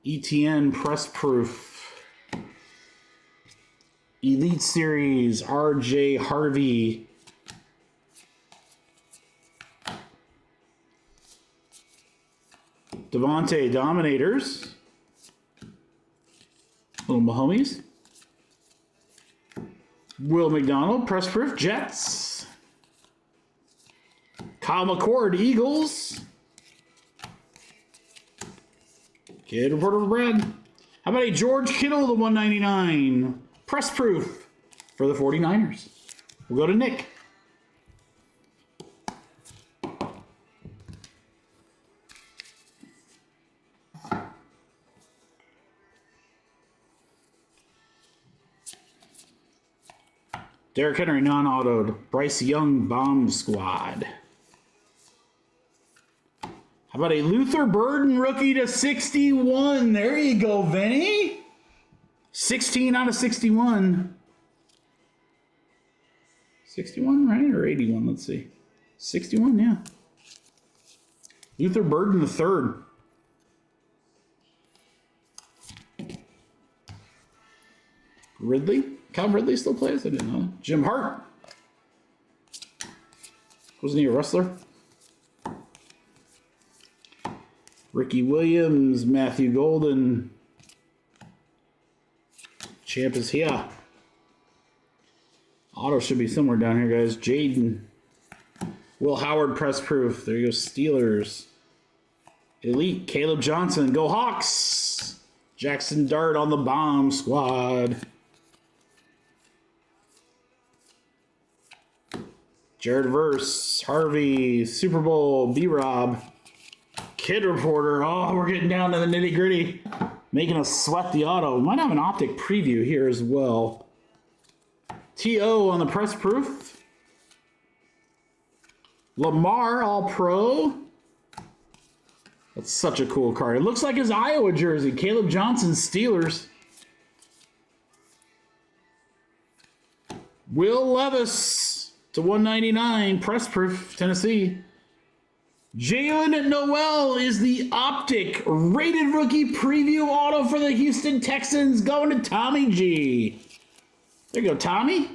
ETN Press Proof. Elite Series, RJ Harvey. Devontae Dominators. Little Mahomes. Will McDonald, press proof, Jets. Kyle McCord, Eagles. Kid reporter for Brad. How about a George Kittle, the 199? Press proof for the 49ers. We'll go to Nick. Derrick Henry, non-autoed. Bryce Young, Bomb Squad. How about a Luther Burden rookie to 61? There you go, Vinny. 16 out of 61. 61, right? Or 81, let's see. 61, yeah. Luther Burden the third. Ridley? Cal Ridley still plays? I didn't know. Jim Hart. Wasn't he a wrestler? Ricky Williams, Matthew Golden. Champ is here. Auto should be somewhere down here, guys. Jaden. Will Howard press proof. There you go, Steelers. Elite, Caleb Johnson. Go Hawks. Jackson Dart on the bomb squad. Jared Verse, Harvey, Super Bowl, B-Rob, Kid Reporter. Oh, we're getting down to the nitty-gritty. Making us sweat the auto. Might have an optic preview here as well. T.O. on the press proof. Lamar, All-Pro. That's such a cool card. It looks like his Iowa jersey. Caleb Johnson, Steelers. Will Levis to 199, press proof, Tennessee. Jalen Noel is the optic rated rookie preview auto for the Houston Texans, going to Tommy G. There you go, Tommy.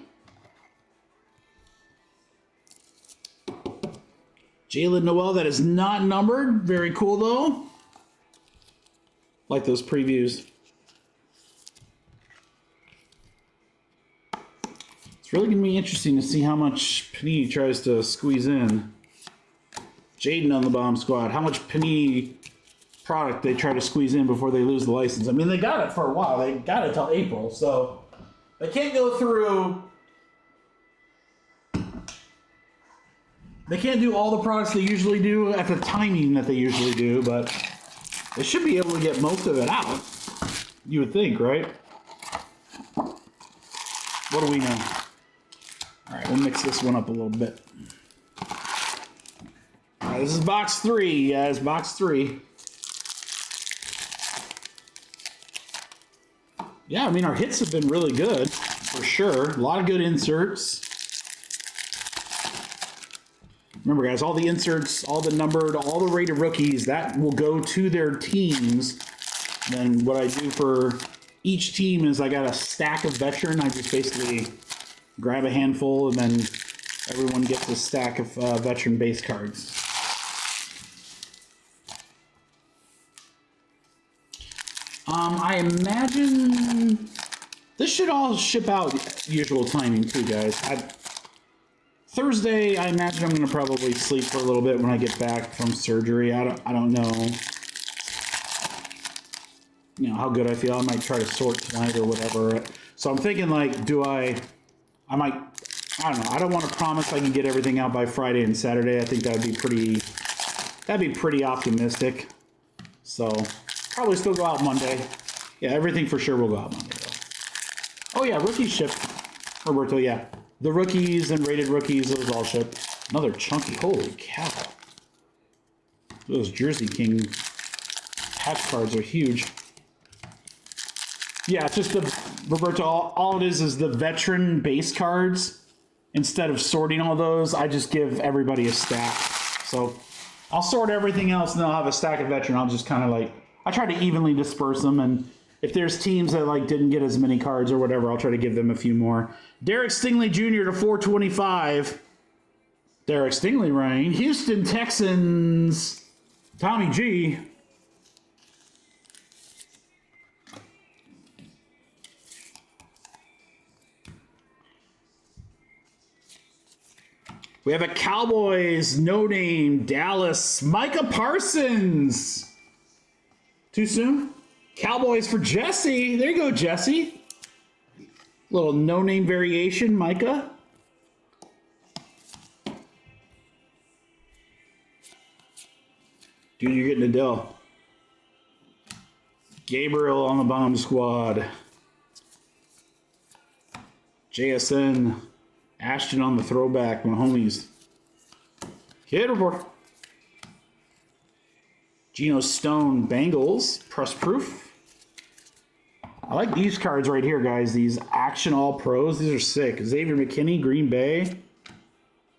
Jalen Noel, that is not numbered. Very cool, though. Like those previews. It's really going to be interesting to see how much Panini tries to squeeze in. Jaden on the bomb squad. How much Panini product they try to squeeze in before they lose the license. I mean, they got it for a while. They got it till April, so they can't go through. They can't do all the products they usually do at the timing that they usually do, but They should be able to get most of it out. You would think, right? What do we know? All right, we'll mix this one up a little bit. All right, this is box 3, guys. Box 3. Yeah, I mean, our hits have been really good, for sure. A lot of good inserts. Remember, guys, all the inserts, all the numbered, all the rated rookies, that will go to their teams. Then what I do for each team is I got a stack of veteran. I just basically grab a handful, and then everyone gets a stack of veteran base cards. I imagine this should all ship out usual timing too, guys. Thursday, I imagine I'm going to probably sleep for a little bit when I get back from surgery. I don't know, how good I feel. I might try to sort tonight or whatever. So I'm thinking, like, I don't know. I don't want to promise I can get everything out by Friday and Saturday. I think that'd be pretty optimistic. So probably still go out Monday. Yeah, everything for sure will go out Monday, though. Oh yeah, rookie ship, Roberto. Yeah. The rookies and rated rookies, those all ship. Another chunky, holy cow. Those Jersey King patch cards are huge. Yeah, it's just Roberto, all it is the veteran base cards. Instead of sorting all those, I just give everybody a stack. So I'll sort everything else and then I'll have a stack of veteran. I'll just kind of I try to evenly disperse them, and if there's teams that didn't get as many cards or whatever, I'll try to give them a few more. Derek Stingley Jr. to 425. Derek Stingley, Ryan. Houston Texans. Tommy G. We have a Cowboys no-name Dallas Micah Parsons. Too soon? Cowboys for Jesse. There you go, Jesse. Little no-name variation, Micah. Dude, you're getting a deal. Gabriel on the bomb squad. JSN. Ashton on the throwback, my homies. Kid report. Geno Stone, Bengals, press proof. I like these cards right here, guys. These Action All Pros. These are sick. Xavier McKinney, Green Bay.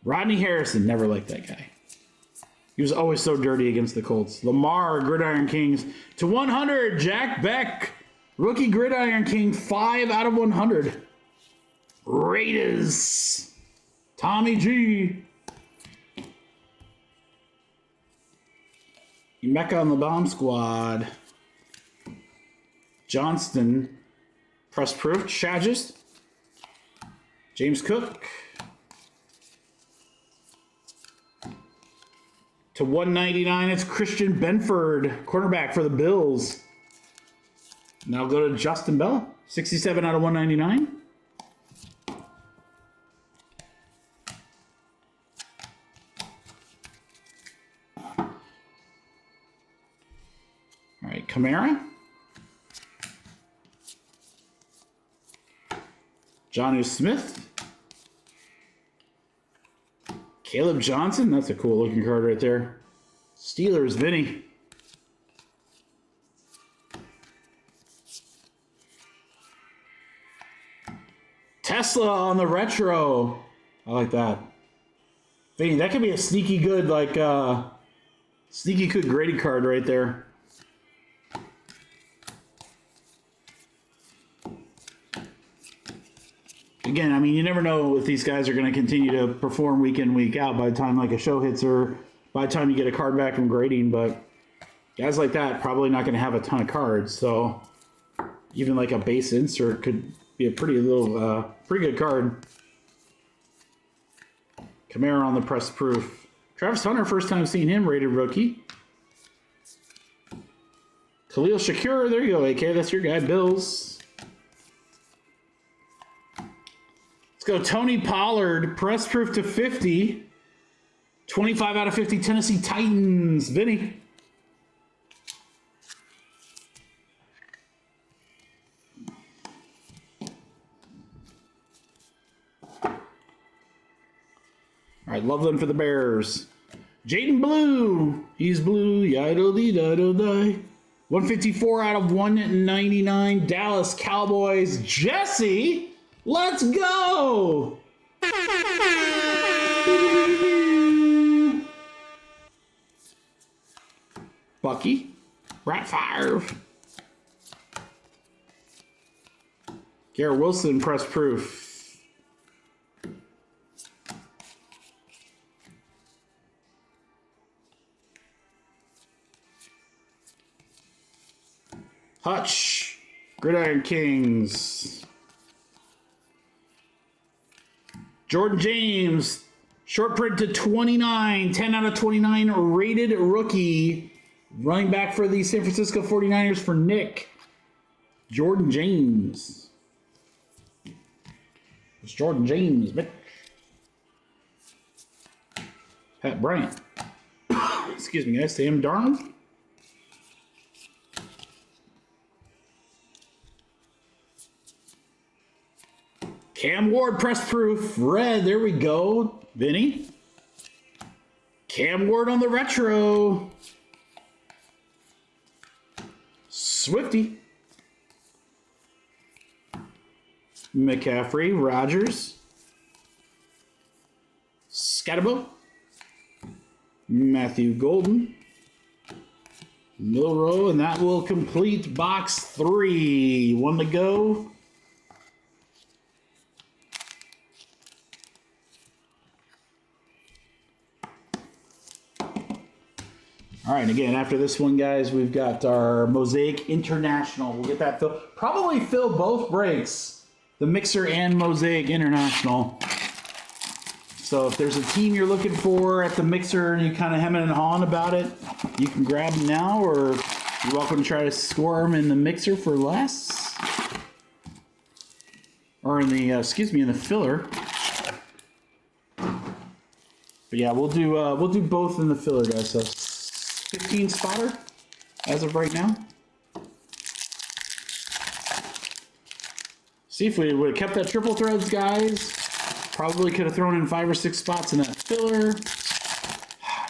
Rodney Harrison, never liked that guy. He was always so dirty against the Colts. Lamar, Gridiron Kings to 100. Jack Beck, rookie Gridiron King, 5 out of 100. Raiders, Tommy G. Mecca on the bomb squad. Johnston, press proof. Shaggis, James Cook to 199. It's Christian Benford, cornerback for the Bills. Now go to Justin Bell, 67 out of 199. All right, Kamara. Jonnu Smith. Caleb Johnson. That's a cool looking card right there. Steelers, Vinny. Tesla on the retro. I like that. Vinny, that could be a sneaky good, sneaky good graded card right there. Again, I mean, you never know if these guys are going to continue to perform week in, week out by the time a show hits or by the time you get a card back from grading. But guys like that probably not going to have a ton of cards. So even a base insert could be a pretty good card. Kamara on the press proof. Travis Hunter, first time seeing him, rated rookie. Khalil Shakir, there you go, AK. That's your guy, Bills. Go Tony Pollard, press proof to 50. 25 out of 50, Tennessee Titans. Vinny. right, Loveland for the Bears. Jaden Blue. He's blue. Yidle-dee-da-do-die. 154 out of 199. Dallas Cowboys. Jesse. Let's go. Bucky. Rat Fire. Garrett Wilson, press proof. Hutch, Gridiron Kings. Jordan James, short print to 29, 10 out of 29 rated rookie. Running back for the San Francisco 49ers for Nick. Jordan James. It's Jordan James, man. Pat Bryant. Excuse me, guys. Sam Darnold. Cam Ward, press proof. Red, there we go. Vinny. Cam Ward on the retro. Swifty. McCaffrey, Rogers. Scatterbo. Matthew Golden. Milrow, and that will complete box 3. 1 to go. All right, again, after this one, guys, we've got our Mosaic International. We'll get that filled. Probably fill both breaks, the Mixer and Mosaic International. So if there's a team you're looking for at the Mixer and you're kind of hemming and hawing about it, you can grab them now, or you're welcome to try to score them in the Mixer for less. Or in the, in the filler. But yeah, we'll do both in the filler, guys. So 15 spotter as of right now. See, if we would have kept that triple threads, guys, probably could have thrown in 5 or 6 spots in that filler.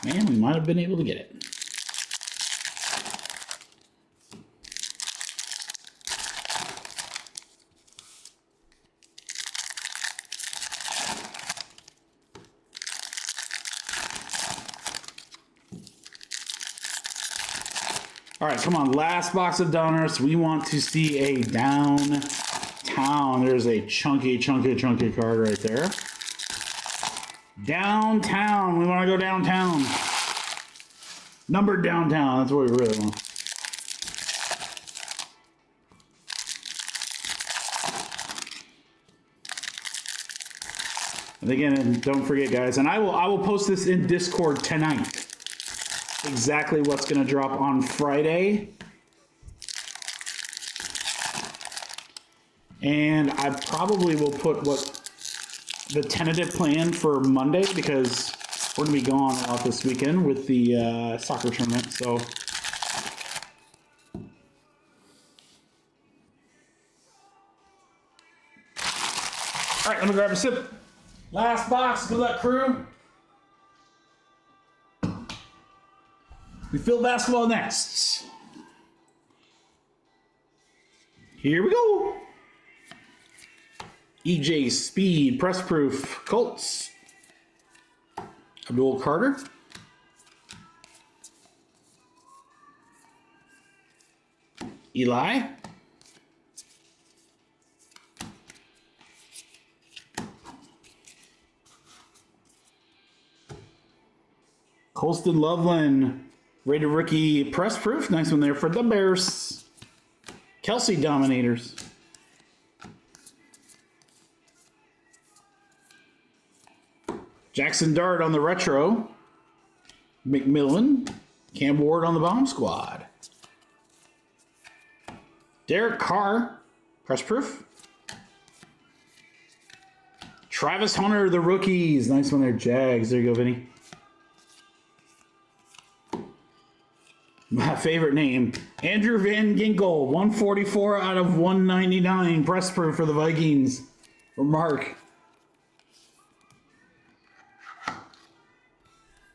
Man, we might have been able to get it. All right, come on. Last box of Donruss. We want to see a downtown. There's a chunky card right there. Downtown. We want to go downtown. Numbered downtown. That's what we really want. And again, don't forget, guys, and I will post this in Discord tonight. Exactly what's going to drop on Friday. And I probably will put what the tentative plan for Monday, because we're going to be gone a lot this weekend with the soccer tournament. So all right, let me grab a sip. Last box. Good luck, crew. We fill basketball next. Here we go. EJ Speed, press proof, Colts. Abdul Carter. Eli. Colston Loveland. Rated rookie press proof. Nice one there for the Bears. Cahse Dominators. Jackson Dart on the retro. McMillan. Cam Ward on the bomb squad. Derek Carr. Press proof. Travis Hunter, the rookies. Nice one there, Jags. There you go, Vinny. My favorite name, Andrew Van Ginkel, 144 out of 199, press proof for the Vikings, for Mark.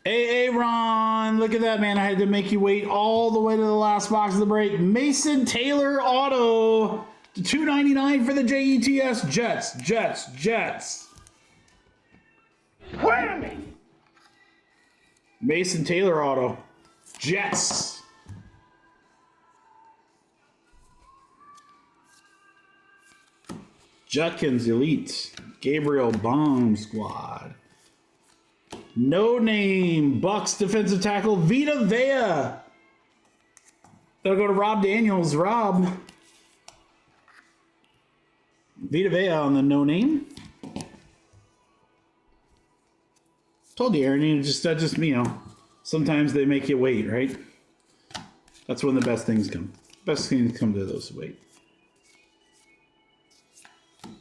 Ron, look at that, man. I had to make you wait all the way to the last box of the break. Mason Taylor auto to $2.99 for the Jets. Jets. Whammy! Mason Taylor auto. Jets. Judkins Elite. Gabriel Bomb Squad. No name. Bucks defensive tackle Vita Vea. That'll go to Rob Daniels. Rob. Vita Vea on the no name. Told you, Aaron, that just you know, sometimes they make you wait, right? That's when the best things come. Best things come to those who wait.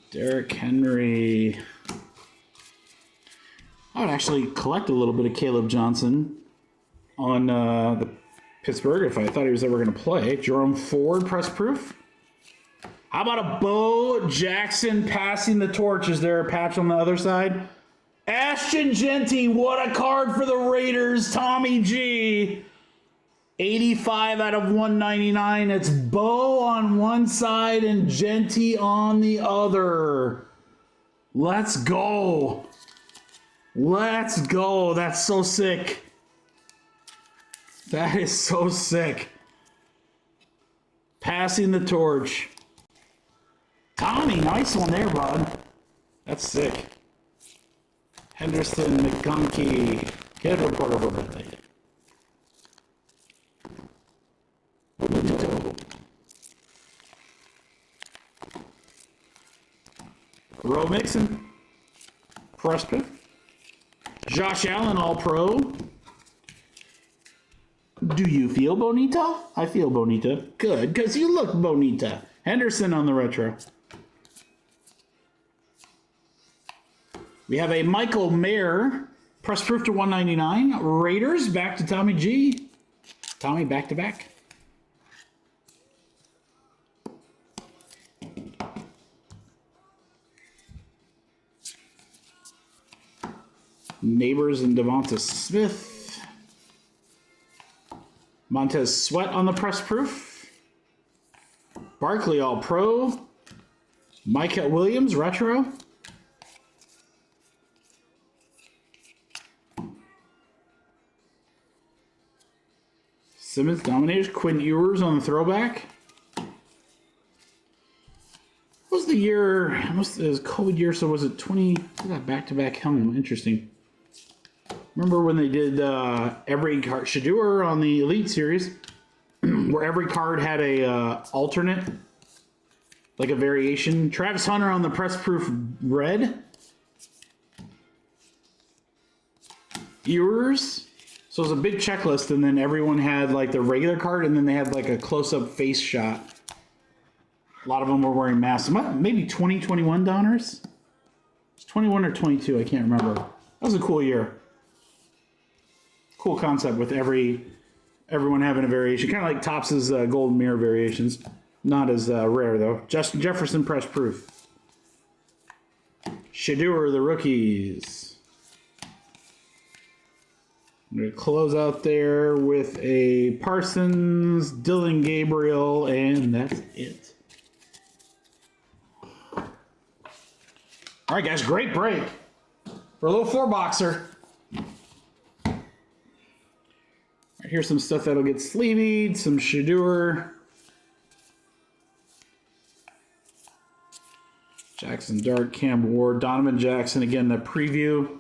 Derrick Henry. I would actually collect a little bit of Caleb Johnson on the Pittsburgh if I thought he was ever going to play. Jerome Ford, press proof. How about a Bo Jackson passing the torch? Is there a patch on the other side? Ashton Genty, what a card for the Raiders. Tommy G. 85 out of 199. It's Bo on one side and Genty on the other. Let's go. Let's go. That's so sick. That is so sick. Passing the torch. Tommy, nice one there, bud. That's sick. Henderson, McGonkey. Get a report over birthday. Roe Mixon. Preston. Josh Allen, All-Pro. Do you feel bonita? I feel bonita. Good, because you look bonita. Henderson on the retro. We have a Michael Mayer. Press proof to 199. Raiders, back to Tommy G. Tommy, back to back. Neighbors and Devonta Smith. Montez Sweat on the press proof. Barkley All-Pro. Micah Williams, retro. Simmons Dominators. Quinn Ewers on the throwback. What was the year? It was COVID year, so was it 20? That back-to-back helm. Interesting. Remember when they did every card, Shadeur on the Elite Series, where every card had a alternate, like a variation. Travis Hunter on the press proof red. Ewers. So it was a big checklist, and then everyone had like the regular card, and then they had like a close-up face shot. A lot of them were wearing masks. Maybe 2021 Donruss? It's 21 or 22, I can't remember. That was a cool year. Cool concept with everyone having a variation. Kind of like Topps' Golden Mirror variations. Not as rare, though. Justin Jefferson, press proof. Shadeur, the rookies. I'm going to close out there with a Parsons, Dylan Gabriel, and that's it. All right, guys, great break for a little four-boxer. Here's some stuff that'll get sleevied, some Shadeur. Jackson Dart, Cam Ward, Donovan Jackson. Again, the preview.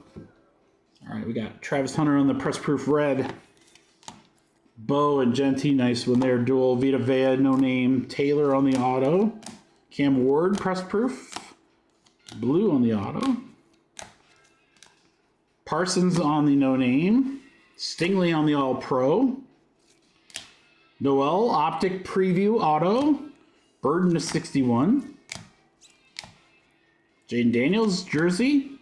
All right, we got Travis Hunter on the press proof red. Bo and Genty, nice one there. Dual. Vita Vea, no name. Taylor on the auto. Cam Ward, press proof. Blue on the auto. Parsons on the no name. Stingley on the All-Pro. Noel, Optic Preview Auto. Burden to 61. Jaden Daniels, jersey.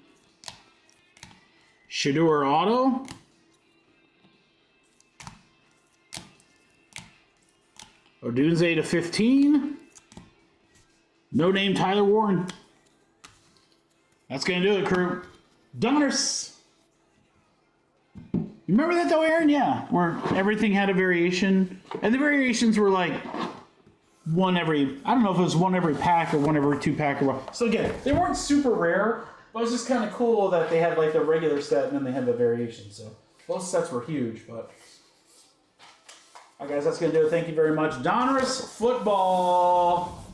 Shadeur Auto. Odunze to 15. No name Tyler Warren. That's going to do it, crew. Donruss. You remember that though, Aaron? Yeah, where everything had a variation, and the variations were like one every, I don't know if it was one every pack or one every 2 pack or what. So again, they weren't super rare, but it was just kind of cool that they had like the regular set and then they had the variation. So both sets were huge, but. All right, guys, that's going to do it. Thank you very much. Donruss Football.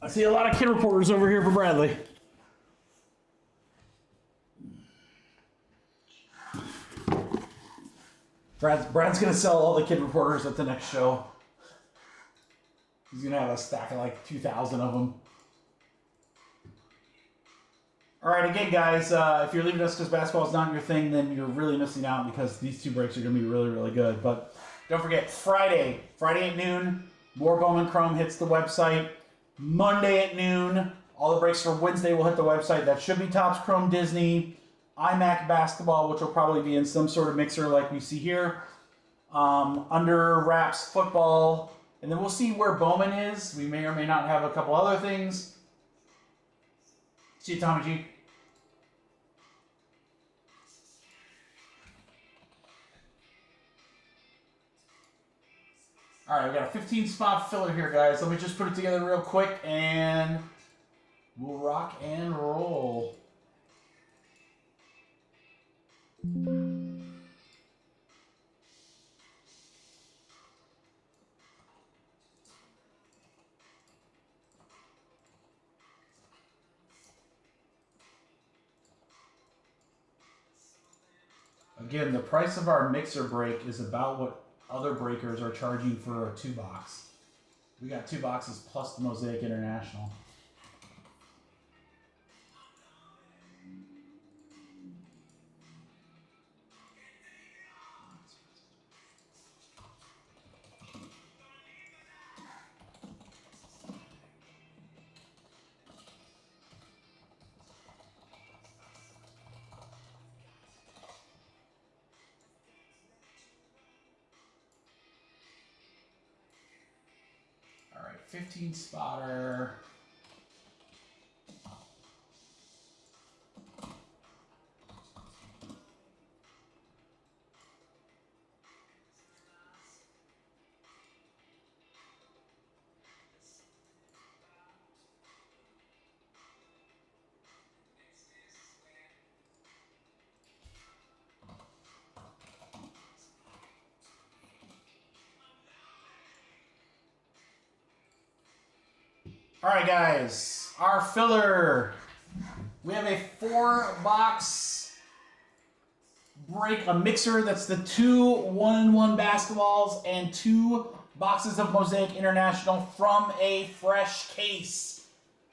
I see a lot of kid reporters over here for Bradley. Brad's going to sell all the kid reporters at the next show. He's going to have a stack of like 2,000 of them. All right, again, guys, if you're leaving us because basketball is not your thing, then you're really missing out because these 2 breaks are going to be really, really good. But don't forget, Friday at noon, more Bowman Chrome hits the website. Monday at noon, all the breaks for Wednesday will hit the website. That should be Topps Chrome Disney, iMac Basketball, which will probably be in some sort of mixer like we see here. Under Wraps Football. And then we'll see where Bowman is. We may or may not have a couple other things. See you, Tommy G. All right, we got a 15-spot filler here, guys. Let me just put it together real quick, and we'll rock and roll. Again, the price of our mixer break is about what other breakers are charging for a 2-box. We got 2 boxes plus the Mosaic International. All right, 15 spotter. All right, guys, our filler. We have a 4-box break, a mixer that's the 2 1-in-1 basketballs and 2 boxes of Mosaic International from a fresh case.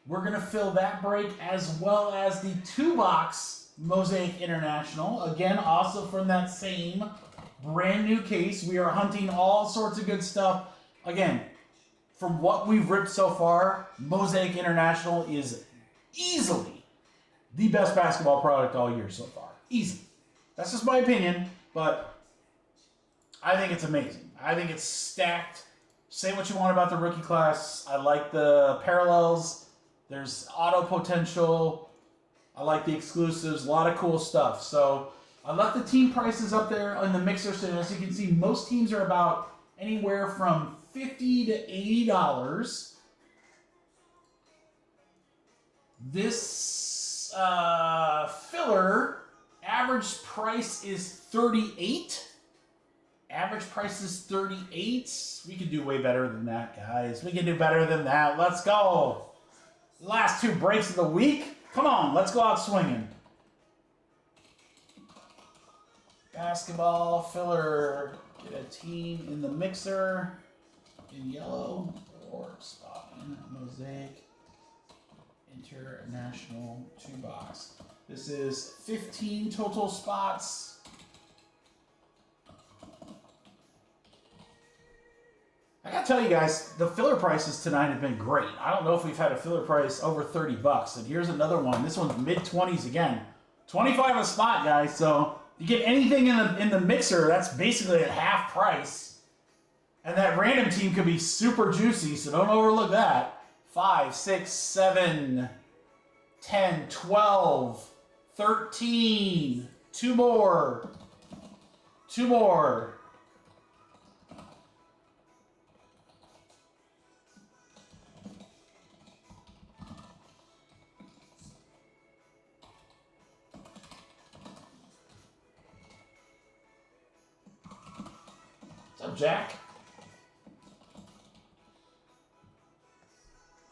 We're going to fill that break as well as the 2-box Mosaic International. Again, also from that same brand new case. We are hunting all sorts of good stuff. Again, from what we've ripped so far, Mosaic International is easily the best basketball product all year so far. Easy. That's just my opinion, but I think it's amazing. I think it's stacked. Say what you want about the rookie class. I like the parallels. There's auto potential. I like the exclusives. A lot of cool stuff. So I left the team prices up there on the mixer. So as you can see, most teams are about anywhere from $50 to $80. This filler average price is $38. Average price is $38. We can do way better than that, guys. We can do better than that. Let's go. Last 2 breaks of the week. Come on, let's go out swinging. Basketball filler. Get a team in the mixer in yellow or spot in Mosaic International 2-box. This is 15 total spots. I gotta tell you guys, the filler prices tonight have been great. I don't know if we've had a filler price over $30. And here's another one. This one's mid-20s again. 25 a spot, guys. So you get anything in the mixer, that's basically at half price. And that random team could be super juicy, so don't overlook that. 5, 6, 7, 10, 12, 13. 2 more. 2 more. What's up, Jack?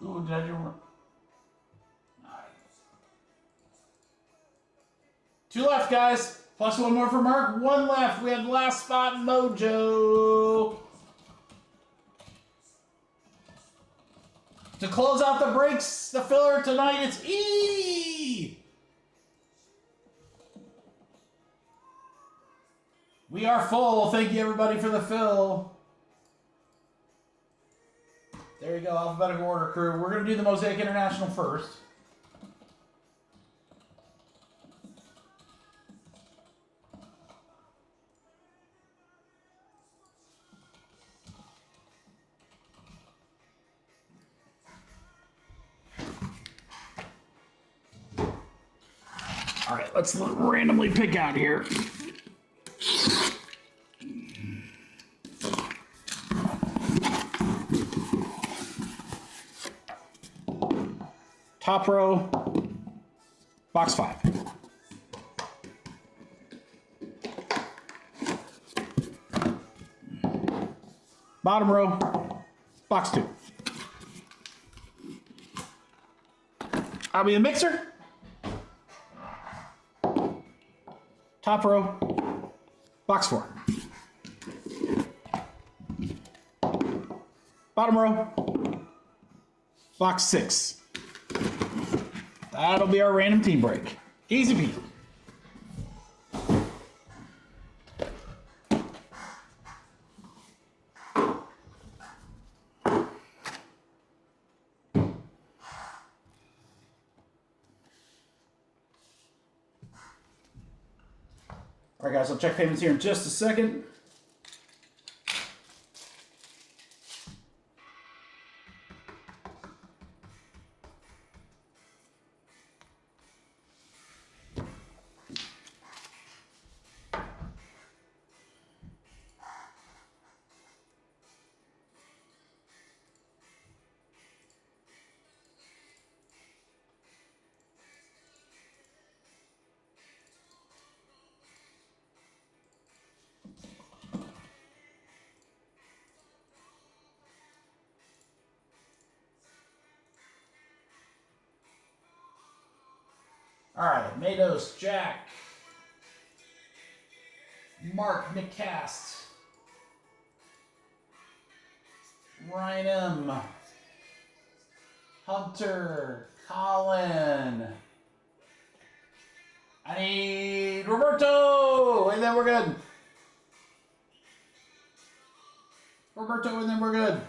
Ooh, did I do one? Nice. 2 left, guys. Plus 1 more for Mark. 1 left. We have last spot mojo. To close out the breaks, the filler tonight, it's E. We are full. Thank you, everybody, for the fill. There you go, alphabetical order, crew. We're going to do the Mosaic International first. All right, let's randomly pick out here. Top row, box 5. Bottom row, box 2. I'll be the mixer. Top row, box 4. Bottom row, box 6. That'll be our random team break. Easy peasy. All right, guys, I'll check payments here in just a second. All right, Mados, Jack, Mark, Nick Cast, Ryan M, Hunter, Colin. I need Roberto, and then we're good. Roberto, and then we're good.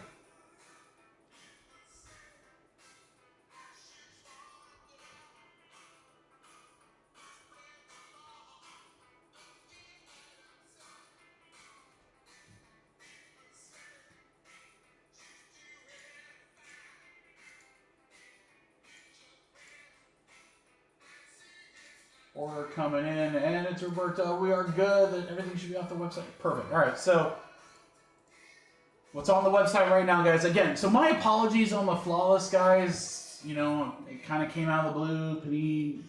Order coming in, and it's Roberto. We are good. Everything should be off the website. Perfect. All right, so what's on the website right now, guys? Again, so my apologies on the flawless, guys. You know, it kind of came out of the blue.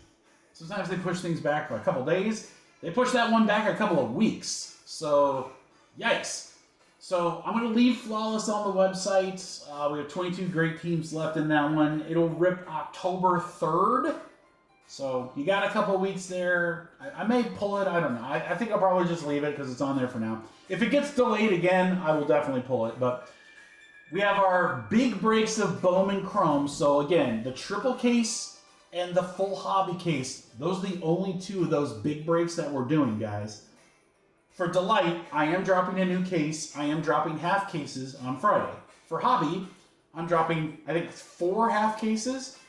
Sometimes they push things back for a couple days. They pushed that one back a couple of weeks. So, yikes. So I'm going to leave flawless on the website. We have 22 great teams left in that one. It'll rip October 3rd. So you got a couple weeks there. I may pull it. I don't know. I think I'll probably just leave it because it's on there for now. If it gets delayed again, I will definitely pull it. But we have our big breaks of Bowman Chrome. So again, the triple case and the full hobby case. Those are the only 2 of those big breaks that we're doing, guys. For Delight, I am dropping a new case. I am dropping half cases on Friday. For Hobby, I'm dropping, I think, 4 half cases.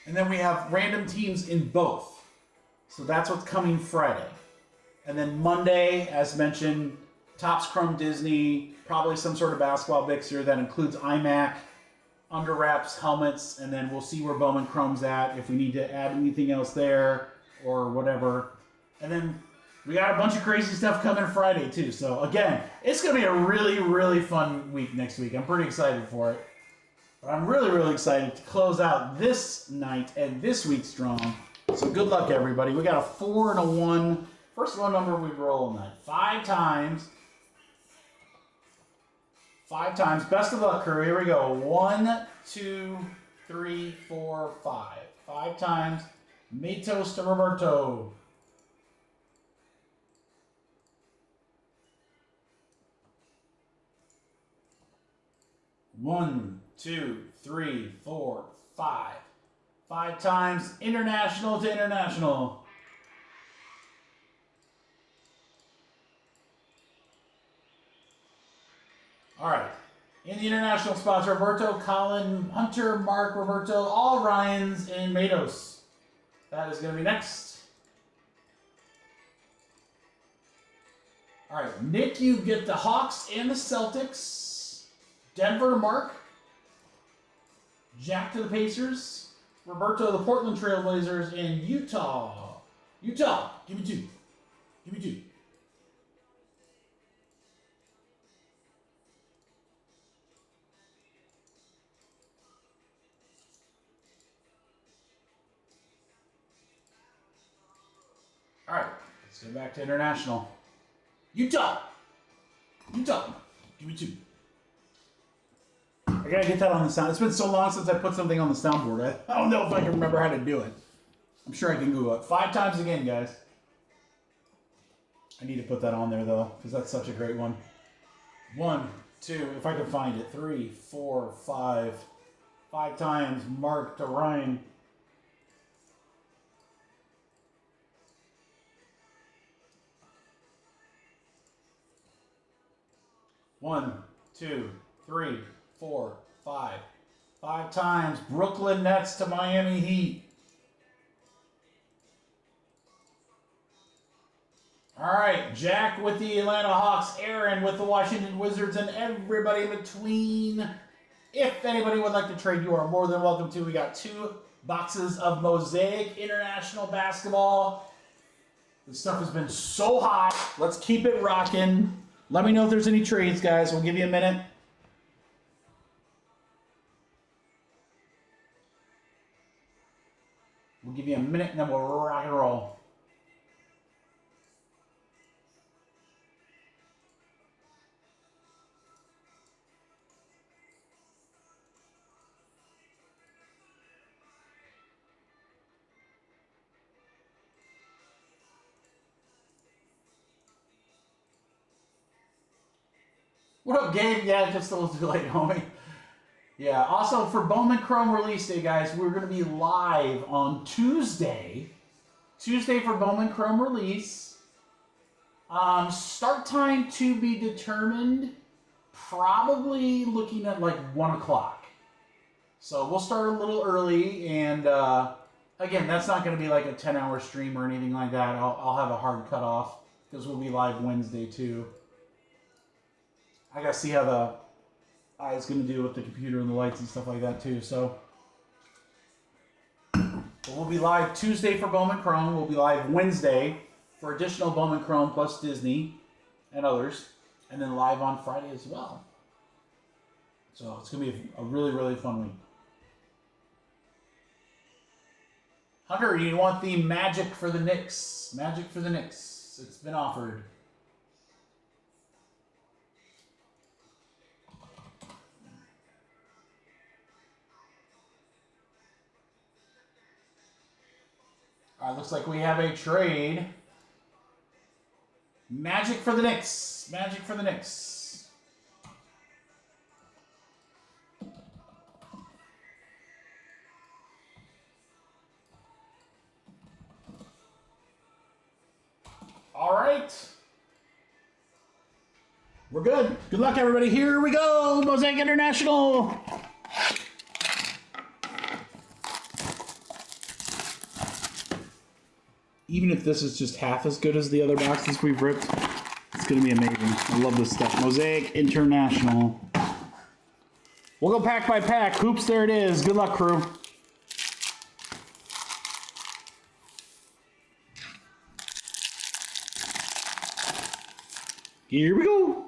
And then we have random teams in both. So that's what's coming Friday. And then Monday, as mentioned, Topps Chrome Disney, probably some sort of basketball mixer that includes iMac, under wraps, helmets, and then we'll see where Bowman Chrome's at, if we need to add anything else there or whatever. And then we got a bunch of crazy stuff coming Friday too. So again, it's going to be a really, really fun week next week. I'm pretty excited for it. But I'm really, really excited to close out this night and this week strong. So good luck, everybody. We got a 4 and a 1. First one number we roll tonight. 5 times. 5 times. Best of luck, crew. Here we go. 1, 2, 3, 4, 5. 5 times. Matos to Roberto. One, 2, 3, 4, 5. 5 times. International to international. All right. In the international spots, Roberto, Colin, Hunter, Mark, Roberto, all Ryans, and Matos. That is going to be next. All right. Nick, you get the Hawks and the Celtics. Denver to Mark. Jack to the Pacers. Roberto, the Portland Trail Blazers, and Utah. Utah, give me 2. Give me 2. All right, let's go back to international. Utah. Utah, give me 2. I gotta get that on the sound. It's been so long since I put something on the soundboard. I don't know if I can remember how to do it. I'm sure I can Google it. 5 times again, guys. I need to put that on there, though, because that's such a great one. 1, 2, if I can find it. 3, 4, 5. 5 times. Mark to Ryan. One, 2, 3, 4, 5. 5 times. Brooklyn Nets to Miami Heat. All right, Jack with the Atlanta Hawks, Aaron with the Washington Wizards, and everybody in between. If anybody would like to trade, you are more than welcome to. We got 2 boxes of Mosaic International Basketball. This stuff has been so hot. Let's keep it rocking. Let me know if there's any trades, guys. We'll give you a minute. We'll give you a minute, and then we'll rock and roll. What up, Gabe? Yeah, just a little too late, homie. Yeah, also for Bowman Chrome release day, guys, we're going to be live on Tuesday. Tuesday for Bowman Chrome release. Start time to be determined. Probably looking at like 1 o'clock. So we'll start a little early, and again, that's not going to be like a 10-hour stream or anything like that. I'll have a hard cutoff because we'll be live Wednesday too. I gotta see how the eye's gonna do with the computer and the lights and stuff like that too. So but we'll be live Tuesday for Bowman Chrome. We'll be live Wednesday for additional Bowman Chrome plus Disney and others, and then live on Friday as well. So it's gonna be a really, really fun week. Hunter, you want the Magic for the Knicks? Magic for the Knicks. It's been offered. All right, looks like we have a trade. Magic for the Knicks. Magic for the Knicks. All right. We're good. Good luck, everybody. Here we go. Mosaic International. Even if this is just half as good as the other boxes we've ripped, it's going to be amazing. I love this stuff. Mosaic International. We'll go pack by pack. Hoops, there it is. Good luck, crew. Here we go.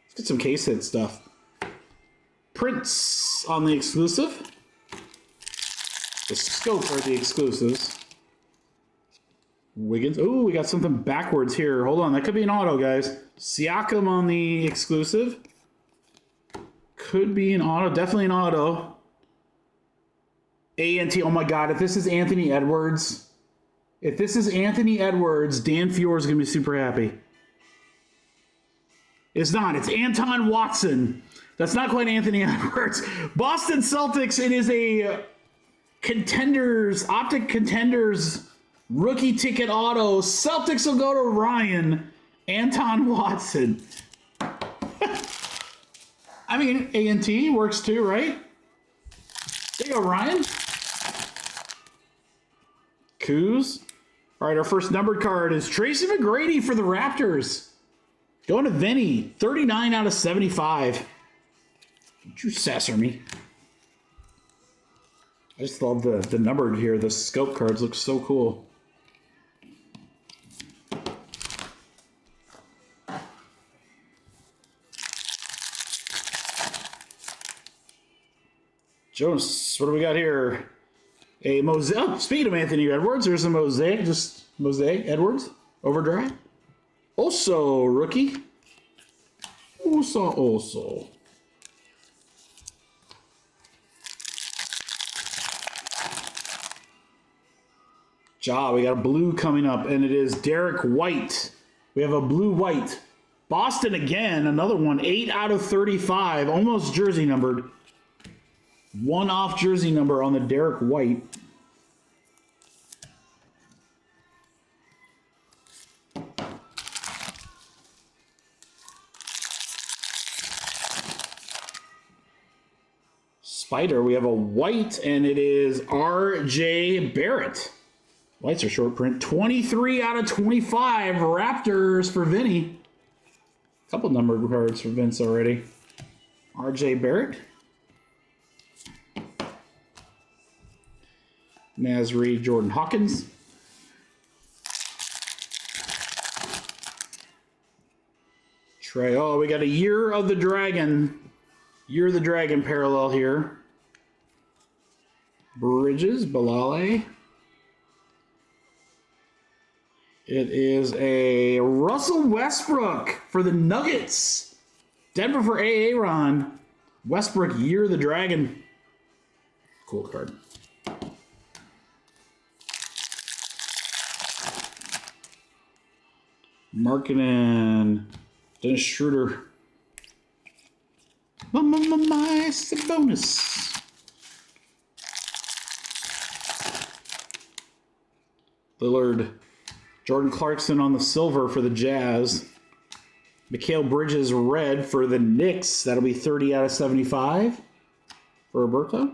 Let's get some case hit stuff. Prints on the exclusive. The scope are the exclusives. Wiggins. Oh, we got something backwards here. Hold on. That could be an auto, guys. Siakam on the exclusive. Could be an auto. Definitely an auto. A&T. Oh, my God. If this is Anthony Edwards. If this is Anthony Edwards, Dan Fior is going to be super happy. It's not. It's Anton Watson. That's not quite Anthony Edwards. Boston Celtics. It is a Contenders, Optic Contenders rookie ticket auto. Celtics will go to Ryan. Anton Watson. I mean, A&T works too, right? There you go, Ryan. Coos. All right, our first numbered card is Tracy McGrady for the Raptors. Going to Vinny. 39 out of 75. Don't you sassor me. I just love the numbered here. The scope cards look so cool. Jonas, what do we got here? A mosaic. Oh, speaking of Anthony Edwards, there's a mosaic. Just mosaic Edwards overdrive. Also rookie. Also. Ja, we got a blue coming up, and it is Derek White. We have a blue-white. Boston again, another one. 8 out of 35, almost jersey numbered. One off jersey number on the Derek White. Spider, we have a white, and it is R.J. Barrett. Whites are short print. 23 out of 25 Raptors for Vinny. A couple numbered cards for Vince already. R.J. Barrett. Naz Reid, Jordan Hawkins. Trey. Oh, we got a Year of the Dragon. Year of the Dragon parallel here. Bridges, Balale. It is a Russell Westbrook for the Nuggets. Denver for Aaron. Westbrook, Year of the Dragon. Cool card. Markkanen, Dennis Schroeder. My bonus. Lillard. Jordan Clarkson on the silver for the Jazz. Mikal Bridges red for the Knicks. That'll be 30 out of 75 for Roberto.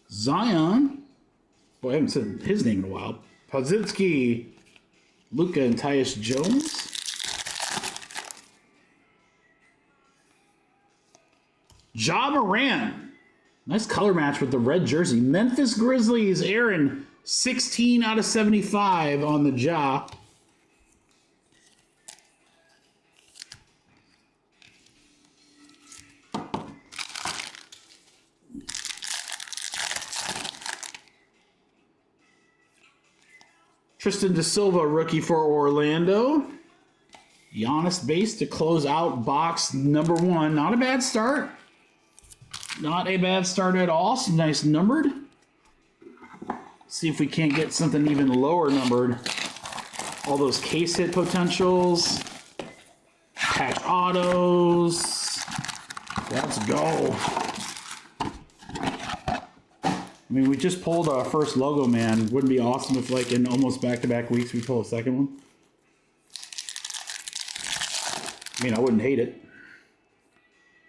Zion. Boy, I haven't said his name in a while. Podzimski, Luka, and Tyus Jones. Ja Morant. Nice color match with the red jersey. Memphis Grizzlies, Aaron. 16 out of 75 on the Ja. Tristan Da Silva, rookie for Orlando. Giannis base to close out box number 1. Not a bad start. Not a bad start at all. Some nice numbered. See if we can't get something even lower numbered. All those case hit potentials. Patch autos. Let's go. I mean, we just pulled our first logo, man. Wouldn't it be awesome if, like, in almost back-to-back weeks, we pull a second one? I mean, I wouldn't hate it.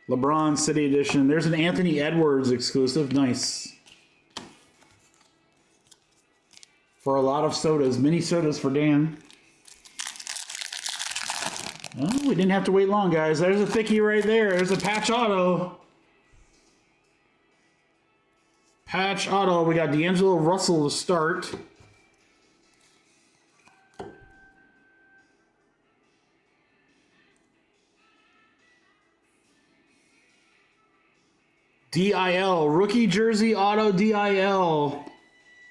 LeBron City Edition. There's an Anthony Edwards exclusive. Nice. For a lot of sodas. Mini sodas for Dan. Oh, we didn't have to wait long, guys. There's a thickie right there. There's a patch auto. Patch auto. We got D'Angelo Russell to start. DIL. Rookie jersey auto DIL.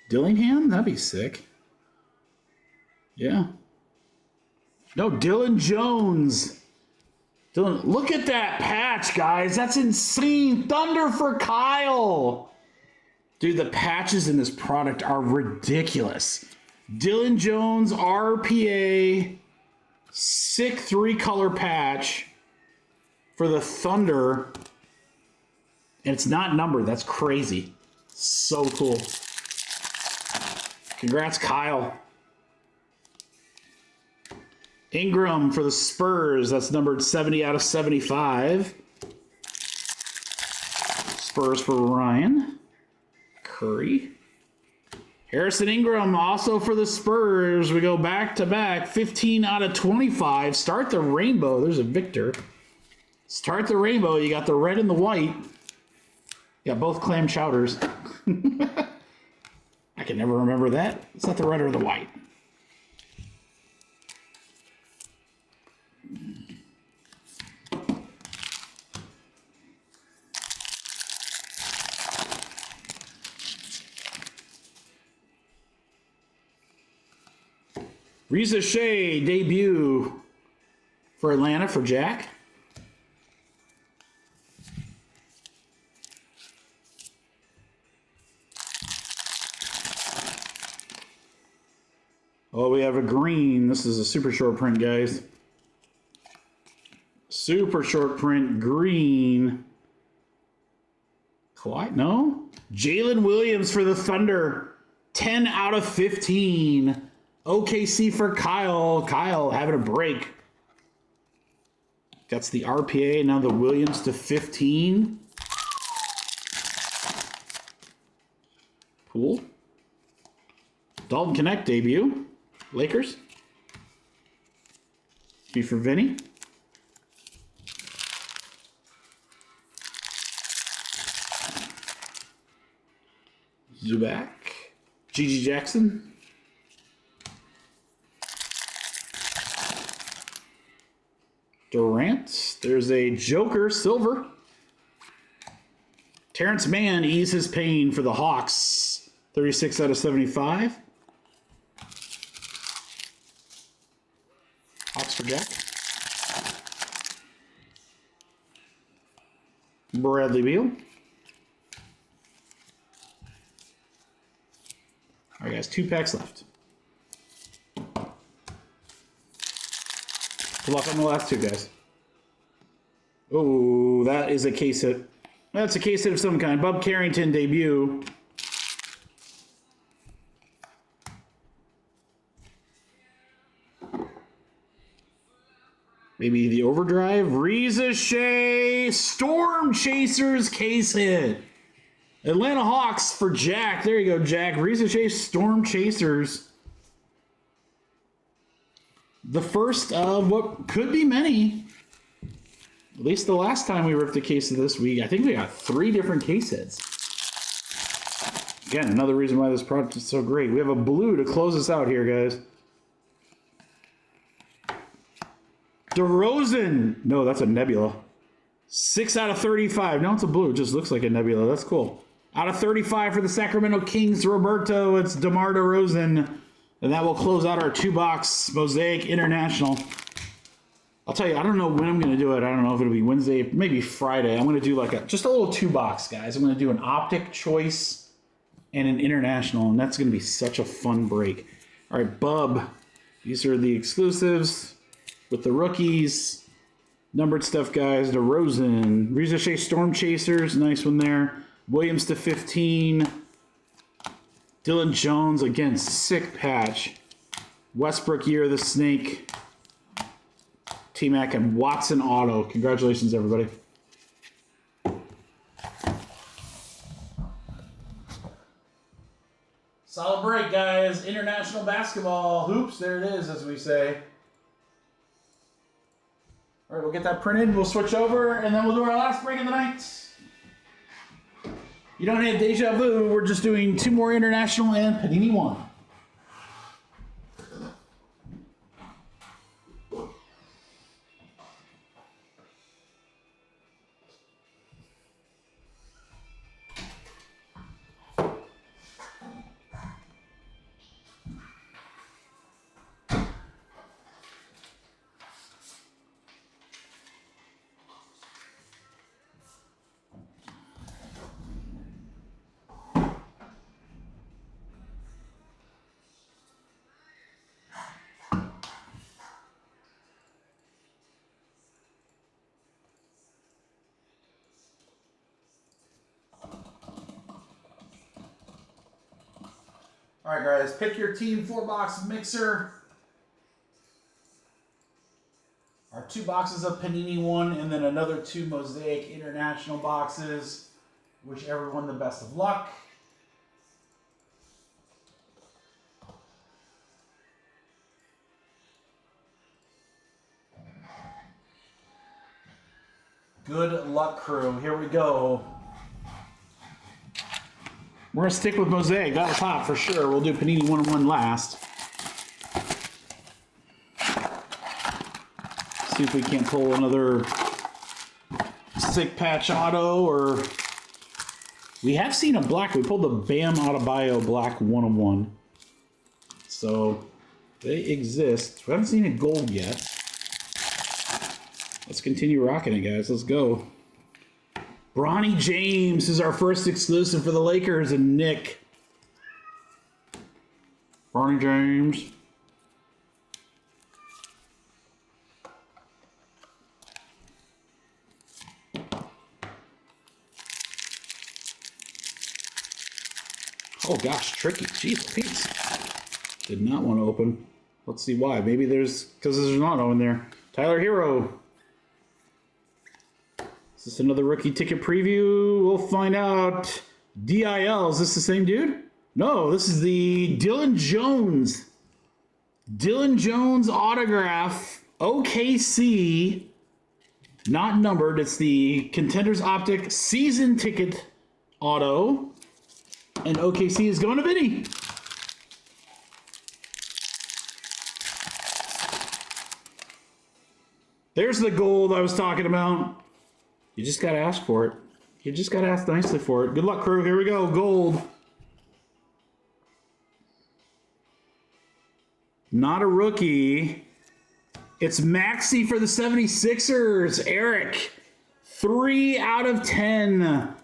Dillingham? That'd be sick. Yeah. No, Dylan Jones. Dylan, look at that patch, guys. That's insane. Thunder for Kyle. Dude, the patches in this product are ridiculous. Dylan Jones, RPA, sick 3-color patch for the Thunder. And it's not numbered. That's crazy. So cool. Congrats, Kyle. Ingram for the Spurs. That's numbered 70 out of 75. Spurs for Ryan. Curry. Harrison Ingram also for the Spurs. We go back to back. 15 out of 25. Start the rainbow. There's a Victor. Start the rainbow. You got the red and the white. You got both clam chowders. I can never remember that. It's not the red or the white. Reza Shea debut for Atlanta for Jack. Oh, we have a green. This is a super short print, guys. Super short print, green. Kawhi? No? Jalen Williams for the Thunder. 10 out of 15. OKC for Kyle. Kyle having a break. That's the RPA. Now the Williams to 15. Pool. Dalton Connect debut. Lakers. Be for Vinny. Zubac. Gigi Jackson. Durant. There's a Joker silver. Terrence Mann ease his pain for the Hawks. 36 out of 75. Hawks for Jack. Bradley Beal. All right, guys, 2 packs left. Good luck on the last 2, guys. Oh, that is a case hit. That's a case hit of some kind. Bub Carrington debut. Maybe the overdrive. Reza Shea. Storm Chasers case hit. Atlanta Hawks for Jack. There you go, Jack. Reza Shea Storm Chasers. The first of what could be many. At least the last time we ripped a case of this week. I think we got 3 different case hits. Again, another reason why this product is so great. We have a blue to close us out here, guys. DeRozan. No, that's a nebula. 6 out of 35. No, it's a blue. It just looks like a nebula. That's cool. Out of 35 for the Sacramento Kings, Roberto. It's DeMar DeRozan. And that will close out our 2-box Mosaic International. I'll tell you, I don't know when I'm going to do it. I don't know if it'll be Wednesday, maybe Friday. I'm going to do like just a little 2-box, guys. I'm going to do an Optic Choice and an International, and that's going to be such a fun break. All right, Bub. These are the exclusives with the rookies. Numbered stuff, guys. DeRozan. Reza Shea Storm Chasers. Nice one there. Williams to 15. Dylan Jones, again, sick patch. Westbrook, Year of the Snake. T-Mac and Watson Auto. Congratulations, everybody. Solid break, guys. International basketball hoops. There it is, as we say. All right, we'll get that printed. We'll switch over, and then we'll do our last break of the night. You don't have deja vu. We're just doing 2 more international and Panini 1. All right, guys, pick your team 4-box mixer. Our 2 boxes of Panini 1, and then another 2 Mosaic International boxes. Wish everyone the best of luck. Good luck, crew. Here we go. We're going to stick with Mosaic. That'll pop for sure. We'll do Panini 1-1 last. See if we can't pull another sick patch auto, or... We have seen a black. We pulled the Bam Adebayo black 1-1. So, they exist. We haven't seen a gold yet. Let's continue rocking it, guys. Let's go. Bronny James is our first exclusive for the Lakers, and Nick. Bronny James. Oh gosh, tricky. Jeez, Pete. Did not want to open. Let's see why. Maybe because there's an auto in there. Tyler Hero. Is this another rookie ticket preview? We'll find out. DIL, is this the same dude? No, this is the Dylan Jones. Dylan Jones autograph. OKC. Not numbered. It's the Contenders Optic season ticket auto. And OKC is going to Vinny. There's the gold I was talking about. You just got to ask for it. You just got to ask nicely for it. Good luck, crew. Here we go. Gold. Not a rookie. It's Maxey for the 76ers. Eric. 3 out of 10.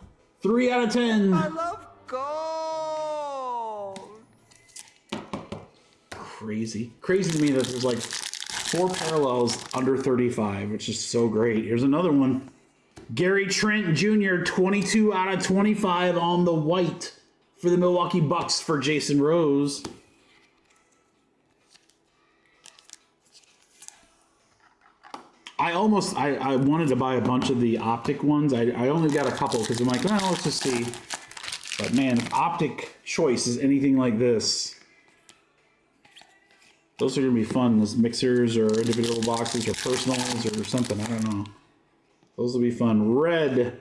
3 out of 10. I love gold. Crazy. Crazy to me that there's like 4 parallels under 35, which is so great. Here's another one. Gary Trent Jr., 22 out of 25 on the white for the Milwaukee Bucks for Jason Rose. I wanted to buy a bunch of the optic ones. I only got a couple because I'm like, well, let's just see. But man, if optic choice is anything like this, those are going to be fun as mixers or individual boxes or personals or something. I don't know. Those will be fun. Red.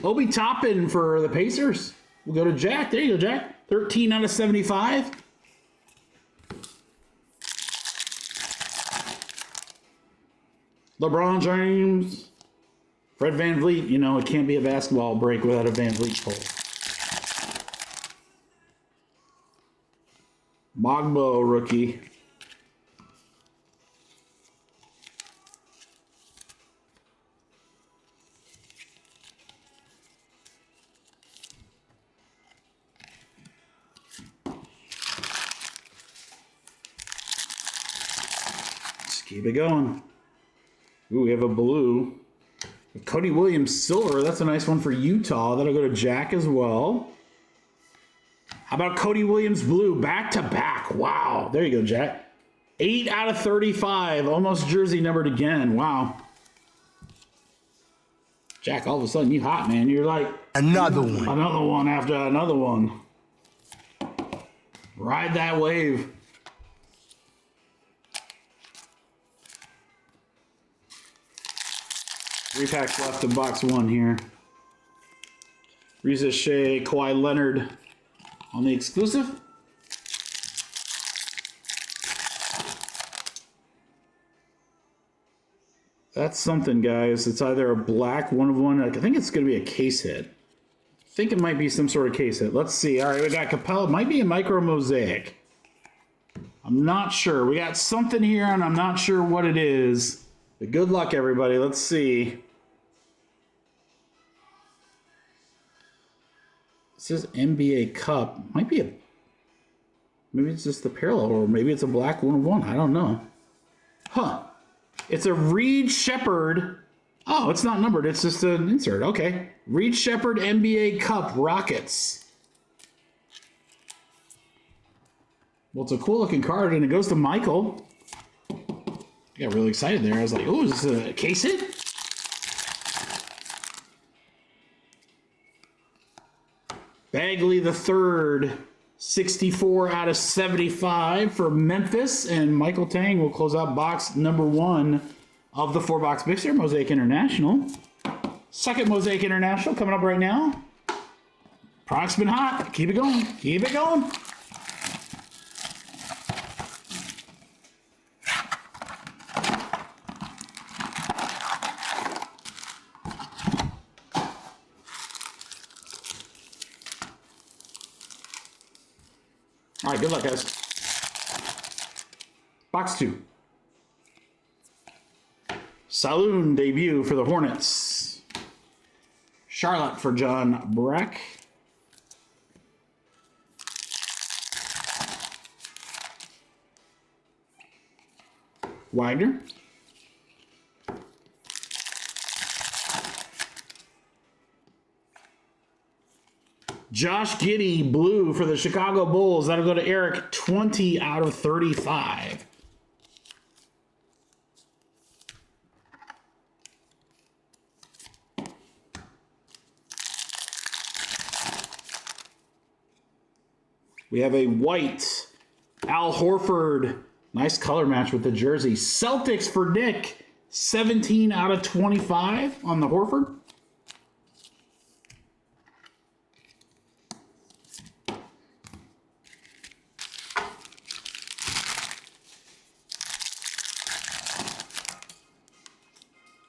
Obi Toppin for the Pacers. We'll go to Jack. There you go, Jack. 13 out of 75. LeBron James. Fred VanVleet. You know, it can't be a basketball break without a VanVleet pull. Mogbo rookie. Keep it going. Ooh, we have a blue. Cody Williams silver. That's a nice one for Utah. That'll go to Jack as well. How about Cody Williams blue? Back to back. Wow. There you go, Jack. 8 out of 35. Almost jersey numbered again. Wow. Jack, all of a sudden you hot, man. You're like Another one. Another one after another one. Ride that wave. Three packs left in box one here. Reza Shea, Kawhi Leonard on the exclusive. That's something, guys. It's either a black 1/1. I think it's going to be a case hit. I think it might be some sort of case hit. Let's see. All right, we got Capella. It might be a micro mosaic. I'm not sure. We got something here, and I'm not sure what it is. But good luck, everybody. Let's see. This is NBA Cup. Might be a... Maybe it's just the parallel, or maybe it's a black 1/1. I don't know. Huh. It's a Reed Shepherd. Oh, it's not numbered. It's just an insert. Okay. Reed Shepherd NBA Cup Rockets. Well, it's a cool looking card, and it goes to Michael. I got really excited there. I was like, oh, is this a case hit? Bagley the third. 64 out of 75 for Memphis, and Michael Tang will close out box number one of the 4-box mixer, Mosaic International. Second Mosaic International coming up right now. Product's been hot. Keep it going. Keep it going. All right, good luck, guys. Box two. Saloon debut for the Hornets. Charlotte for John Breck. Wagner. Josh Giddey, blue for the Chicago Bulls. That'll go to Eric, 20 out of 35. We have a white Al Horford. Nice color match with the jersey. Celtics for Nick, 17 out of 25 on the Horford.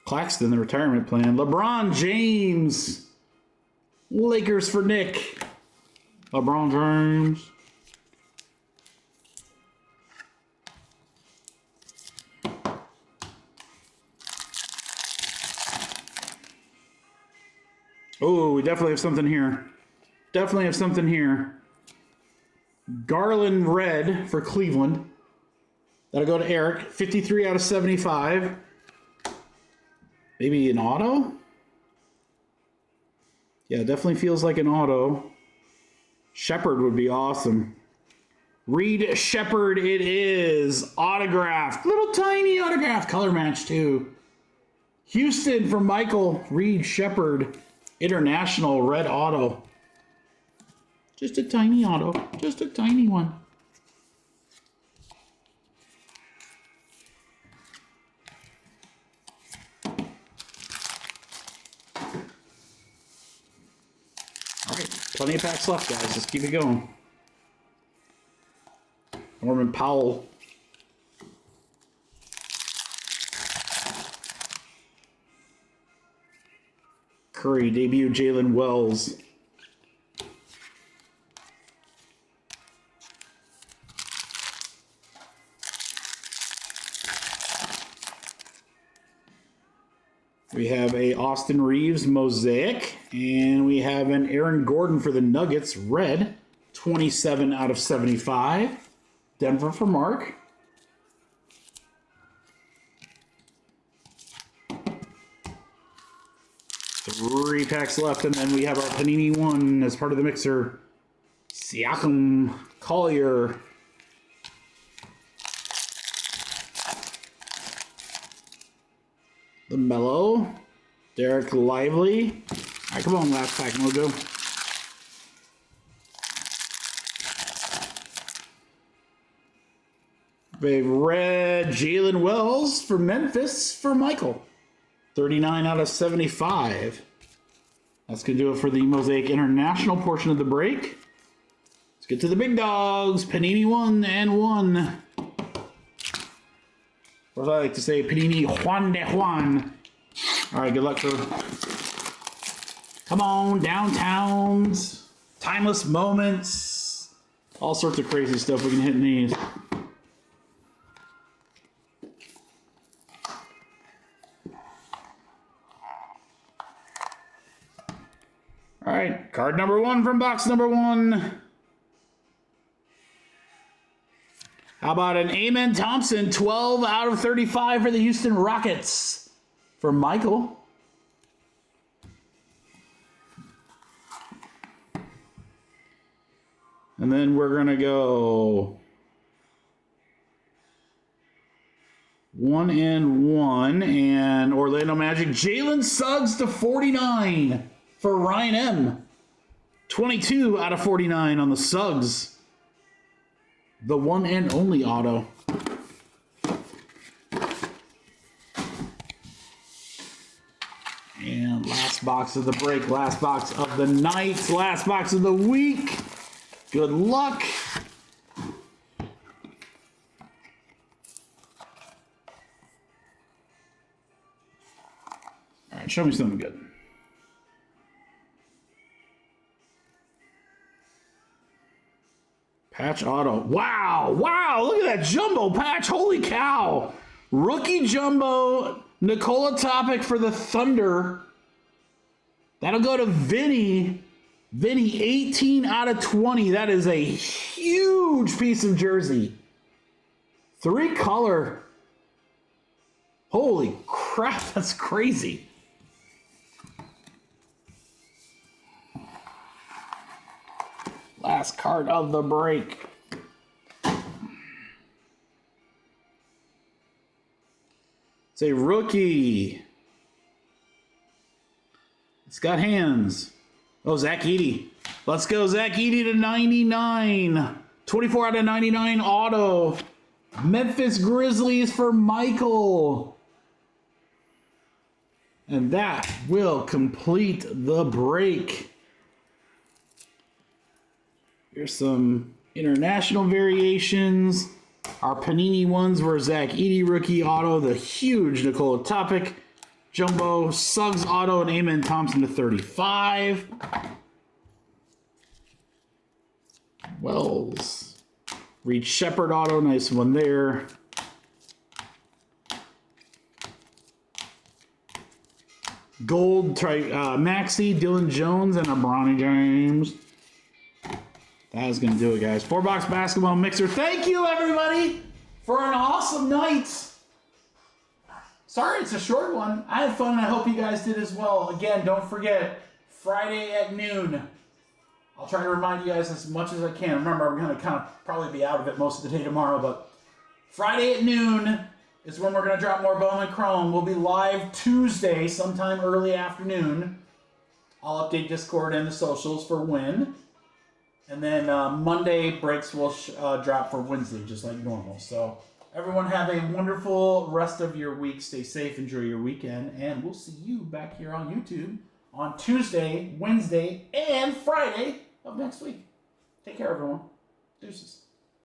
Claxton, the retirement plan. LeBron James. Lakers for Nick. LeBron James. Oh, we definitely have something here. Definitely have something here. Garland red for Cleveland. That'll go to Eric. 53 out of 75. Maybe an auto? Yeah, definitely feels like an auto. Shepard would be awesome. Reed Shepard it is. Autographed. Little tiny autographed. Color match too. Houston for Michael. Reed Shepard. International red auto. Just a tiny auto. Just a tiny one. Plenty of packs left, guys. Let's keep it going. Norman Powell. Curry debut. Jalen Wells. We have a Austin Reeves mosaic, and we have an Aaron Gordon for the Nuggets, red, 27 out of 75. Denver for Mark. Three packs left, and then we have our Panini one as part of the mixer. Siakam, Collier. The Mellow, Derek Lively. All right, come on, last pack, Mojo. A red Jalen Wells for Memphis for Michael. 39 out of 75. That's going to do it for the Mosaic International portion of the break. Let's get to the big dogs. Panini 1 and 1. Or as I like to say, Panini Juan de Juan. All right, good luck for... Come on, downtowns, timeless moments, all sorts of crazy stuff we can hit in these. All right, card number 1 from box number 1. How about an Amen Thompson, 12 out of 35 for the Houston Rockets for Michael. And then we're going to go 1 and 1. And Orlando Magic, Jalen Suggs to 49 for Ryan M. 22 out of 49 on the Suggs. The one and only auto. And last box of the break, last box of the night, last box of the week. Good luck. All right, show me something good. Patch auto. Wow, wow, look at that jumbo patch. Holy cow. Rookie jumbo, Nikola Topic for the Thunder. That'll go to Vinny. Vinny, 18 out of 20. That is a huge piece of jersey. 3 color. Holy crap, that's crazy. Last card of the break. It's a rookie. It's got hands. Oh, Zach Edey. Let's go, Zach Edey to 99. 24 out of 99 auto. Memphis Grizzlies for Michael. And that will complete the break. Here's some international variations. Our Panini ones were Zach Edey rookie auto, the huge Nikola Topic. Jumbo, Suggs auto, and Amen Thompson to 35. Wells. Reed Shepard auto, nice one there. Gold, Maxey, Dylan Jones, and a Bronny James. That is going to do it, guys. 4-box basketball mixer. Thank you, everybody, for an awesome night. Sorry it's a short one. I had fun, and I hope you guys did as well. Again, don't forget, Friday at noon. I'll try to remind you guys as much as I can. Remember, I'm going to kind of probably be out of it most of the day tomorrow, but Friday at noon is when we're going to drop more Bowman Chrome. We'll be live Tuesday, sometime early afternoon. I'll update Discord and the socials for when. And then Monday breaks will drop for Wednesday, just like normal. So everyone have a wonderful rest of your week. Stay safe, enjoy your weekend, and we'll see you back here on YouTube on Tuesday, Wednesday, and Friday of next week. Take care, everyone. Deuces.